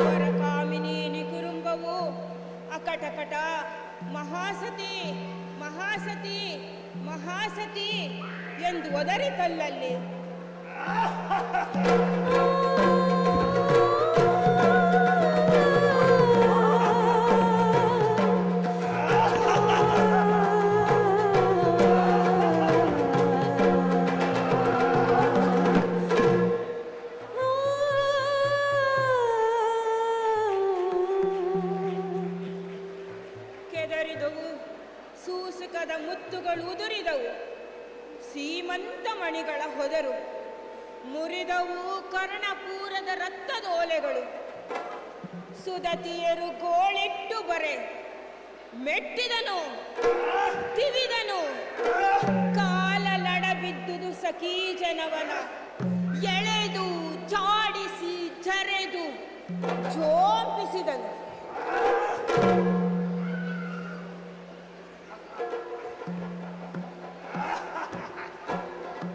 ವರಕಾಮಿನಿ ನಿಕುರುಂಬವು ಅಕಟಕಟ ಮಹಾಸತಿ ಮಹಾಸತಿ ಮಹಾಸತಿ ಎಂದು ಒದರಿತಲ್ಲಲ್ಲಿ. ಕೆದರಿದವು ಸೂಸುಕದ ಮುತ್ತುಗಳು ಉದುರಿದವು, ಸೀಮಂತ ಮಣಿಗಳ ಹೊದರು ಮುರಿದವು ಕರ್ಣಪೂರದ ರಕ್ತದೋಲೆಗಳು. ಸುದತಿಯರು ಗೋಳಿಟ್ಟು ಬರೆ ಮೆಟ್ಟಿದನು, ತಿವಿದನು, ಕಾಲ ಲಡಬಿದ್ದುದು ಸಖೀಜನವನ ಎಳೆದು ಚಾಡಿಸಿ ಜರೆದು ಜೋಪಿಸಿದನು.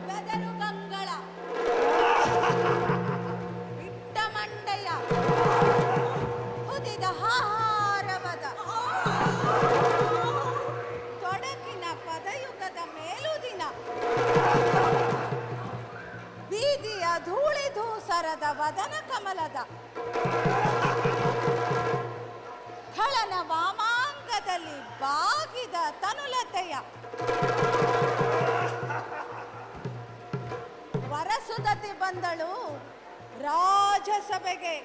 ಬೆದರು ಗಂಗಳ ಬಿಟ್ಟ ಮಂಡೆಯ ಹುದಿದ ಹಾಹಾರವದ ತೊಡಕಿನ ಪದಯುಗದ ಮೇಲುದಿನ ಬೀದಿಯ ಧೂಳಿ ಧೂಸರದ ವದನ ಕಮಲದ ಖಳನ ವಾಮಾಂಗದಲ್ಲಿ ಬಾಗಿದ ತನುಲತೆಯ ವರಸುದತಿ ಬಂದಳು ರಾಜಸಭೆಗೆ.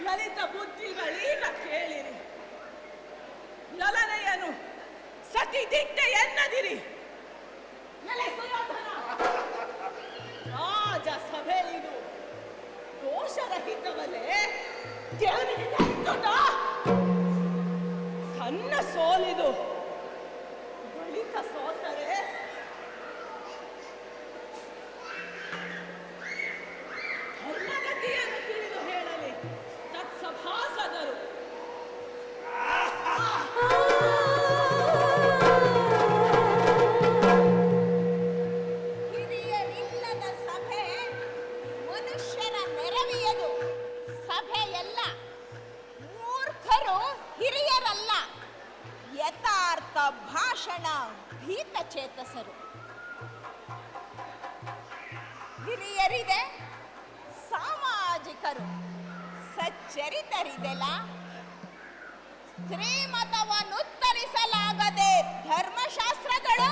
ಲಲಿತ ಬುದ್ಧಿಗಳೀಗ ಕೇಳಿರಿ. ಲಲನೆಯನು ಸತಿ ದಿಟ್ಟೆ ಎನ್ನದಿರಿ. ರಾಜ ಸಭೆ ಇದು ದೋಷರಹಿತವಲ್ಲೇ ದೇವರಿಗೆ ತನ್ನ ಸೋಲಿದು ಬಳಿಕ ಸೋತರೆ ಧರ್ಮಗತಿಯನ್ನು ತಿಳಿದು ಹೇಳಲಿ ತತ್ಸಭಾಸದರು. ಹಿರಿಯರಿಲ್ಲದ ಸಭೆ ಮನುಷ್ಯರ ನೆರವಿಯದು. ಸಭೆಯಲ್ಲ, ಮೂರ್ಖರು ಹಿರಿಯರಲ್ಲ. ಯಥಾರ್ಥ ಭಾಷಣ ಭೀತಚೇತಸರು. ಹಿರಿಯರಿದೆ, ಸಾಮಾಜಿಕರು ಸಚ್ಚರಿತರಿದೆಲ್ಲ. ಸ್ತ್ರೀಮತವನ್ನು ಉತ್ತರಿಸಲಾಗದೆ ಧರ್ಮಶಾಸ್ತ್ರಗಳು.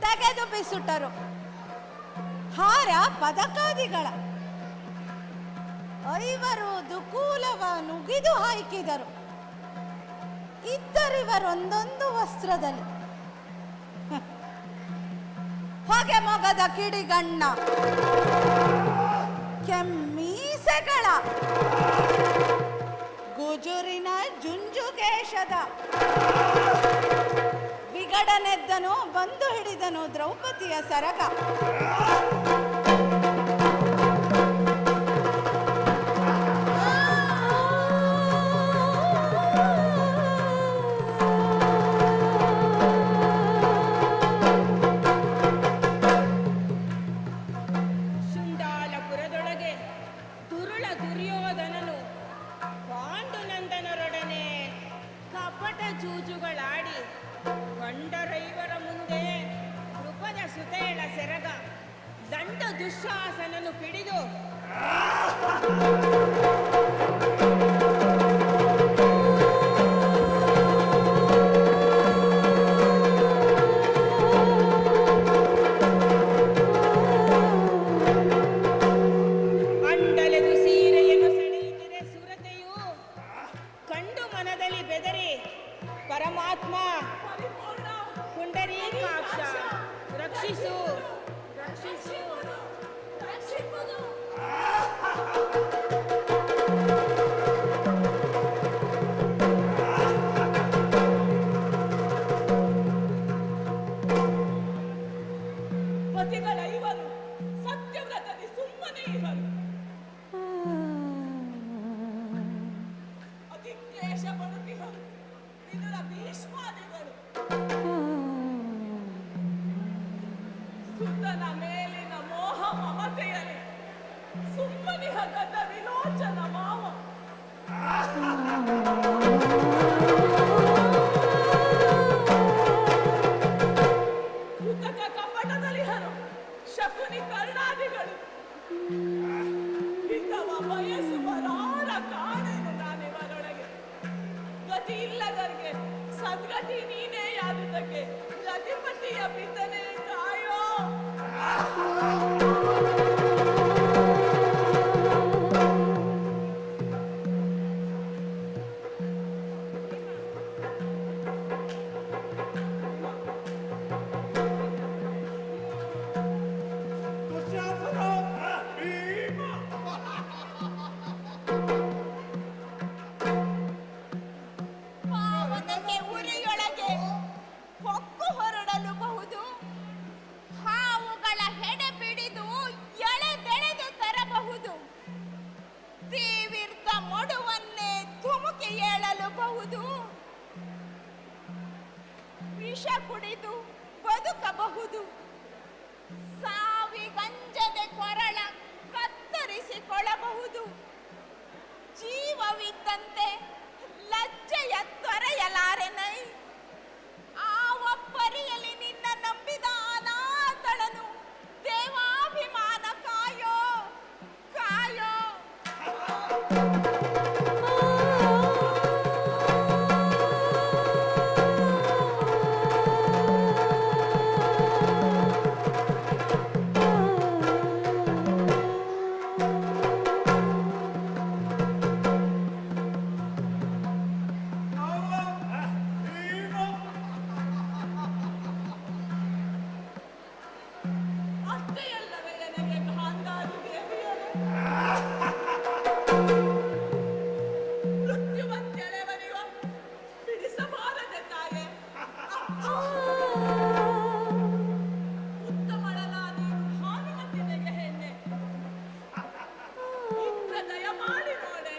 ತೆಗೆದು ಬಿಸುಟರು ಹಾರ ಪದಕಾದಿಗಳ. ಐವರು ದುಕೂಲವ ನುಗಿದು ಹಾಕಿದರು. ಇದ್ದರಿವರೊಂದೊಂದು ವಸ್ತ್ರದಲ್ಲಿ ಹೊಗೆ ಮೊಗದ ಕಿಡಿಗಣ್ಣ, ಕೆಮ್ಮೀಸೆಗಳ, ಗುಜುರಿನ ಜುಂಜುಗೇಶದ. ವಿಗಡನೆದ್ದನು ಬಂದು ಹಿಡಿದನು ದ್ರೌಪದಿಯ ಸರಗ. ಶುಂಡಾಲಪುರದೊಳಗೆ ದುಷ್ಟ ದುಶ್ಯಾಸನನ್ನು ಪಿಡಿದು ಅಂಡಲೆದು ಸೀರೆಯನ್ನು ಸೆಳೆಯುತ್ತಿದೆ ಸುರತೆಯು. ಕಂಡು ಮನದಲ್ಲಿ ಬೆದರಿ ಪರಮಾತ್ಮ ಪುಂಡರೀಕಾಕ್ಷ ರಕ್ಷಿಸು ರಕ್ಷಿಸು ರಕ್ಷಿಸುವುದು. ಪತಿಗಳ ಇವರು ಸತ್ಯವ್ರತದಿ ಸುಮ್ಮನೆ ಇವರು. ಅತಿ ಕ್ಲೇಶ ಪಡುತ್ತಿಹರು ವಿದುರ ಭೀಷ್ಮಾದಿಗಳು. ಸುತನ ಮೇಲಿನ ಮೋಹ ಮಮತೆಯಲ್ಲಿ ಸುಮ್ಮನೆ ಹಗದ ವಿಲೋಚನ ಮಾವ. ಕೃತಕ ಕಪಟದಲ್ಲಿ ಹರು ಶಕುನಿ ಕರ್ಣಾದಿಗಳು. ಹಿತವ ಬಯಸುವರಾರ ಕಾಣೆನು ನಾನಿವರೊಳಗೆ. ಗತಿ ಇಲ್ಲದರಿಗೆ ಸದ್ಗತಿ ನೀನೇ ಯಾದುದಕ್ಕೆ ರತಿಪತಿಯ ಪಿತನೇ ಕಾಯೋ. ದುಶ್ಯಾಸನ, ಭೀಮ. ಪಾವನಕ್ಕೆ ಉರಿಯೊಳಗೆ ಹೊಕ್ಕು ಹೊರಡಲುಬಹುದು. ಹಾವುಗಳ ಹೆಡೆ ಬಿಡಿದು ಎಳೆದೆಳೆದು ತರಬಹುದು. ತೀವಿರ್ತ ಮೊಡುವನ್ನೇ ಧುಮುಕಿ ಏಳಲುಬಹುದು. ವಿಷ ಕುಡಿದು ಬದುಕಬಹುದು. ಸಾವಿಗಂಜದೆ ಕೊರಳ ಕತ್ತರಿಸಿಕೊಳ್ಳಬಹುದು. ಜೀವವಿದ್ದಂತೆ ಲಜ್ಜೆಯ ತೊರೆಯಲಾರೆನೈ. ಆವಪ್ಪರಿಯಲ್ಲಿ ನಿನ್ನ ನಂಬಿದ ಅನಾಥಳನು ದೇವಾಭಿಮಾನ ಕಾಯೋ ಕಾಯೋ. ಅತ್ತೆಯಲ್ಲವೇ ನನಗೆ ಗಾಂಧಾರಿ ದೇವಿಯರೇ. ಮೃತ್ಯುವಂತೆಳೆವರಿವ ಬಿಡಿಸಬಾರದೆ ತಾಯೇ. ಉತ್ತಮಳನಾದ ಭಾನುಮತಿನೆಗೆ ಹೆಣ್ಣೆ. ಇಂಥ ದಯ ಮಾಡಿ ನೋಡೆ.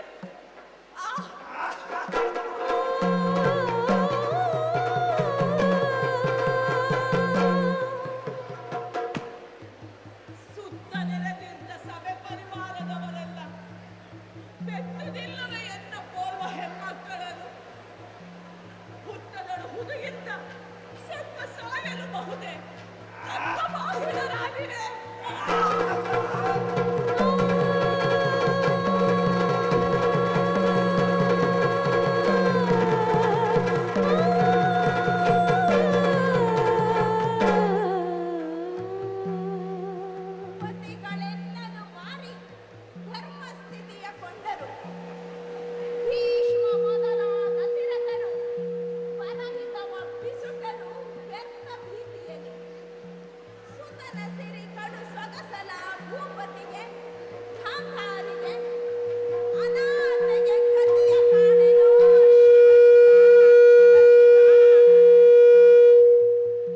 ಸುತ್ತ ನೆರೆದಿದ್ದ ಸಭೆ ಪರಿವಾರದವರೆಲ್ಲ ಬೆತ್ತದಿಲ್ಲವೇ ಎನ್ನ ಪೋರ್ವ ಹೆಣ್ಮಕ್ಕಳನ್ನು. ಹುತ್ತದಳು ಹುದುಗಿದ್ದ ಸ್ವಲ್ಪ ಸಾಯಲು ಬಹುದೇ ಬಾಹಿರರಾಗಿರೆ. ಪತಿಗಳೆಲ್ಲರೂ ಮಾರಿ ಧರ್ಮಸ್ಥಿತಿಯ ಕೊಂಡರು. ಭೀಷ್ಮ ಮೊದಲಾದ ತಿಲಕರು ಪರಹಿತವ ಬಿಸುಟರು ವ್ಯರ್ಥ ಭೀತಿಯಲ್ಲಿ. ಸುತನ ಸಿರಿ ಕಡು ಸೊಗಸಲ ಭೂಪತಿಗೆ ಗಾಂಧಾರಿಗೆ ಅನಾಥೆಗೆ ಗತಿಯ ಕಾಣೆನು.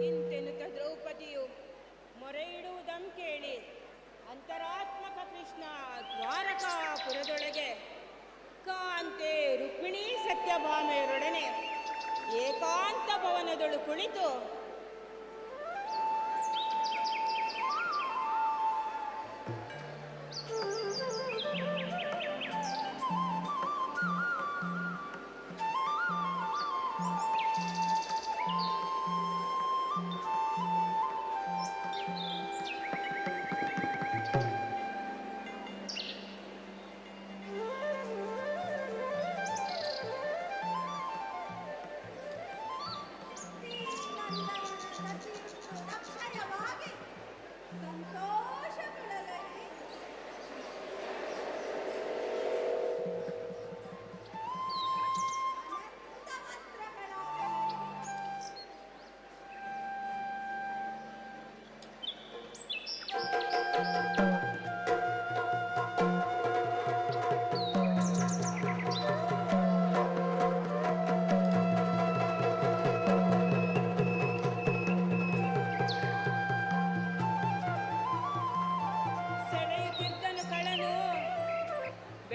ಇಂತೆನ್ನುತ್ತ ದ್ರೌಪದಿಯು ಮೊರೆ ಇಡುವುದಂ ಕೇಳಿ ಅಂತರಾತ್ಮಕ ಕೃಷ್ಣ ದ್ವಾರಕಾಪುರದೊಳಗೆ ಕಾಂತೆ ರುಕ್ಮಿಣೀ ಸತ್ಯಭಾಮೆಯರೊಡನೆ ಏಕಾಂತ ಭವನದೊಳು ಕುಳಿತು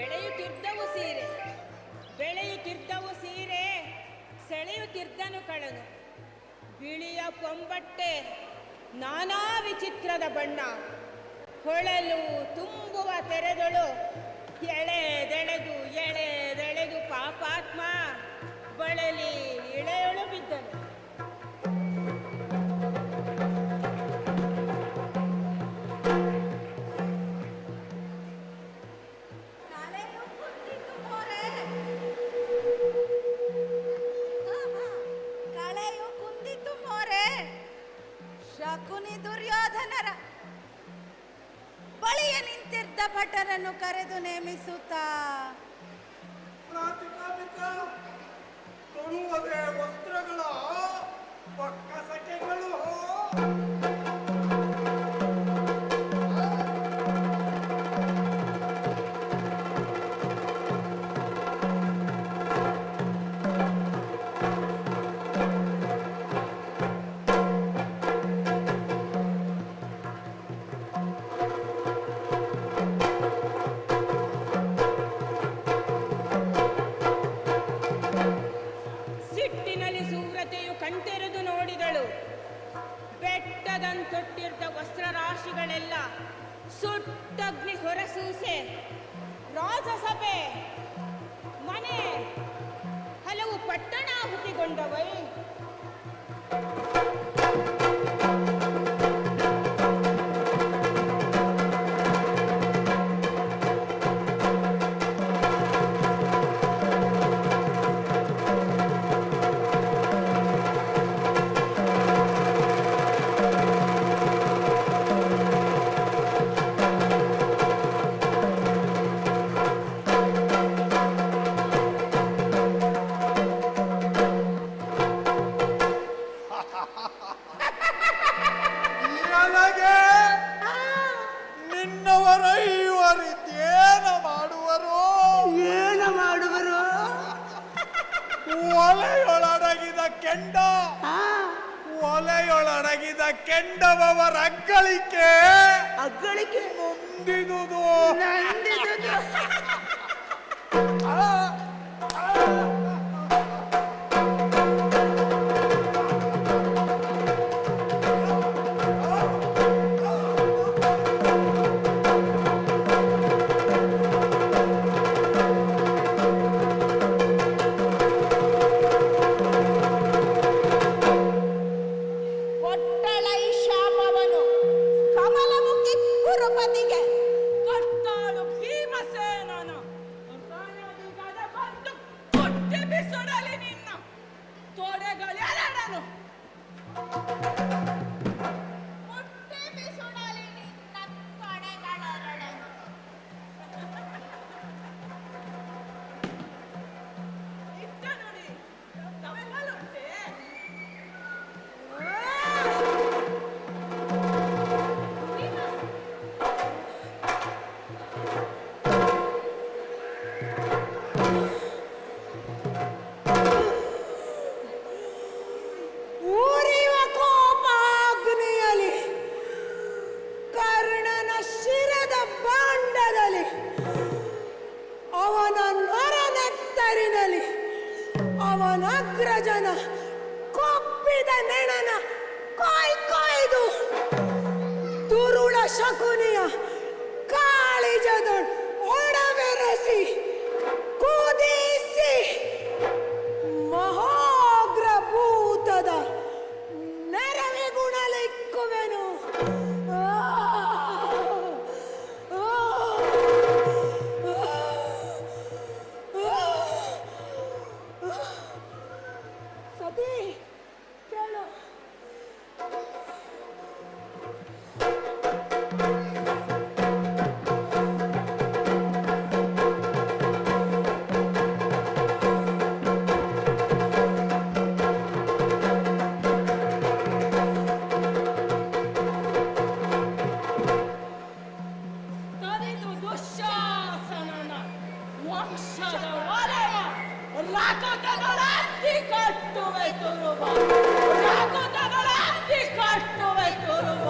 ಬೆಳೆಯುತ್ತಿದ್ದವು ಸೀರೆ, ಬೆಳೆಯುತ್ತಿದ್ದವು ಸೀರೆ, ಸೆಳೆಯುತ್ತಿದ್ದನು ಕಳನು. ಬಿಳಿಯ ಪೊಂಬಟ್ಟೆ, ನಾನಾ ವಿಚಿತ್ರದ ಬಣ್ಣ, ಹೊಳಲು ತುಂಬುವ ತೆರೆದಳು, ಎಳೆದೆಳೆದು ಪಾಪಾತ್ಮ ಬಳಲಿ ಇಳೆಯೊಳು ಬಿದ್ದನು. ಕಳೆಯು ಕುಂದಿತು ಮೋರೆ. ಶಕುನಿ ದುರ್ಯೋಧನರ ಬಳಿಯ ನಿಂತಿದ್ದ ಭಟರನ್ನು ಕರೆದು ನೇಮಿಸುತ್ತಾ, ಪ್ರಾತಿಕಾಮಿಕ ತೊಡುವುದೇ ವಸ್ತ್ರಗಳ ಪಕ್ಕಸಕೆಗಳು. ಸಿಟ್ಟಿನಲ್ಲಿ ಸೂರತೆಯು ಕಣ್ತೆರೆದು ನೋಡಿದಳು. ಬೆಟ್ಟದಂತೊಟ್ಟಿದ್ದ ವಸ್ತ್ರರಾಶಿಗಳೆಲ್ಲ ಸುಟ್ಟಗ್ನಿ ಹೊರಸೂಸೆ. ರಾಜಸಭೆ, ಮನೆ, ಹಲವು ಪಟ್ಟಣಾಹುತಿಗೊಂಡವೈ. ನನಗೆ ನಿನ್ನವರೈವರಿದ್ದೇನ ಮಾಡುವರು? ಏನು ಮಾಡುವರು? ಒಲೆಯೊಳಡಗಿದ ಕೆಂಡ, ಒಲೆಯೊಳಡಗಿದ ಕೆಂಡವರ ಅಗ್ಗಳಿಕೆ ಮುಂದಿದುದು. ಕೊಟ್ಟಳೈ ಶಾಪವನು ಕಮಲಮುಖಿ ಕುರುಪತಿಗೆ, ಕೊಟ್ಟಾಳು ಭೀಮಸೇನನ ರಣದಿಗದ ಬಂದು ಕೊಟ್ಟಿ ಬಿಸುಡಲಿ ನಿನ್ನ ತೊಡೆಗಳೆರಡನು. ಕೊಟ್ಟಿ ಬಿಸುಡಲಿ ನಿನ್ನ ತೊಡೆಗಳೆರಡನು. ಇತ್ತ ನೋಡಿ ತವೆಲ್ಲುಂಟೆ. ಊರಿವ ಕೋಪಾಗ್ನಿಯಲಿ, ಕರ್ಣನ ಶಿರದ ಬಾಂಡದಲ್ಲಿ, ಅವನ ನರನೆತ್ತರಿನಲ್ಲಿ, ಅವನಗ್ರಜನ ಕೊಪ್ಪಿದ ನೆಣನ ಕೊಯ್ದು ದುರುಳ ಶಕುನಿಯ ಕಾಳಿಜದ ಒಡಬೆರೆಸಿ ಕುದಿಸಿ ಮಹಾಗ್ರಭೂತದ ನೆರವಿಗುಣಲಿಕ್ಕುವೆನು. ಸತಿ ಕೇಳು. ತರಿದು ದುಶ್ಯಾಸನನ ವಂಶದ ವಲಯ ರಾಕಟಗಳಾಗಿ ಕಟ್ಟುವೆ ತುರುವ, ರಾಕಟಗಳಾಗಿ ಕಟ್ಟುವೆ ತುರುವ.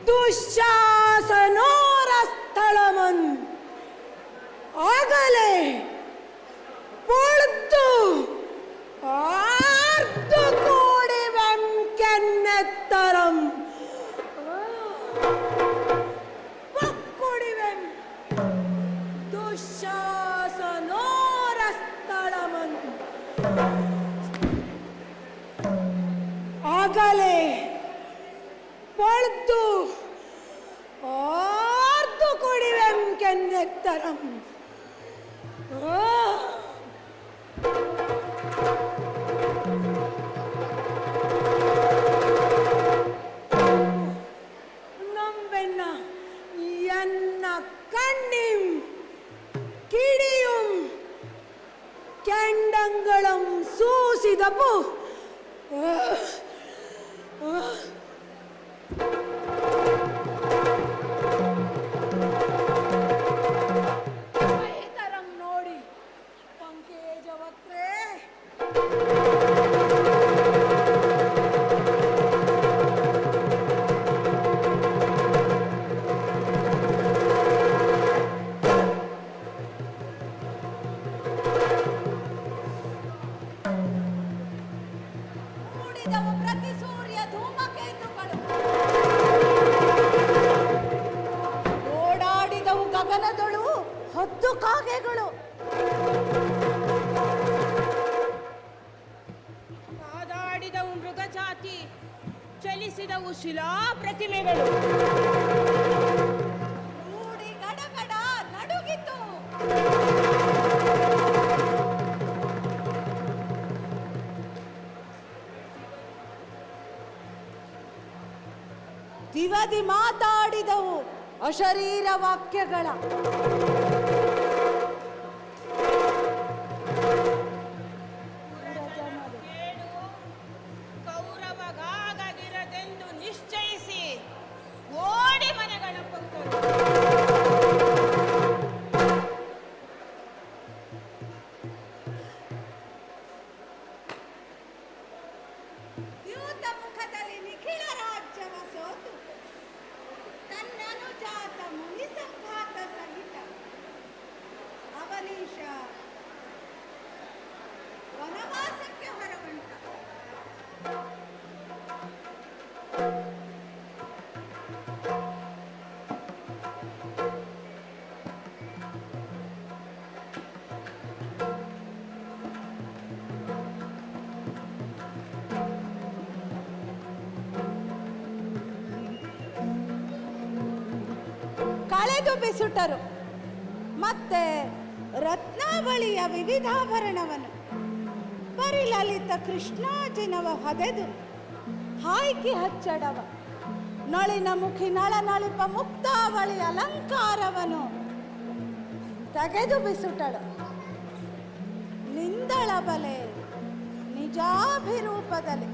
ದುಶ್ಶಾಸನೋರ ಸ್ಥಳಮನ್ ಆಗಲೇ പൊളുത്തു ആർദ്ദു കൂടി വെംകെന്നെത്തരം പൊക്കുടിവൻ ദുശാസനോര സ്ഥലമൻ ಆಗಲೇ പൊളുത്തു ആർദ്ദു കൂടി വെംകെന്നെത്തരം നമ്പെണ്ണ എന്ന കണ്ണിയും കിടിയും കെണ്ടങ്ങളും സൂസിതപ്പു ನೋಡಿ ಪಂಕೇಜವಕ್ರೇ ಮೂಡಿದವು ಪ್ರತಿ ಸೂರ್ಯ ಧೂಮಕೇತುಗಳು ಓಡಾಡಿದವು ಗಗನದಳು ಹದ್ದು ಕಾಗೆಗಳು ಕಾದಾಡಿದವು ಮೃಗಜಾತಿ ಚಲಿಸಿದವು ಶಿಲಾ ಪ್ರತಿಮೆಗಳು ಮೂಡಿ ಗಡಗಡ ನಡುಗಿತು ದಿವದಿ ಮಾತಾಡಿದವು ಅಶರೀರ ವಾಕ್ಯಗಳ ಕೇಡು ಕೌರವಗಾಗದಿರದೆಂದು ನಿಶ್ಚಯಿಸಿ ಓಡಿ ಮನೆಗಳ ಪಕ್ಕರು ದ್ಯೂತ ಮುಖದಲ್ಲಿ ನಿಖಿಳ ರಾಜ್ಯವ ಸೋತು ತನ್ನನುಜಾತ ಮುನಿ ಸಂಘಾತ ಸಹಿತ ಅವನೀಶ ವನವಾಸಕ್ಕೆ ಹೊರಬಂಟ ಕಳೆದು ಬಿಸುಟರು ಮತ್ತೆ ರತ್ನಾವಳಿಯ ವಿವಿಧಾಭರಣವನ್ನು ಪರಿಲಲಿತ ಕೃಷ್ಣಾಜಿನವ ಹೊದೆದು ಹಾಯ್ಕಿ ಹಚ್ಚಡವ ನಳಿನ ಮುಖಿ ನಳನಳಿಪ ಮುಕ್ತಾವಳಿ ಅಲಂಕಾರವನ್ನು ತೆಗೆದು ಬಿಸುಟಳು ನಿಂದಳ ಬಲೆ ನಿಜಾಭಿರೂಪದಲ್ಲಿ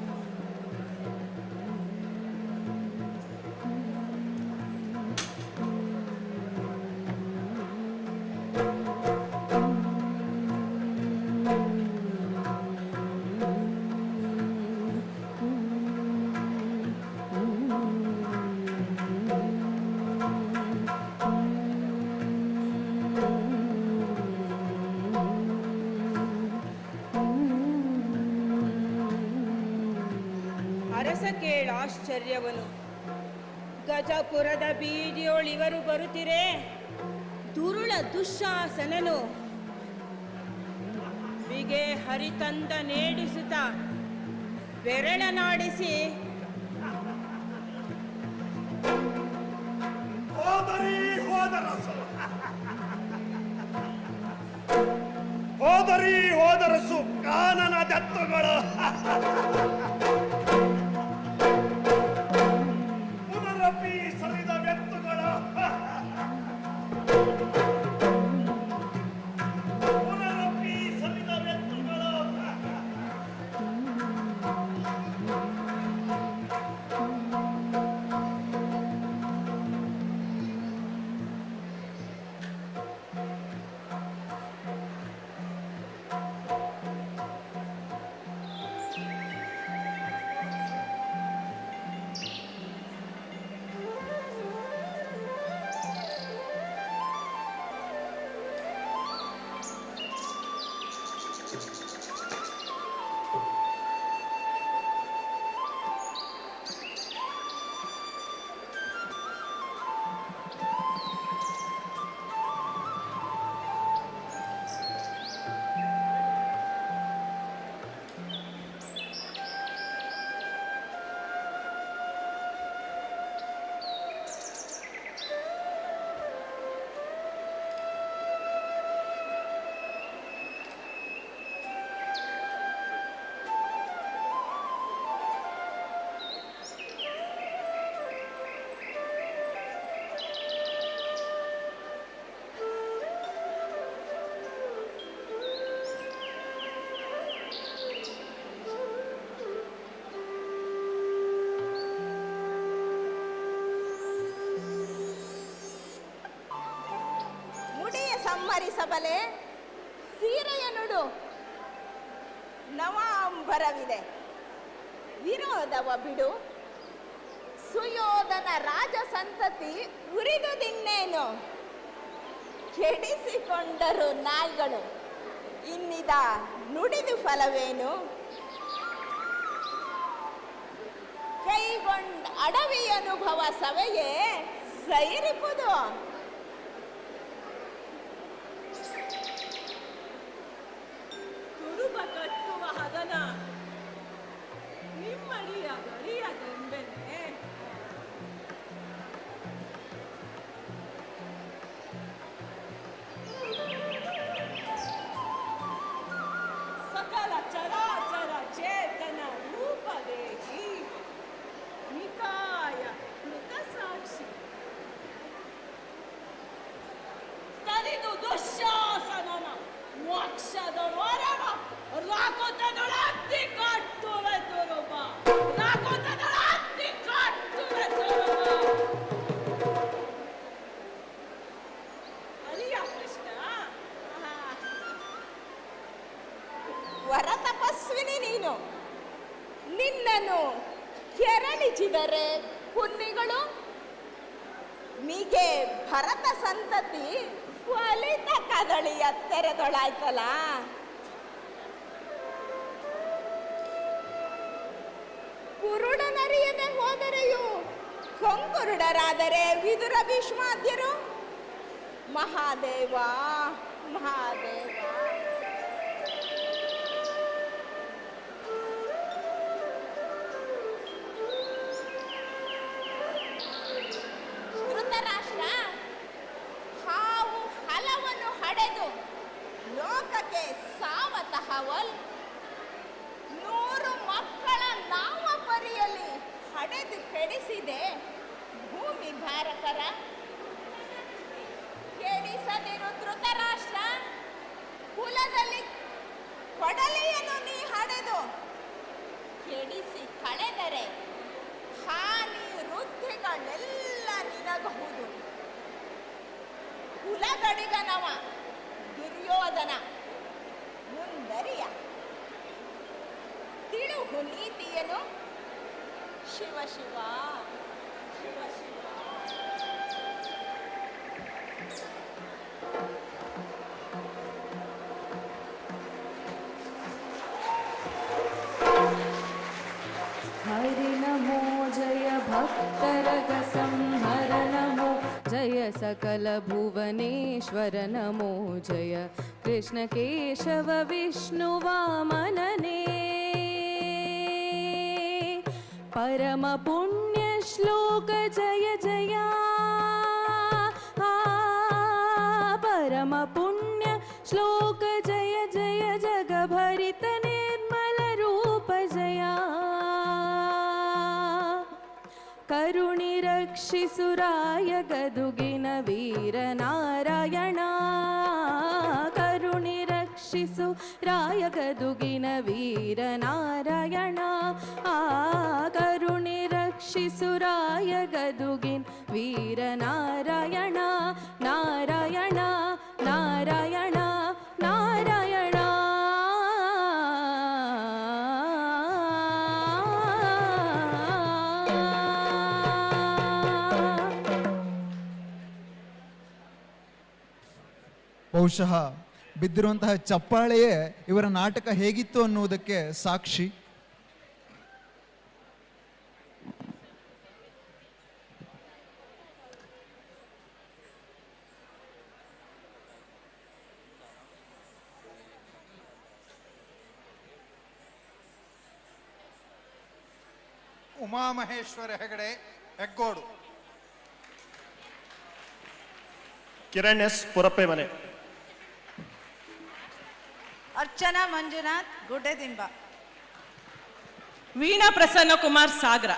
ಅರಸ ಕೇಳಾಶ್ಚರ್ಯವನು ಗಜಪುರದ ಬೀದಿಯೊಳಿವರು ಬರುತ್ತಿರೆ ದುರುಳ ದುಶ್ಶಾಸನನು ಬಿಗೆ ಹರಿತಂದ ನೇಡಿಸುತ್ತ ಬೆರಳನಾಡಿಸಿ ಹೋದರಿ ಹೋದರಸು ಹೋದರಿ ಹೋದರಸು ಕಾನನ ದತ್ತುಗಳು ಪುನರಪಿ ಸರಿದ ಬೆತ್ತುಗಳು ಪುನರಪಿ ಸರಿದ ಬೆತ್ತುಗಳು ಕಮ್ಮರಿಸಬಲೆ ಸೀರೆಯ ನುಡು ನವಾಂಬರವಿದೆ ವಿರೋಧವ ಬಿಡು ಸುಯೋಧನ ರಾಜ ಸಂತತಿ ಉರಿದುದಿನ್ನೇನು ಕೆಡಿಸಿಕೊಂಡರು ನಾಯಿಗಳು ಇನ್ನಿದ ನುಡಿದು ಫಲವೇನು ಕೈಗೊಂಡ ಅಡವಿ ಅನುಭವ ಸವೆಯೇ ಸೈರಿಪುದು ತುರುಬ ಕಟ್ಟುವ ಹದನ ನಿಮ್ಮಡಿಯ ಗರಿಯದೆಂಬೆನೆ ಸಕಲ ಚರಾಚರ ಚೇತನ ರೂಪದೇಹಿ ನಿಕಾಯ ಕೃತ ಸಾಕ್ಷಿ ತರಿದು ದುಶ್ಯಾಸನನ ಮೋಕ್ಷದೊಳಗ ರಾಕೋತದೊಳತ್ತಿ ಕಟ್ಟುವೆ ತುರುಬ ರಾಕೋತದೊಳತ್ತಿ ಕಟ್ಟುವೆ ತುರುಬ ಅರಿಯ ಕೃಷ್ಣ ವರ ತಪಸ್ವಿನಿ ನೀನು ನಿನ್ನನ್ನು ಕೆರಳಿಸಿದರೆ ಪುಣ್ಯಗಳು ಮಿಗೆ ಭರತ ಸಂತತಿ ಫಲಿತ ಕದಳಿಯ ತೆರೆದೊಳಾಯ್ತಲ್ಲ ಕುರುಡನರಿಯದೆ ಹೋದರೆಯೂ ಕೊಂಕುರುಡರಾದರೆ ವಿದುರ ಭೀಷ್ಮಾದ್ಯರು ಮಹಾದೇವ ಮಹಾದೇವ ಧೃತರಾಷ್ಟ್ರ ಹಾವು ಹಲವನ್ನು ಹಡೆದು ಲೋಕಕ್ಕೆ ಸಾವತಹವಲ್ 100 ಮಕ್ಕಳ ನಾವ ಪರಿಯಲ್ಲಿ ಹಡೆದು ಕೆಡಿಸಿದೆ ಭೂಮಿ ಭಾರತರ ಕೆಡಿಸದಿರು ಧೃತರಾಷ್ಟ್ರ ಕುಲದಲ್ಲಿ ಕೊಡಲಿಯನ್ನು ನೀ ಹಡೆದು ಕೆಡಿಸಿ ಕಳೆದರೆ ಹಾನಿ ವೃದ್ಧಿಗಳೆಲ್ಲ ನಿನಗಹುದು ಕುಲಗಡಿಗನವ ದುರ್ಯೋಧನ ಮುಂದರಿಯ ತಿಳುಹು ನೀತಿಯನು ಶಿವ ಶಿವ ಶಿವ ಶಿವ हरि नमो जय भक्तरग संहर नमो जय सकल भुवनेश्वर नमो जय कृष्ण केशव विष्णु वामनने परम पुण्य श्लोक जय जया परम पुण्य श्लोक जय जय जगभरित निर्मल रूप जया करुणि रक्षिसुराय गदुगिन वीर नारायण करुणि रक्षिसुराय गदुगिन वीर नारायण करुणि रक्षिसुराय गदुगिन वीर नारायण नारायण नारायण नारायण ಬಹುಶಃ ಬಿದ್ದಿರುವಂತಹ ಚಪ್ಪಾಳೆಯೇ ಇವರ ನಾಟಕ ಹೇಗಿತ್ತು ಅನ್ನುವುದಕ್ಕೆ ಸಾಕ್ಷಿ. ಉಮಾಮಹೇಶ್ವರ ಹೆಗಡೆ ಹೆಗ್ಗೋಡು. ಕಿರಣ್ ಎಸ್ ಪುರಪ್ಪೆ ಮನೆ. ಅರ್ಚನಾ ಮಂಜುನಾಥ್ ಗುಡ್ಡೆದಿಂಬ. ವೀಣಾ ಪ್ರಸನ್ನ ಕುಮಾರ್ ಸಾಗರ.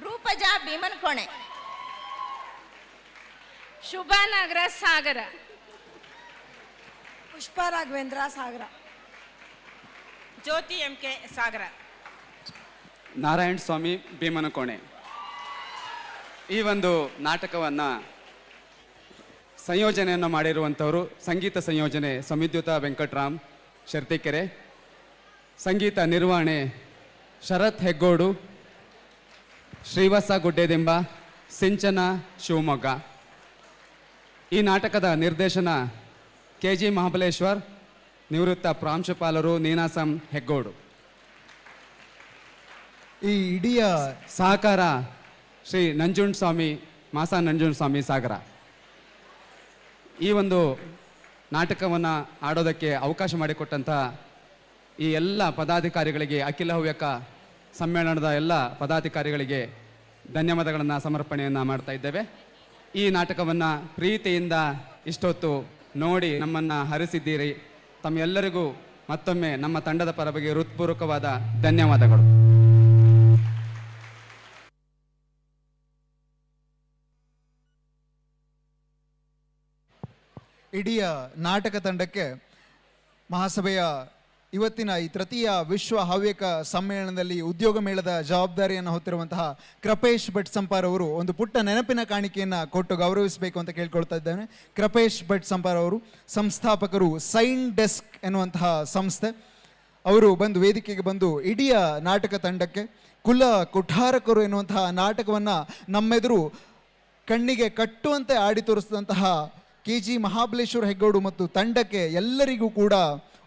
ರೂಪಜಾ ಭೀಮನ್ಕೋಣೆ. ಶುಭಾ ನಾಗರಾಜ್ ಸಾಗರ. ಪುಷ್ಪ ರಾಘವೇಂದ್ರ ಸಾಗರ. ಜ್ಯೋತಿ ಎಂಕೆ ಸಾಗರ. ನಾರಾಯಣ ಸ್ವಾಮಿ ಭೀಮನಕೋಣೆ. ಈ ಒಂದು ನಾಟಕವನ್ನು ಸಂಯೋಜನೆಯನ್ನು ಮಾಡಿರುವಂಥವರು ಸಂಗೀತ ಸಂಯೋಜನೆ ಸಮಿದ್ಯುತ ವೆಂಕಟರಾಮ್ ಶರ್ತಿಕೆರೆ, ಸಂಗೀತ ನಿರ್ವಹಣೆ ಶರತ್ ಹೆಗ್ಗೋಡು, ಶ್ರೀವತ್ಸ ಗುಡ್ಡೆದಿಂಬ, ಸಿಂಚನ ಶಿವಮೊಗ್ಗ. ಈ ನಾಟಕದ ನಿರ್ದೇಶನ KG ಮಹಾಬಲೇಶ್ವರ್, ನಿವೃತ್ತ ಪ್ರಾಂಶುಪಾಲರು ನೀನಾಸಂ ಹೆಗ್ಗೋಡು. ಈ ಇಡೀ ಸಹಕಾರ ಶ್ರೀ ನಂಜುಂಡ ಸ್ವಾಮಿ, ಮಾಸಾ ನಂಜುಂಡ ಸ್ವಾಮಿ ಸಾಗರ. ಈ ಒಂದು ನಾಟಕವನ್ನು ಆಡೋದಕ್ಕೆ ಅವಕಾಶ ಮಾಡಿಕೊಟ್ಟಂಥ ಈ ಎಲ್ಲ ಪದಾಧಿಕಾರಿಗಳಿಗೆ, ಅಖಿಲ ಹವ್ಯಕ ಸಮ್ಮೇಳನದ ಎಲ್ಲ ಪದಾಧಿಕಾರಿಗಳಿಗೆ ಧನ್ಯವಾದಗಳನ್ನು ಸಮರ್ಪಣೆಯನ್ನು ಮಾಡ್ತಾ ಇದ್ದೇವೆ. ಈ ನಾಟಕವನ್ನು ಪ್ರೀತಿಯಿಂದ ಇಷ್ಟೊತ್ತು ನೋಡಿ ನಮ್ಮನ್ನು ಹರಿಸಿದ್ದೀರಿ. ತಮ್ಮೆಲ್ಲರಿಗೂ ಮತ್ತೊಮ್ಮೆ ನಮ್ಮ ತಂಡದ ಪರವಾಗಿ ಹೃತ್ಪೂರ್ವಕವಾದ ಧನ್ಯವಾದಗಳು. ಇಡೀ ನಾಟಕ ತಂಡಕ್ಕೆ ಮಹಾಸಭೆಯ ಇವತ್ತಿನ ಈ ತೃತೀಯ ವಿಶ್ವ ಹವ್ಯಕ ಸಮ್ಮೇಳನದಲ್ಲಿ ಉದ್ಯೋಗ ಮೇಳದ ಜವಾಬ್ದಾರಿಯನ್ನು ಹೊತ್ತಿರುವಂತಹ ಕೃಪೇಶ್ ಭಟ್ ಸಂಪಾರ್ ಅವರು ಒಂದು ಪುಟ್ಟ ನೆನಪಿನ ಕಾಣಿಕೆಯನ್ನು ಕೊಟ್ಟು ಗೌರವಿಸಬೇಕು ಅಂತ ಕೇಳ್ಕೊಳ್ತಾ ಇದ್ದೇನೆ. ಕೃಪೇಶ್ ಭಟ್ ಸಂಪಾರ್ ಅವರು ಸಂಸ್ಥಾಪಕರು ಸೈನ್ ಡೆಸ್ಕ್ ಎನ್ನುವಂತಹ ಸಂಸ್ಥೆ. ಅವರು ಬಂದು ವೇದಿಕೆಗೆ ಬಂದು ಇಡೀ ನಾಟಕ ತಂಡಕ್ಕೆ ಕುಲ ಕುಠಾರಕರು ಎನ್ನುವಂತಹ ನಾಟಕವನ್ನು ನಮ್ಮೆದುರು ಕಣ್ಣಿಗೆ ಕಟ್ಟುವಂತೆ ಆಡಿ ತೋರಿಸಿದಂತಹ KG ಮಹಾಬಲೇಶ್ವರ ಹೆಗ್ಗೋಡು ಮತ್ತು ತಂಡಕ್ಕೆ ಎಲ್ಲರಿಗೂ ಕೂಡ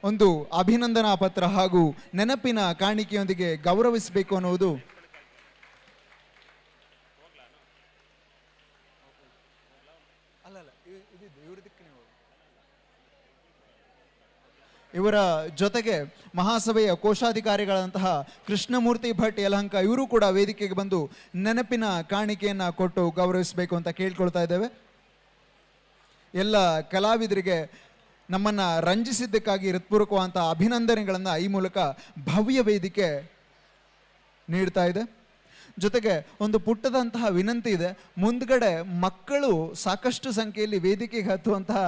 ಒಂದು ಅಭಿನಂದನಾ ಪತ್ರ ಹಾಗೂ ನೆನಪಿನ ಕಾಣಿಕೆಯೊಂದಿಗೆ ಗೌರವಿಸಬೇಕು ಅನ್ನುವುದು ಇವರ ಜೊತೆಗೆ ಮಹಾಸಭೆಯ ಕೋಶಾಧಿಕಾರಿಗಳಂತಹ ಕೃಷ್ಣಮೂರ್ತಿ ಭಟ್ ಯಲಹಂಕ ಇವರು ಕೂಡ ವೇದಿಕೆಗೆ ಬಂದು ನೆನಪಿನ ಕಾಣಿಕೆಯನ್ನು ಕೊಟ್ಟು ಗೌರವಿಸಬೇಕು ಅಂತ ಕೇಳ್ಕೊಳ್ತಾ ಇದ್ದೇವೆ. ಎಲ್ಲ ಕಲಾವಿದರಿಗೆ ನಮ್ಮನ್ನು ರಂಜಿಸಿದ್ದಕ್ಕಾಗಿ ಹೃತ್ಪೂರ್ವಕವಾದಂಥ ಅಭಿನಂದನೆಗಳನ್ನು ಈ ಮೂಲಕ ಭವ್ಯ ವೇದಿಕೆ ನೀಡ್ತಾ ಇದೆ. ಜೊತೆಗೆ ಒಂದು ಪುಟ್ಟದಂತಹ ವಿನಂತಿ ಇದೆ. ಮುಂದ್ಗಡೆ ಮಕ್ಕಳು ಸಾಕಷ್ಟು ಸಂಖ್ಯೆಯಲ್ಲಿ ವೇದಿಕೆಗೆ ಹತ್ತುವಂತಹ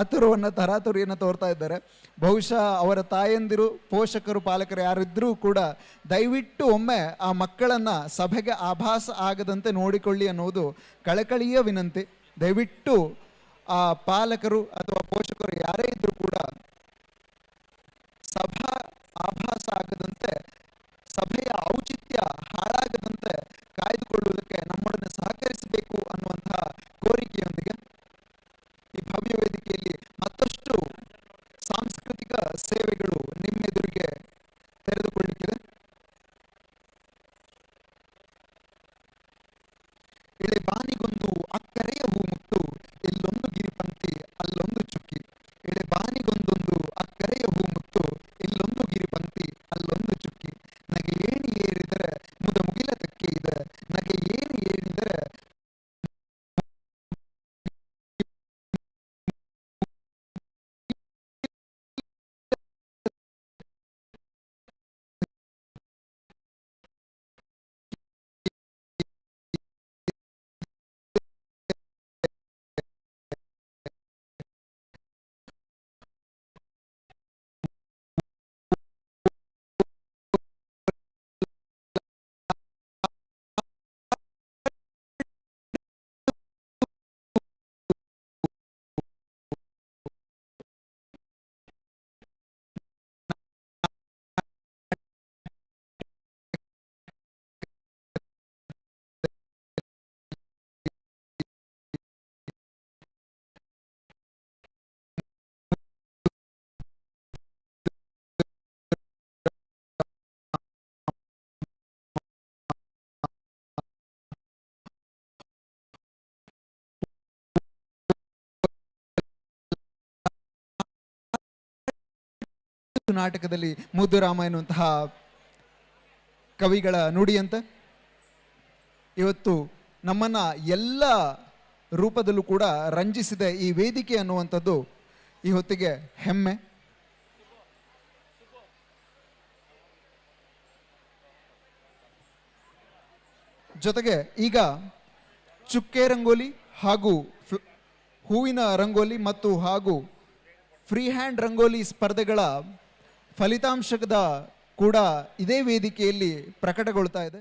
ಆತುರವನ್ನು ತರಾತುರಿಯನ್ನು ತೋರ್ತಾ ಇದ್ದಾರೆ. ಬಹುಶಃ ಅವರ ತಾಯಂದಿರು, ಪೋಷಕರು, ಪಾಲಕರು ಯಾರಿದ್ದರೂ ಕೂಡ ದಯವಿಟ್ಟು ಒಮ್ಮೆ ಆ ಮಕ್ಕಳನ್ನು ಸಭೆಗೆ ಆಭಾಸ ಆಗದಂತೆ ನೋಡಿಕೊಳ್ಳಿ ಅನ್ನೋದು ಕಳಕಳಿಯ ವಿನಂತಿ. ದಯವಿಟ್ಟು ಆ ಪಾಲಕರು ಅಥವಾ ಪೋಷಕರು ಯಾರೇ ಇದ್ರೂ ಕೂಡ ಸಭಾ ಆಭಾಸ ಆಗದಂತೆ, ಸಭೆಯ ಔಚಿತ್ಯ ಹಾಳಾಗದಂತೆ ಕಾಯ್ದುಕೊಳ್ಳುವುದಕ್ಕೆ ನಮ್ಮೊಡನೆ ಸಹಕರಿಸಬೇಕು ಅನ್ನುವಂತಹ ಕೋರಿಕೆಯೊಂದಿಗೆ ಈ ಭವ್ಯ ವೇದಿಕೆಯಲ್ಲಿ ಮತ್ತಷ್ಟು ಸಾಂಸ್ಕೃತಿಕ ಸೇವೆಗಳು ನಿಮ್ಮೆದುರಿಗೆ ತೆರೆದುಕೊಳ್ಳುತ್ತಿದೆ. ಇಳೆ ಬಾನಿಗೊಂದು ಅಕ್ಕರೆಯ ಹೂ ಮುತ್ತು, ಇಲ್ಲೊಂದು ಗಿರಿಪಂಕ್ತಿ ಅಲ್ಲೊಂದು ಚುಕ್ಕಿ. ಇಳೆ ಬಾನಿಗೊಂದೊಂದು ಅಕ್ಕರೆಯ ಹೂ ಮುತ್ತು, ಇಲ್ಲೊಂದು ಗಿರಿಪಂಕ್ತಿ ಅಲ್ಲೊಂದು ಚುಕ್ಕಿ. ನಗೆ ಏಣಿ ಏರಿದರೆ ಮುದ ಮುಗಿಲ ತಕ್ಕೆ ಇದೆ, ನಗೆ ಏಣಿ ಏರಿದರೆ ನಾಟಕದಲ್ಲಿ ಮುದ್ದುರಾಮ ಎನ್ನುವಂತಹ ಕವಿಗಳ ನುಡಿಯಂತೆ ಇವತ್ತು ನಮ್ಮನ್ನ ಎಲ್ಲ ರೂಪದಲ್ಲೂ ಕೂಡ ರಂಜಿಸಿದೆ ಈ ವೇದಿಕೆ ಅನ್ನುವಂಥದ್ದು ಈ ಹೊತ್ತಿಗೆ ಹೆಮ್ಮೆ. ಜೊತೆಗೆ ಈಗ ಚುಕ್ಕೆ ರಂಗೋಲಿ ಹಾಗೂ ಹೂವಿನ ರಂಗೋಲಿ ಮತ್ತು ಹಾಗೂ ಫ್ರೀ ಹ್ಯಾಂಡ್ ರಂಗೋಲಿ ಸ್ಪರ್ಧೆಗಳ ಫಲಿತಾಂಶದ ಕೂಡ ಇದೇ ವೇದಿಕೆಯಲ್ಲಿ ಪ್ರಕಟಗೊಳ್ತಾ ಇದೆ.